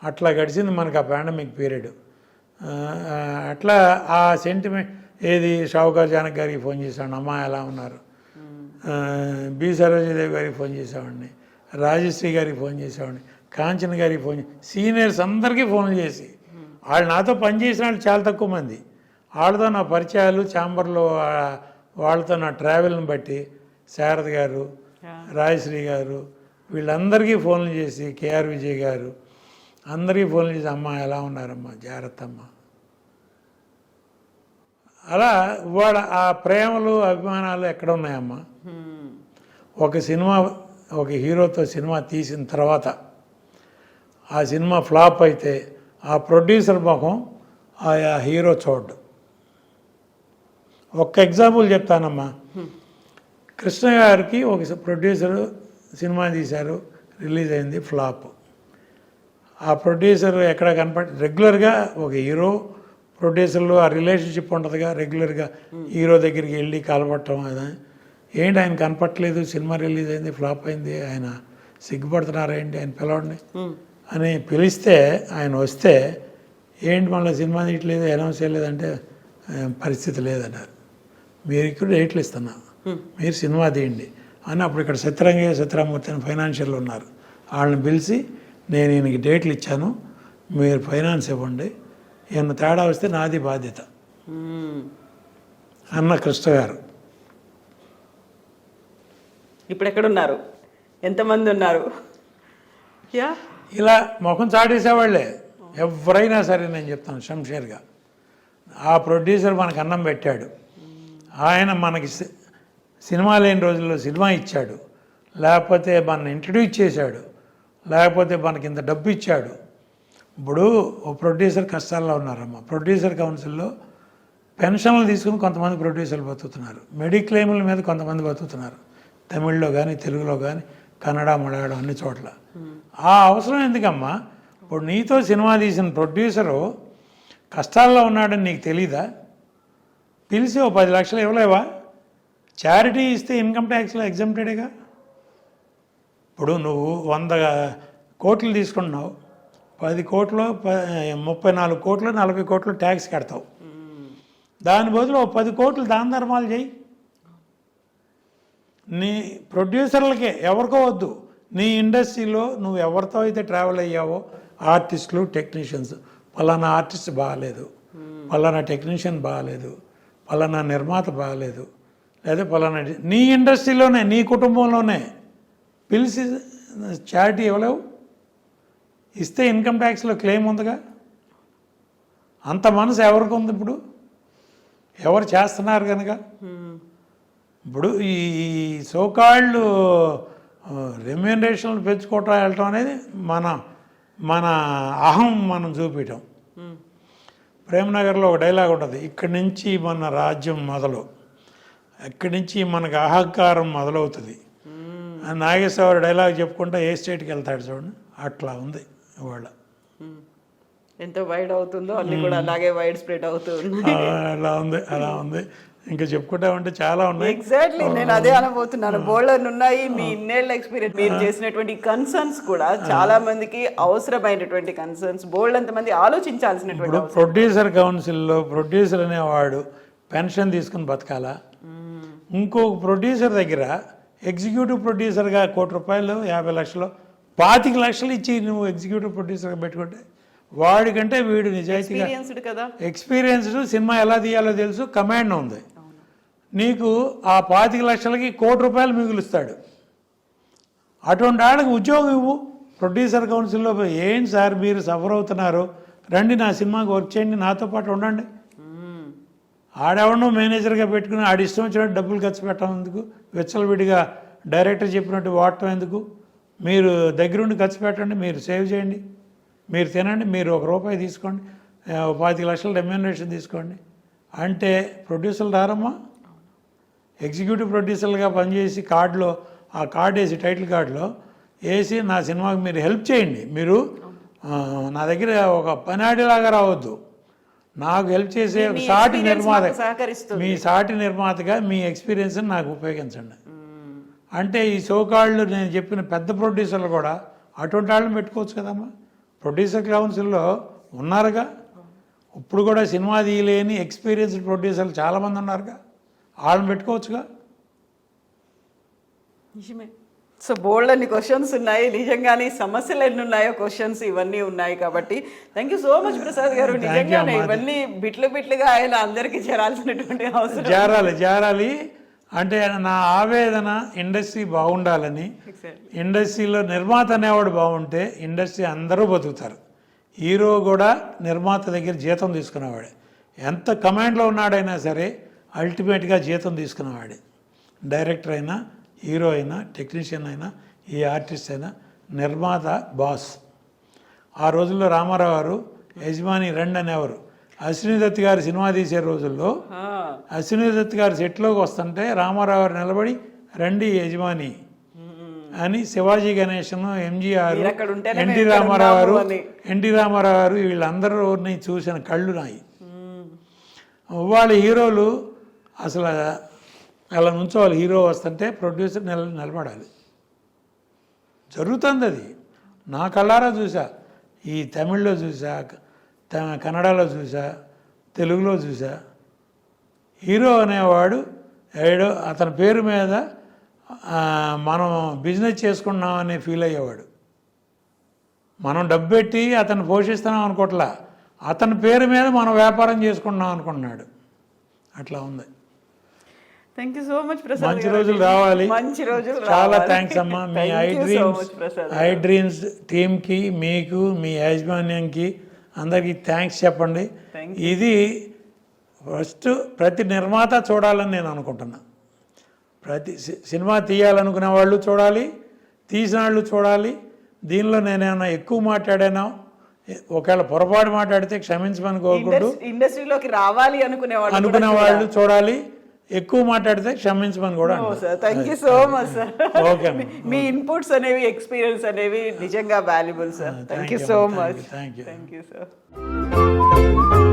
అట్లా గడిచింది మనకు ఆ పాండమిక్ పీరియడ్. అట్లా ఆ సెంటిమెంట్ ఏది షావుకార్ జానక్ గారికి ఫోన్ చేశాను, అమ్మ ఎలా ఉన్నారు, బి సరోజదేవి గారికి ఫోన్ చేసేవాడిని, రాజశ్రీ గారికి ఫోన్ చేసేవాడిని, కాంచన్ గారికి ఫోన్ సీనియర్స్ అందరికీ ఫోన్లు చేసి, వాళ్ళు నాతో పనిచేసిన వాళ్ళు చాలా తక్కువ మంది, వాళ్ళతో నా పరిచయాలు ఛాంబర్లో వాళ్ళతో నా ట్రావెల్ని బట్టి శారద గారు, రాజశ్రీ గారు వీళ్ళందరికీ ఫోన్లు చేసి, కేఆర్ విజయ్ గారు అందరికీ ఫోన్లు చేసి, అమ్మ ఎలా ఉన్నారమ్మా, జాగ్రత్త అమ్మ. అలా వాళ్ళ ఆ ప్రేమలు అభిమానాలు ఎక్కడ ఉన్నాయమ్మా. ఒక సినిమా, ఒక హీరోతో సినిమా తీసిన తర్వాత ఆ సినిమా ఫ్లాప్ అయితే ఆ ప్రొడ్యూసర్ ముఖం ఆ హీరో చూడ్డు. ఒక్క ఎగ్జాంపుల్ చెప్తానమ్మా. కృష్ణ గారికి ఒక ప్రొడ్యూసరు సినిమా తీశారు, రిలీజ్ అయింది, ఫ్లాప్. ఆ ప్రొడ్యూసర్ ఎక్కడ రెగ్యులర్గా ఒక హీరో ప్రొడ్యూసర్లు ఆ రిలేషన్షిప్ ఉంటుందిగా, రెగ్యులర్గా హీరో దగ్గరికి వెళ్ళి కలపట్టడం. అది ఏంటి ఆయన కనపట్లేదు, సినిమా రిలీజ్ అయింది, ఫ్లాప్ అయింది, ఆయన సిగ్గుపడుతున్నారేంటి, ఆయన పిలవండి అని పిలిస్తే ఆయన వస్తే ఏంటి మళ్ళీ సినిమా తీయట్లేదు, అనౌన్స్ చేయలేదంటే పరిస్థితి లేదన్నారు. మీరు ఇక్కడ డేట్లు ఇస్తున్నా, మీరు సినిమా తీయండి అని. అప్పుడు ఇక్కడ సత్యరామూర్తి అని ఫైనాన్షియల్ ఉన్నారు, వాళ్ళని పిలిచి నేను ఈయనకి డేట్లు ఇచ్చాను, మీరు ఫైనాన్స్ ఇవ్వండి, ఏమన్నా తేడా వస్తే నాది బాధ్యత అన్న కృష్ణ గారు. ఇప్పుడు ఎక్కడున్నారు, ఎంతమంది ఉన్నారు? ఇలా ముఖం చాటేసేవాళ్ళే ఎవరైనా సరే. నేను చెప్తాను షంషేర్గా, ఆ ప్రొడ్యూసర్ మనకు అన్నం పెట్టాడు, ఆయన మనకి సినిమా లేని రోజుల్లో సినిమా ఇచ్చాడు, లేకపోతే మన ఇంట్రడ్యూస్ చేశాడు, లేకపోతే మనకి ఇంత డబ్బు ఇచ్చాడు. ఇప్పుడు ఓ ప్రొడ్యూసర్ కష్టాల్లో ఉన్నారమ్మా. ప్రొడ్యూసర్ కౌన్సిల్లో పెన్షన్లు తీసుకుని కొంతమంది ప్రొడ్యూసర్లు బతుకుతున్నారు, మెడిక్లెయిముల మీద కొంతమంది బతుకుతున్నారు, తమిళ్లో కానీ తెలుగులో కానీ కన్నడ మలయాళం అన్ని చోట్ల. ఆ అవసరం ఎందుకమ్మా? ఇప్పుడు నీతో సినిమా తీసిన ప్రొడ్యూసరు కష్టాల్లో ఉన్నాడని నీకు తెలీదా? పిలిచి ఓ 10 లక్షలు ఇవ్వలేవా? చారిటీ ఇస్తే ఇన్కమ్ ట్యాక్స్లో ఎగ్జామ్టెడేగా. ఇప్పుడు నువ్వు 100 కోట్లు తీసుకుంటున్నావు, 10 కోట్లు 34 కోట్లు 40 కోట్లు ట్యాక్స్ కడతావు. దాని బదులు 10 కోట్లు దాన ధర్మాలు చేయి. నీ ప్రొడ్యూసర్లకే, ఎవరికో వద్దు, నీ ఇండస్ట్రీలో నువ్వు ఎవరితో అయితే ట్రావెల్ అయ్యావో ఆర్టిస్టులు, టెక్నీషియన్స్, పలానా ఆర్టిస్ట్ బాగాలేదు, పలానా టెక్నీషియన్ బాగాలేదు, పలానా నిర్మాత బాగాలేదు, లేదా పలానా నీ ఇండస్ట్రీలోనే నీ కుటుంబంలోనే పిలిచి చారిటీ ఇవ్వలేవు. ఇస్తే ఇన్కమ్ ట్యాక్స్లో క్లెయిమ్ ఉందిగా. అంత మనసు ఎవరికి ఉంది? ఇప్పుడు ఎవరు చేస్తున్నారు కనుక. ఇప్పుడు ఈ సోకాళ్ళు రెమ్యూనరేషన్లు పెంచుకోవటం వెళ్ళటం అనేది మన అహం మనం చూపించటం. ప్రేమనగర్లో ఒక డైలాగ్ ఉంటుంది, ఇక్కడి నుంచి మన రాజ్యం మొదలు, ఇక్కడి నుంచి మనకు అహంకారం మొదలవుతుంది. నాగేశ్వర డైలాగ్ చెప్పుకుంటా ఏ స్టేట్కి వెళ్తాడు చూడండి, అట్లా ఉంది ఇవాళ. ఎంత వైడ్ అవుతుందో అన్ని కూడా అలాగే వైడ్ స్ప్రెడ్ అవుతుంది. అలా ఉంది. ఇంకా చెప్పుకుంటా ఉంటే చాలా ఉన్నాయి. ఎగ్జాక్ట్లీ నేను అదే అనబోతున్నాను. బోల్డన్ ఉన్నాయి. మీ ఇన్నేళ్ల ఎక్స్పీరియన్స్, మీరు చేసినటువంటి కన్సర్న్స్ కూడా చాలా మందికి అవసరమైనటువంటి కన్సర్న్స్, బోల్డ్ అంతమంది ఆలోచించాల్సినటువంటి ఇప్పుడు ప్రొడ్యూసర్ కౌన్సిల్లో ప్రొడ్యూసర్ అనేవాడు పెన్షన్ తీసుకుని బతకాలా? ఇంకొక ప్రొడ్యూసర్ దగ్గర ఎగ్జిక్యూటివ్ ప్రొడ్యూసర్గా ₹1,00,00,000 50 లక్షలు 25 లక్షలు ఇచ్చి నువ్వు ఎగ్జిక్యూటివ్ ప్రొడ్యూసర్గా పెట్టుకుంటే వాడికంటే వీడు నిజాయితీగా కదా, ఎక్స్పీరియన్స్డ్, సినిమా ఎలా తీయాలో తెలుసు, కమాండ్ ఉంది. నీకు ఆ 25 లక్షలకి ₹1,00,00,000 మిగులుస్తాడు. అటువంటి వాళ్ళకి ఉద్యోగం ఇవ్వు. ప్రొడ్యూసర్ కౌన్సిల్లో ఏం సార్ మీరు సఫర్ అవుతున్నారు, రండి నా సినిమాకి వర్క్ చేయండి, నాతో పాటు ఉండండి. ఆడెవడో మేనేజర్గా పెట్టుకుని ఆడి ఇష్టం వచ్చినట్టు డబ్బులు ఖర్చు పెట్టడం ఎందుకు? విచ్చలవిడిగా డైరెక్టర్ చెప్పినట్టు వాడటం ఎందుకు? మీరు దగ్గరుండి ఖర్చు పెట్టండి, మీరు సేవ్ చేయండి, మీరు తినండి, మీరు ₹1 తీసుకోండి, 25 లక్షల రెమ్యూనరేషన్ తీసుకోండి అంటే ప్రొడ్యూసర్లు రారమ్మా. ఎగ్జిక్యూటివ్ ప్రొడ్యూసర్లుగా పనిచేసి కార్డులో ఆ కార్డు వేసి టైటిల్ కార్డులో వేసి నా సినిమాకి మీరు హెల్ప్ చేయండి, మీరు నా దగ్గర ఒక పనాడిలాగా రావద్దు, నాకు హెల్ప్ చేసే సాటి నిర్మాత, మీ సాటి నిర్మాతగా మీ ఎక్స్పీరియన్స్ని నాకు ఉపయోగించండి అంటే ఈ సోకాళ్ళు నేను చెప్పిన పెద్ద ప్రొడ్యూసర్లు కూడా అటువంటి వాళ్ళని పెట్టుకోవచ్చు కదమ్మా. ప్రొడ్యూసర్ కౌన్సిల్లో ఉన్నారుగా, ఇప్పుడు కూడా సినిమా తీయలేని ఎక్స్పీరియన్స్డ్ ప్రొడ్యూసర్లు చాలామంది ఉన్నారుగా, వాళ్ళని పెట్టుకోవచ్చుగా. నిజమే. సో బోల్డ్ అన్ని క్వశ్చన్స్ ఉన్నాయి, నిజంగానే సమస్యలు ఎన్ని ఉన్నాయో క్వశ్చన్స్ ఇవన్నీ ఉన్నాయి. కాబట్టి thank you so much Prasad గారు. నిజంగానే ఇవన్నీ బిట్లుగా ఆయన అందరికీ చేరాల్సినటువంటి అవసరం, చేరాలి అంటే నా ఆవేదన ఇండస్ట్రీ బాగుండాలని. ఇండస్ట్రీలో నిర్మాత అనేవాడు బాగుంటే ఇండస్ట్రీ అందరూ బతుకుతారు. హీరో కూడా నిర్మాత దగ్గర జీతం తీసుకునేవాడే, ఎంత కమాండ్లో ఉన్నాడైనా సరే అల్టిమేట్గా జీతం తీసుకునేవాడే. డైరెక్టర్ అయినా, హీరో అయినా, టెక్నీషియన్ అయినా, ఈ ఆర్టిస్ట్ అయినా నిర్మాత బాస్. ఆ రోజుల్లో రామారావు గారు యజమాని రెండు అనేవారు. అశ్విని దత్ గారు సినిమా తీసే రోజుల్లో అశ్విని దత్ గారు సెట్లోకి వస్తుంటే రామారావు గారు నిలబడి రండి యజమాని అని శివాజీ గణేశన్, ఎంజీఆర్, ఎన్టీ రామారావు గారు వీళ్ళందరినీ చూసిన కళ్ళు నాయి. వాళ్ళ హీరోలు అసలు అలా నుంచోవాలి, హీరో వస్తుంటే ప్రొడ్యూసర్ నిలబడాలి. జరుగుతుంది అది, నా కళ్ళారా చూసా. ఈ తమిళ్లో చూసా, కన్నడలో చూసా, తెలుగులో చూసా. హీరో అనేవాడు ఏడో అతని పేరు మీద మనం బిజినెస్ చేసుకున్నామని ఫీల్ అయ్యేవాడు. మనం డబ్బు పెట్టి అతను పోషిస్తున్నాం అనుకోవట్లా, అతని పేరు మీద మనం వ్యాపారం చేసుకున్నాం అనుకున్నాడు. అట్లా ఉంది. Thank you so much Prasad. మంచి రోజులు రావాలి. మంచి రోజులు చాలా థ్యాంక్స్ అమ్మా. మీ ఐ డ్రీమ్స్ టీమ్కి, మీకు, మీ యాజమాన్యంకి అందరికీ థ్యాంక్స్ చెప్పండి. ఇది ఫస్ట్ ప్రతి నిర్మాత చూడాలని నేను అనుకుంటున్నా. ప్రతి సినిమా తీయాలనుకునే వాళ్ళు చూడాలి, తీసిన వాళ్ళు చూడాలి. దీనిలో నేనేమన్నా ఎక్కువ మాట్లాడానా, ఒకవేళ పొరపాటు మాట్లాడితే క్షమించమని కోరుకుంటూ, ఇండస్ట్రీలోకి రావాలి అనుకునే వాళ్ళు చూడాలి, ఎక్కువ మాట్లాడితే క్షమించమని కూడా. Thank you so much sir. Okay, me inputs అనేవి, ఎక్స్పీరియన్స్ అనేవి నిజంగా valuable sir. Thank you so much. Thank you sir.